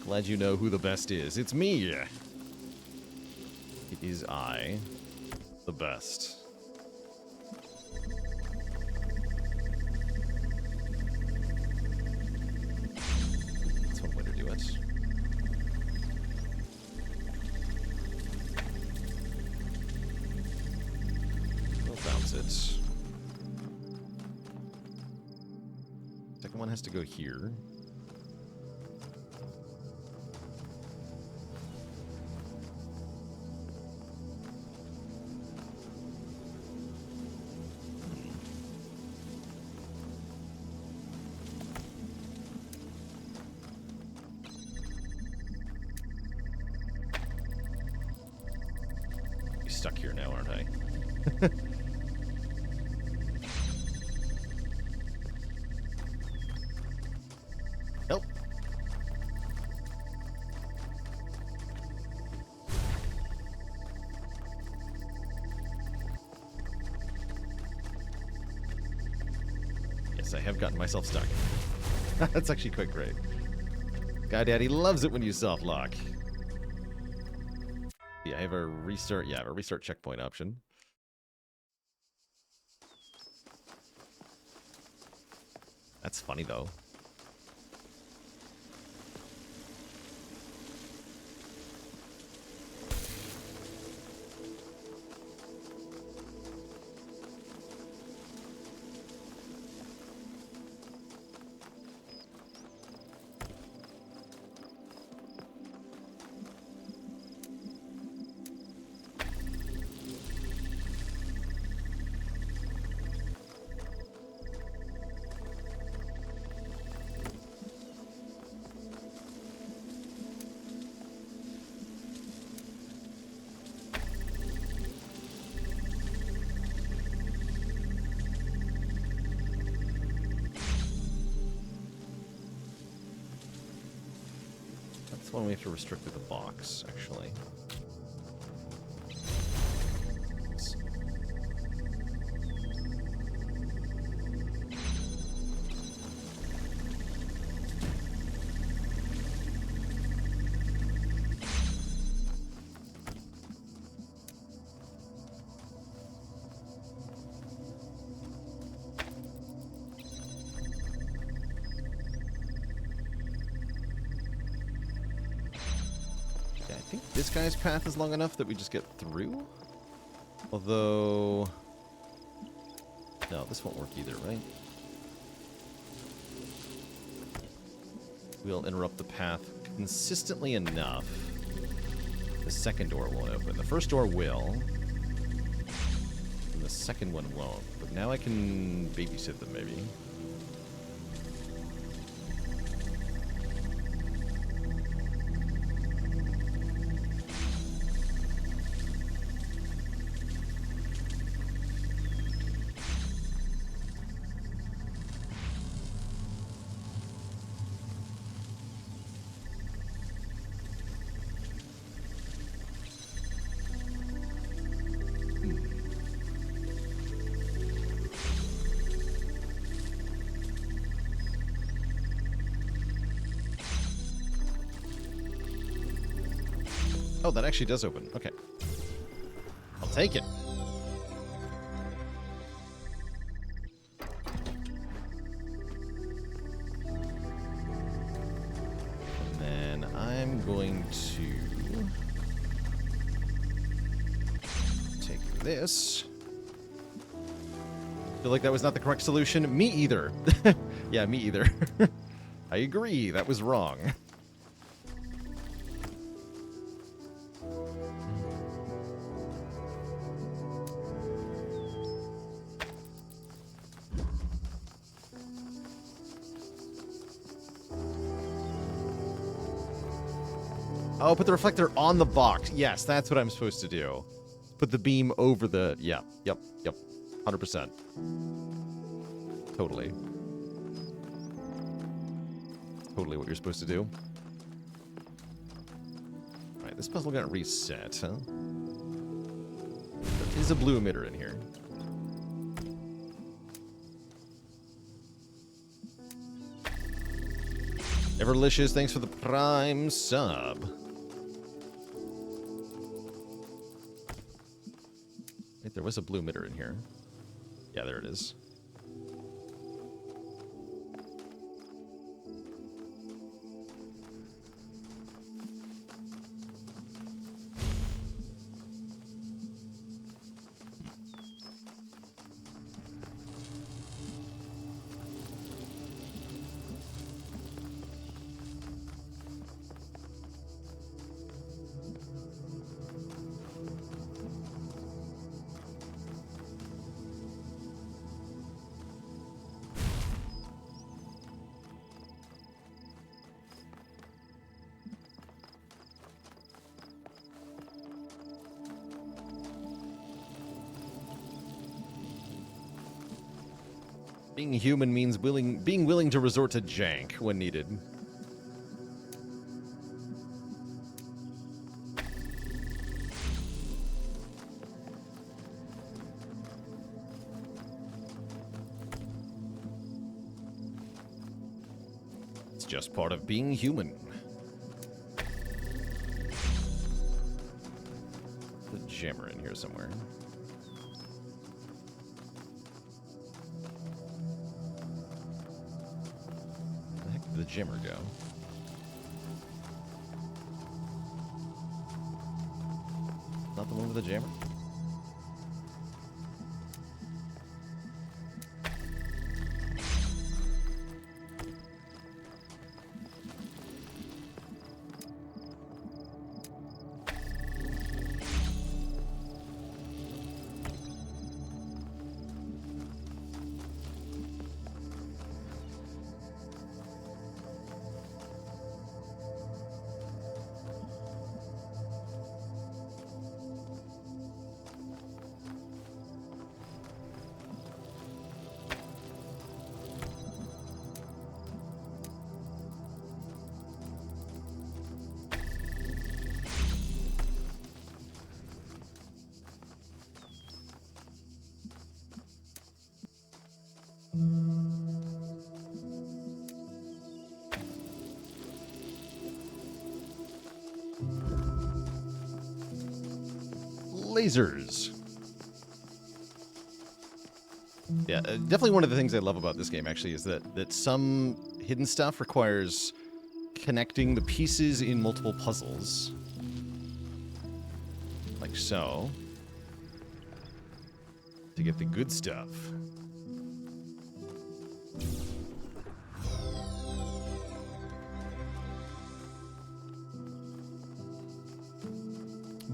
Speaker 1: Glad you know who the best is. It's me. It is I, the best. That's one way to do it. We'll bounce it. Second one has to go here. I'm stuck here now, aren't I? Nope. Yes, I have gotten myself stuck. That's actually quite great. Guy Daddy loves it when you soft lock. Yeah, I have a restart. Yeah, I have a restart checkpoint option. That's funny, though. That's one we have to restrict with the box, actually. I think this guy's path is long enough that we just get through. Although... no, this won't work either, right? We'll interrupt the path consistently enough. The second door won't open. The first door will. And the second one won't. But now I can babysit them, maybe. Oh, that actually does open. Okay. I'll take it. And then I'm going to take this. Feel like that was not the correct solution. Me either. Yeah, me either. I agree. That was wrong. Oh, put the reflector on the box. Yes, that's what I'm supposed to do. Put the beam over the... yeah, yep. 100%. Totally. Totally what you're supposed to do. Alright, this puzzle got reset, huh? There is a blue emitter in here. Everlicious, thanks for the prime sub. Wait, there was a blue emitter in here. Yeah, there it is. Being human means being willing to resort to jank when needed. It's just part of being human. There's a jammer in here somewhere. jammer go? Not the one with the jammer? Lasers. Yeah, definitely one of the things I love about this game, actually, is that some hidden stuff requires connecting the pieces in multiple puzzles. Like so. To get the good stuff.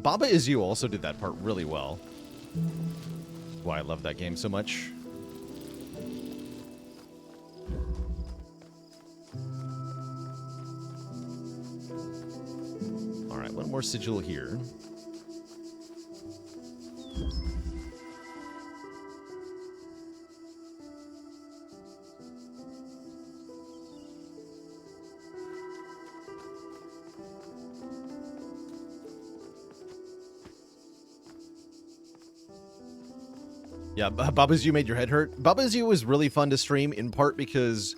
Speaker 1: Baba Is You also did that part really well. Why I love that game so much. Alright, one more sigil here. Yeah, Baba's You made your head hurt. Baba's You was really fun to stream, in part because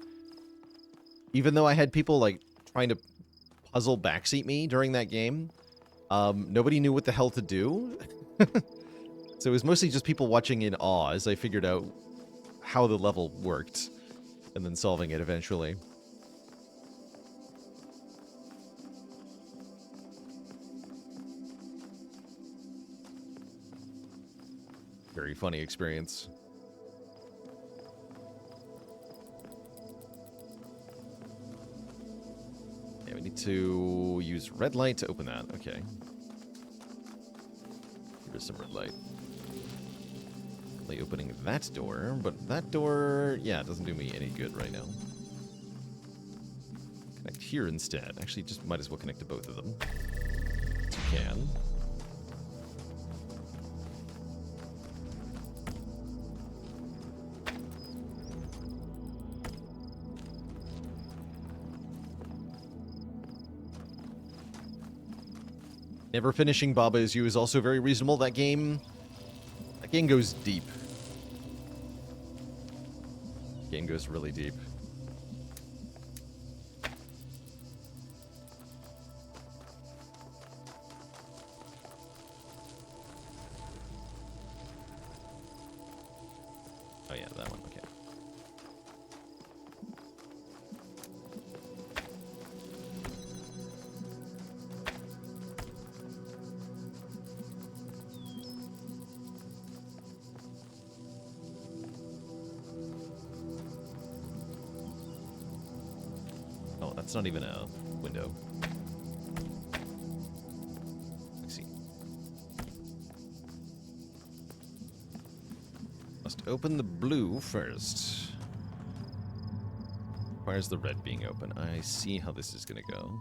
Speaker 1: even though I had people, like, trying to puzzle backseat me during that game, nobody knew what the hell to do. So it was mostly just people watching in awe as I figured out how the level worked, and then solving it eventually. Very funny experience. Yeah, we need to use red light to open that. Okay. Here's some red light. Only opening that door, but that door, yeah, it doesn't do me any good right now. Connect here instead. Actually, just might as well connect to both of them. If you can. Never finishing Baba Is You is also very reasonable. That game goes deep. Game goes really deep. Oh yeah, that one. Okay. It's not even a window. Let's see. Must open the blue first. Requires the red being open. I see how this is gonna go.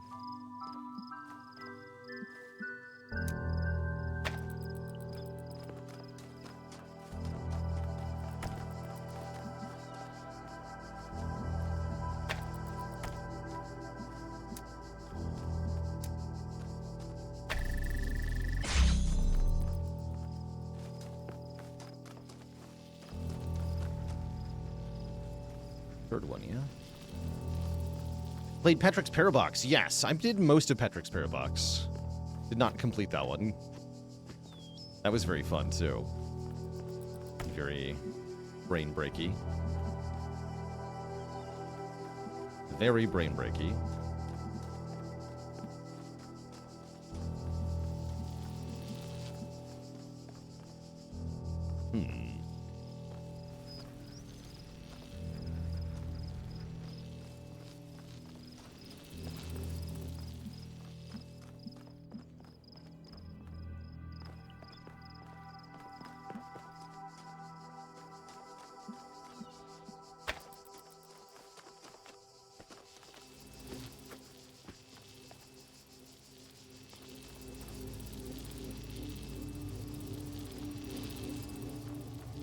Speaker 1: Third one, yeah. Played Patrick's Parabox. Yes, I did most of Patrick's Parabox. Did not complete that one. That was very fun, too. Very brain breaky. Very brain breaky.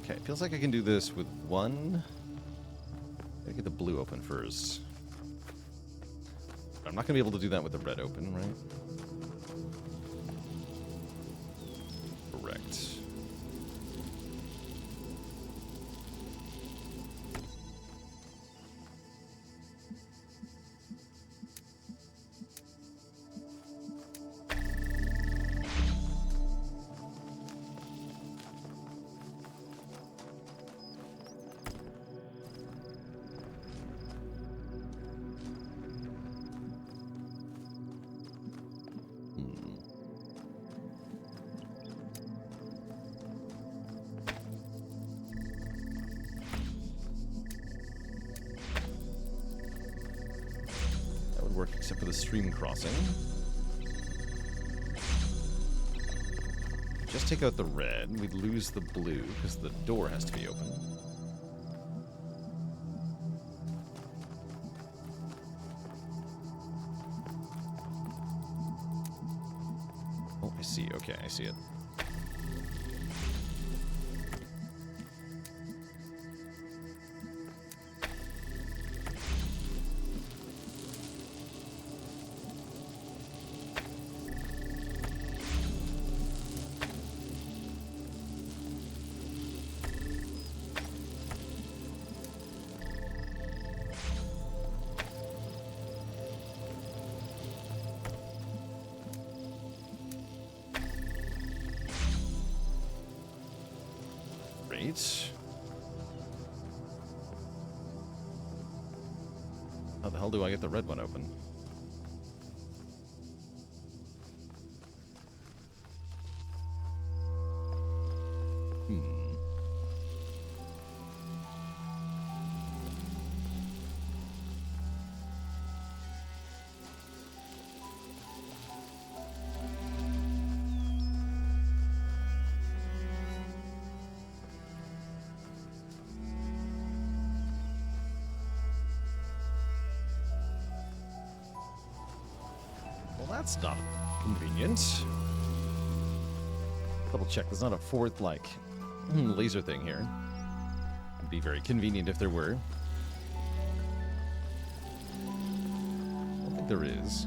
Speaker 1: Okay, feels like I can do this with one. Gotta get the blue open first. I'm not gonna be able to do that with the red open, right? Correct. Work except for the stream crossing. Just take out the red, we'd lose the blue because the door has to be open. Oh, I see. Okay, I see it. How the hell do I get the red one open? That's not convenient. Double check. There's not a fourth, like, laser thing here. It'd be very convenient if there were. I don't think there is.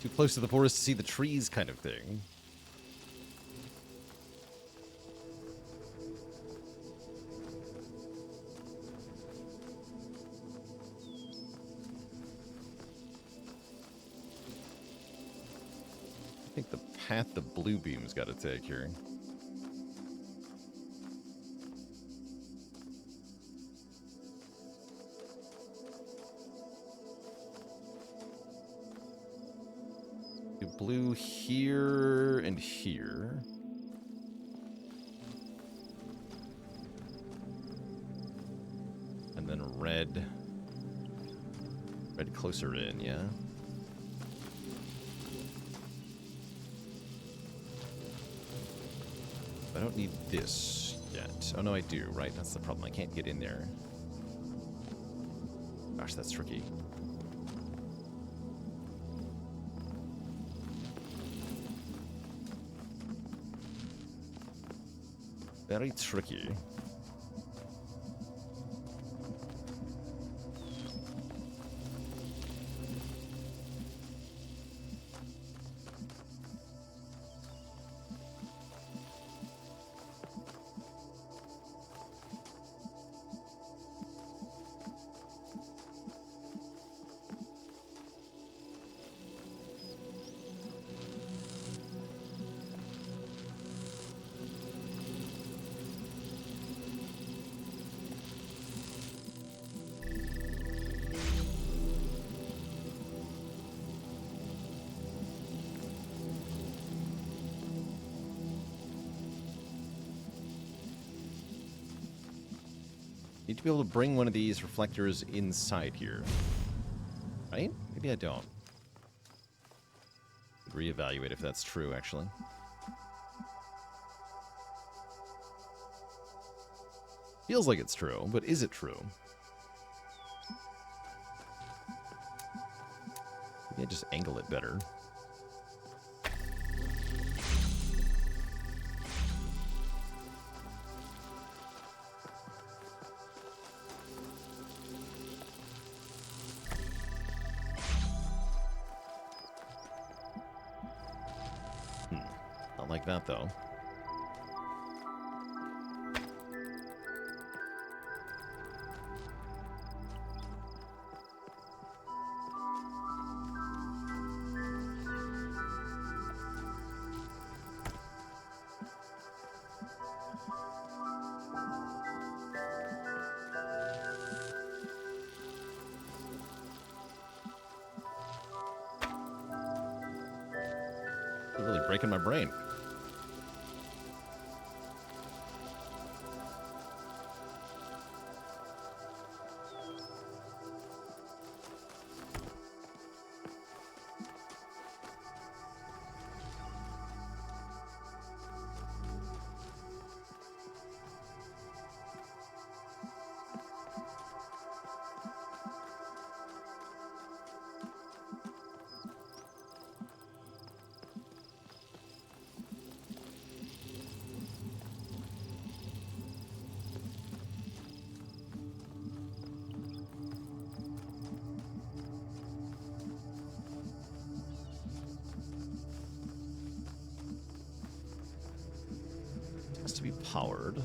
Speaker 1: Too close to the forest to see the trees kind of thing. I think the path the blue beam's got to take here. Blue here and here. And then red. Red closer in, yeah. I don't need this yet. Oh no, I do, right? That's the problem. I can't get in there. Gosh, that's tricky. Very tricky. Need to be able to bring one of these reflectors inside here. Right? Maybe I don't. Reevaluate if that's true, actually. Feels like it's true, but is it true? Maybe I just angle it better. Not like that, though. You're really breaking my brain. Has to be powered.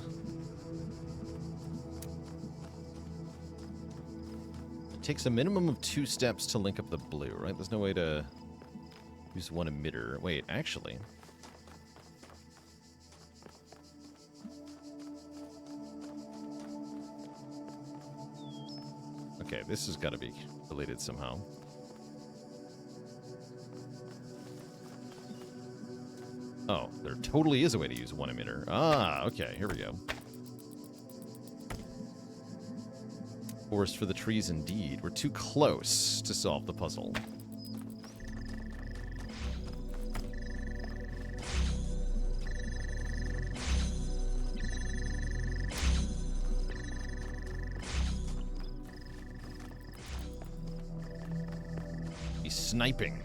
Speaker 1: It takes a minimum of 2 steps to link up the blue, right? There's no way to use one emitter. Wait, actually. Okay, this has got to be related somehow. Oh, there totally is a way to use one emitter. Ah, okay, here we go. Forest for the trees, indeed. We're too close to solve the puzzle. He's sniping.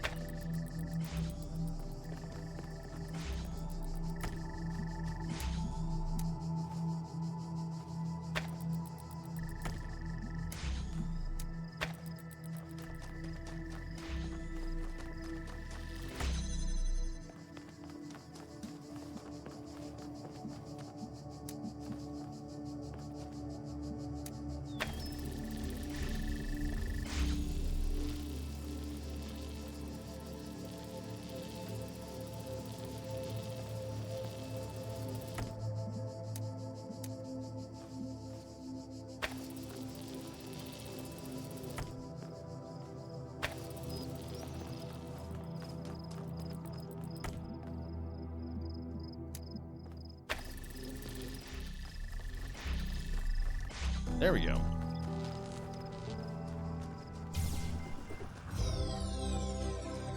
Speaker 1: There we go.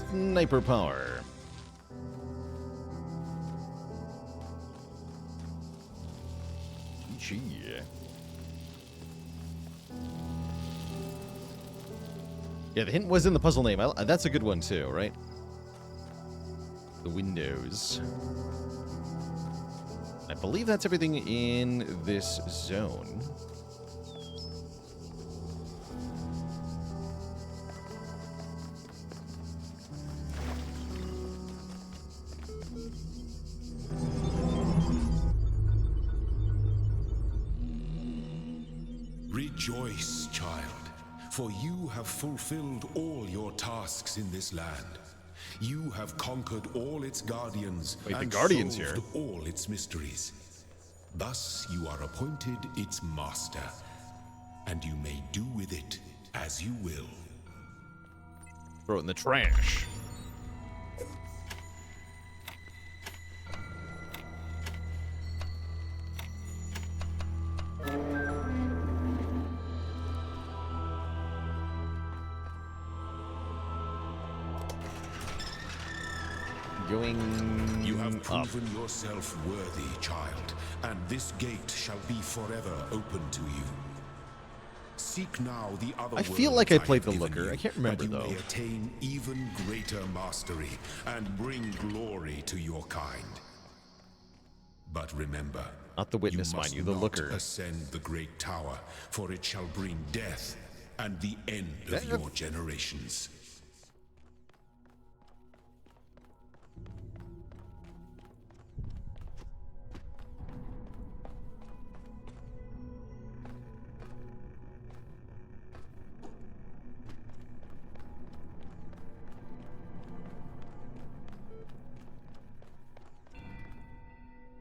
Speaker 1: Sniper power. Gee. Yeah, the hint was in the puzzle name. That's a good one too, right? The windows. I believe that's everything in this zone.
Speaker 2: Rejoice, child, for you have fulfilled all your tasks in this land. You have conquered all its guardians.
Speaker 1: Wait, the
Speaker 2: and
Speaker 1: Guardian's
Speaker 2: solved
Speaker 1: here.
Speaker 2: all its mysteries. Thus you are appointed its master, and you may do with it as you will.
Speaker 1: Throw it in the trash. going
Speaker 2: You have
Speaker 1: up.
Speaker 2: proven yourself worthy, child, and this gate shall be forever open to you. Seek now the other
Speaker 1: I feel like
Speaker 2: worlds
Speaker 1: I played
Speaker 2: have
Speaker 1: the
Speaker 2: given
Speaker 1: Looker.
Speaker 2: you,
Speaker 1: I can't remember,
Speaker 2: that you
Speaker 1: though.
Speaker 2: may attain even greater mastery and bring glory to your kind. But remember,
Speaker 1: Not the witness,
Speaker 2: you
Speaker 1: mind
Speaker 2: must
Speaker 1: you, the
Speaker 2: not
Speaker 1: Looker.
Speaker 2: ascend the great tower, for it shall bring death and the end of your generations.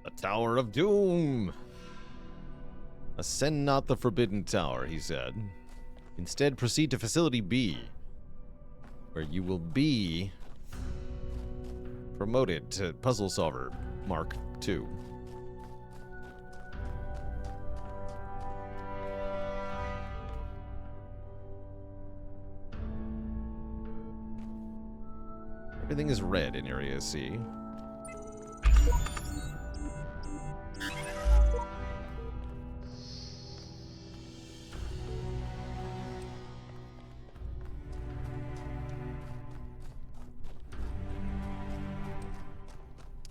Speaker 1: The Tower of Doom. Ascend not the Forbidden Tower, he said. Instead, proceed to Facility B, where you will be promoted to Puzzle Solver Mark II. Everything is red in Area C.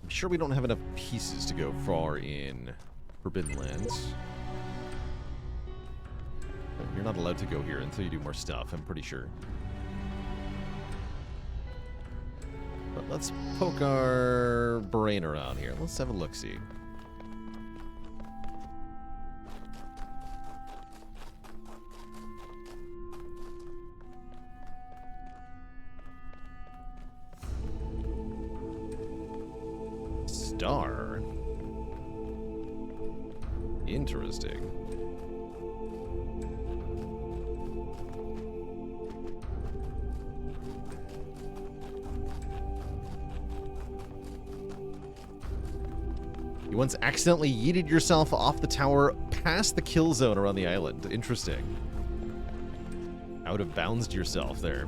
Speaker 1: I'm sure we don't have enough pieces to go far in Forbidden Lands. But you're not allowed to go here until you do more stuff, I'm pretty sure. But let's poke our brain around here. Let's have a look-see. Star. Interesting. You once accidentally yeeted yourself off the tower past the kill zone around the island. Interesting. Out of bounds yourself there.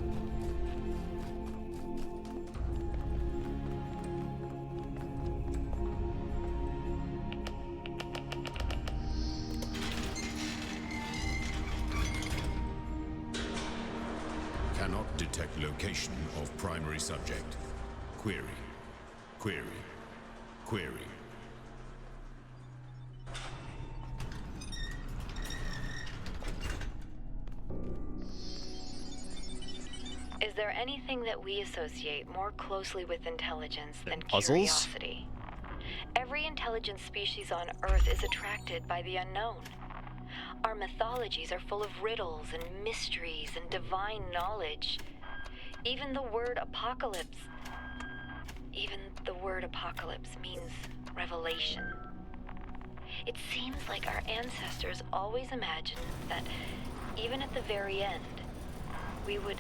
Speaker 2: Cannot detect location of primary subject. Query. Query. Query.
Speaker 3: Is there anything that we associate more closely with intelligence than
Speaker 1: puzzles?
Speaker 3: curiosity? Every intelligent species on Earth is attracted by the unknown. Our mythologies are full of riddles and mysteries and divine knowledge. Even the word apocalypse means revelation. It seems like our ancestors always imagined that even at the very end, we would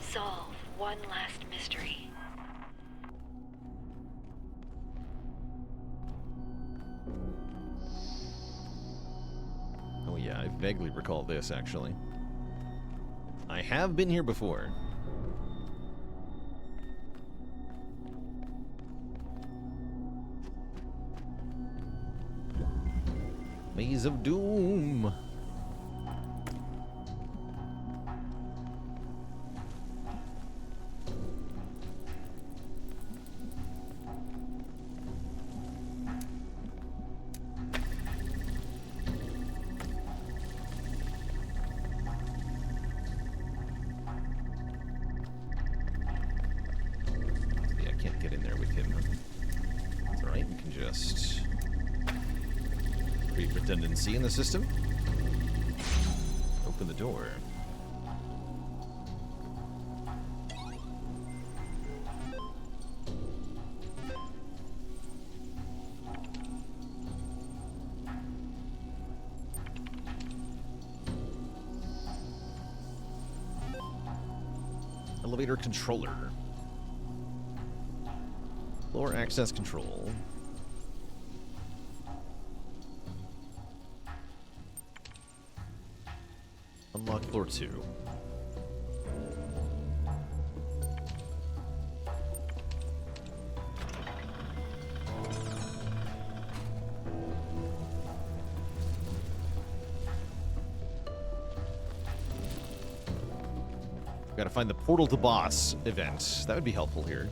Speaker 3: solve one last mystery.
Speaker 1: Oh yeah, I vaguely recall this, actually. I have been here before. Maze of Doom. Yeah, I can't get in there with him. That's alright, we can just create redundancy in the system. Open the door. Elevator controller. Floor access control. Unlock floor 2. Gotta find the Portal to Boss event. That would be helpful here.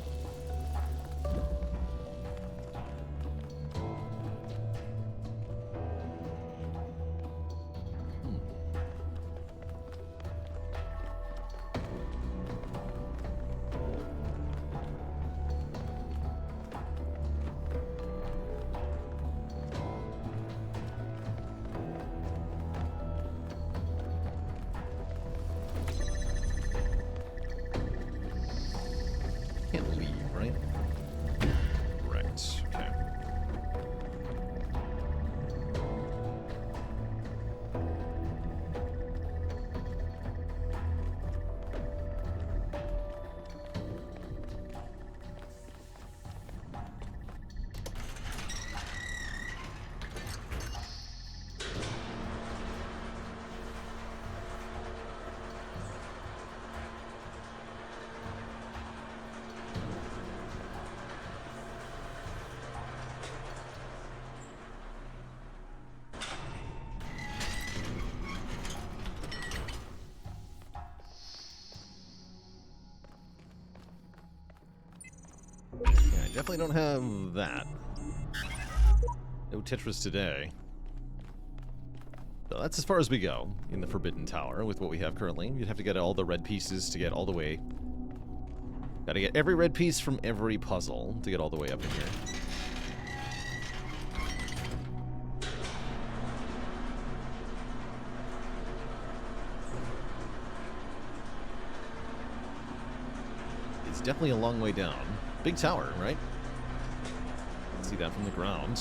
Speaker 1: Can't leave, right? Right. Okay. Yeah, I definitely don't have that. No Tetris today. So that's as far as we go in the Forbidden Tower with what we have currently. You'd have to get all the red pieces to get all the way. Gotta get every red piece from every puzzle to get all the way up in here. It's definitely a long way down. Big tower, right? See that from the ground.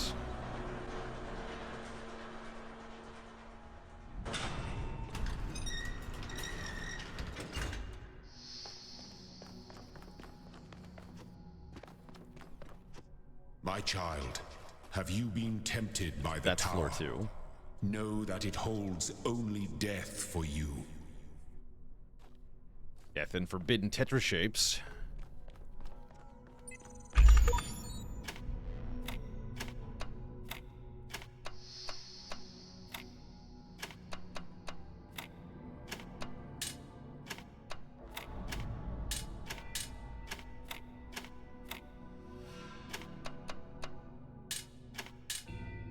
Speaker 2: My child, have you been tempted by the
Speaker 1: That's
Speaker 2: tower?
Speaker 1: floor 2.
Speaker 2: Know that it holds only death for you.
Speaker 1: Death and forbidden Tetra shapes.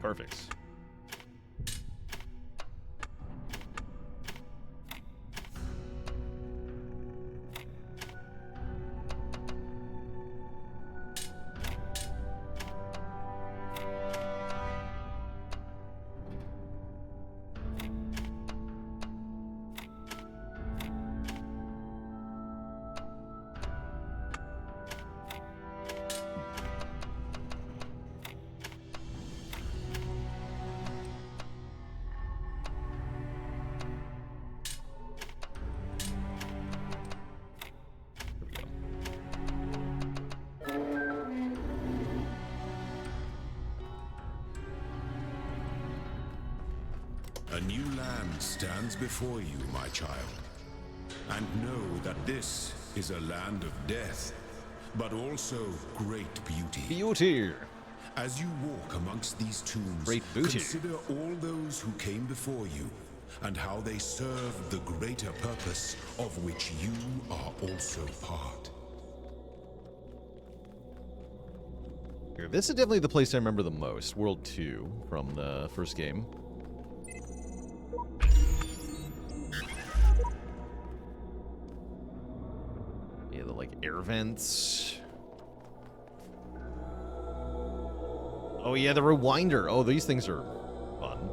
Speaker 1: Perfect.
Speaker 2: A new land stands before you, my child. And know that this is a land of death, but also great beauty.
Speaker 1: Beauty.
Speaker 2: As you walk amongst these tombs,
Speaker 1: Great booty.
Speaker 2: consider all those who came before you, and how they served the greater purpose of which you are also part.
Speaker 1: Here, this is definitely the place I remember the most. World 2 from the first game. Yeah, the like air vents. Oh yeah, the rewinder. Oh, these things are fun.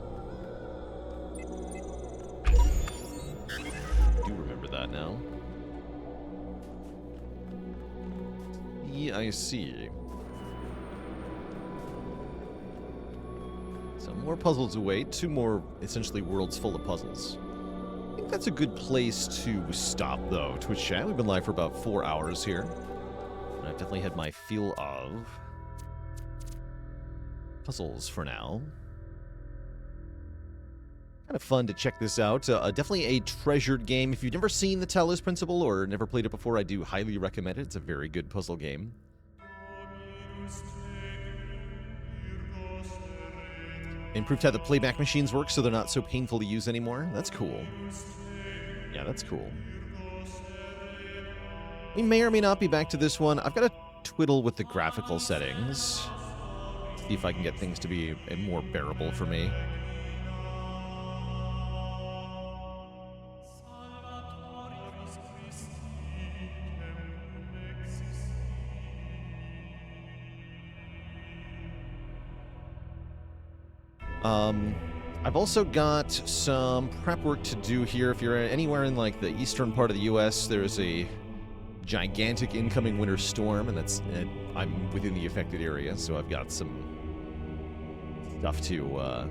Speaker 1: I do remember that now. Yeah, I see. So more puzzles await. 2 more, essentially, worlds full of puzzles. I think that's a good place to stop, though. Twitch chat. We've been live for about 4 hours here. And I've definitely had my feel of puzzles for now. Kind of fun to check this out. Definitely a treasured game. If you've never seen the Talos Principle or never played it before, I do highly recommend it. It's a very good puzzle game. Improved how the playback machines work so they're not so painful to use anymore. That's cool. Yeah, that's cool. We may or may not be back to this one. I've got to twiddle with the graphical settings. See if I can get things to be more bearable for me. I've also got some prep work to do here. If you're anywhere in like the eastern part of the U.S., there's a gigantic incoming winter storm, and I'm within the affected area, so I've got some stuff to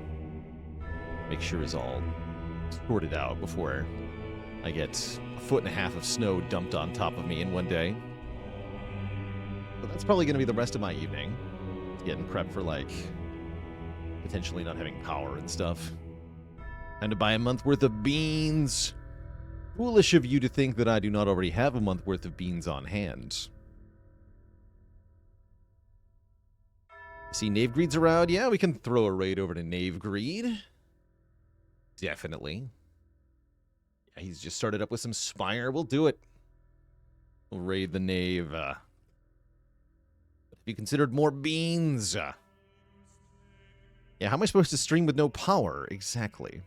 Speaker 1: make sure is all sorted out before I get 1.5 foot of snow dumped on top of me in one day. But that's probably going to be the rest of my evening, getting prepped for like potentially not having power and stuff. Time to buy a month worth of beans. Foolish of you to think that I do not already have a month worth of beans on hand. See Knave Greed's around? Yeah, we can throw a raid over to Knave Greed. Definitely. Yeah, he's just started up with some Spire. We'll do it. We'll raid the Knave. Have you considered more beans? Yeah, how am I supposed to stream with no power? Exactly.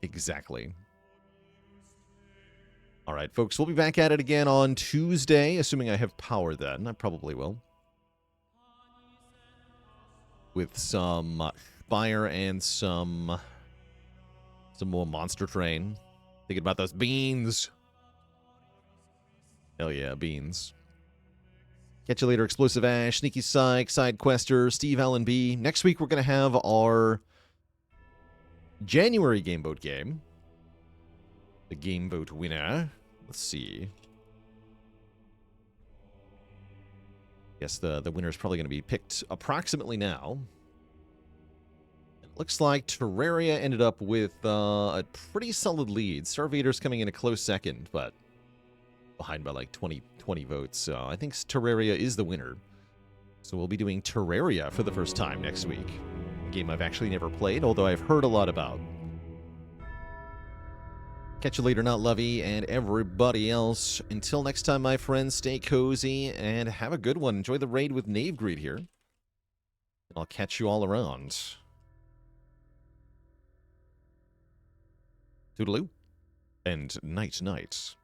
Speaker 1: Exactly. All right, folks, we'll be back at it again on Tuesday, assuming I have power then. I probably will. With some Spire and some more Monster Train. Thinking about those beans. Hell yeah, beans. Catch you later, Explosive Ash, Sneaky Psych, Side Quester, Steve Allen B. Next week, we're going to have our January Game Boat game. The Game Boat winner. Let's see. Guess the winner is probably going to be picked approximately now. It looks like Terraria ended up with a pretty solid lead. Starvader's coming in a close second, but behind by like 20 votes. So I think Terraria is the winner. So we'll be doing Terraria for the first time next week. A game I've actually never played, although I've heard a lot about. Catch you later, Not Lovey, and everybody else. Until next time, my friends, stay cozy and have a good one. Enjoy the raid with Knave Greed here. And I'll catch you all around. Toodaloo. And night-night.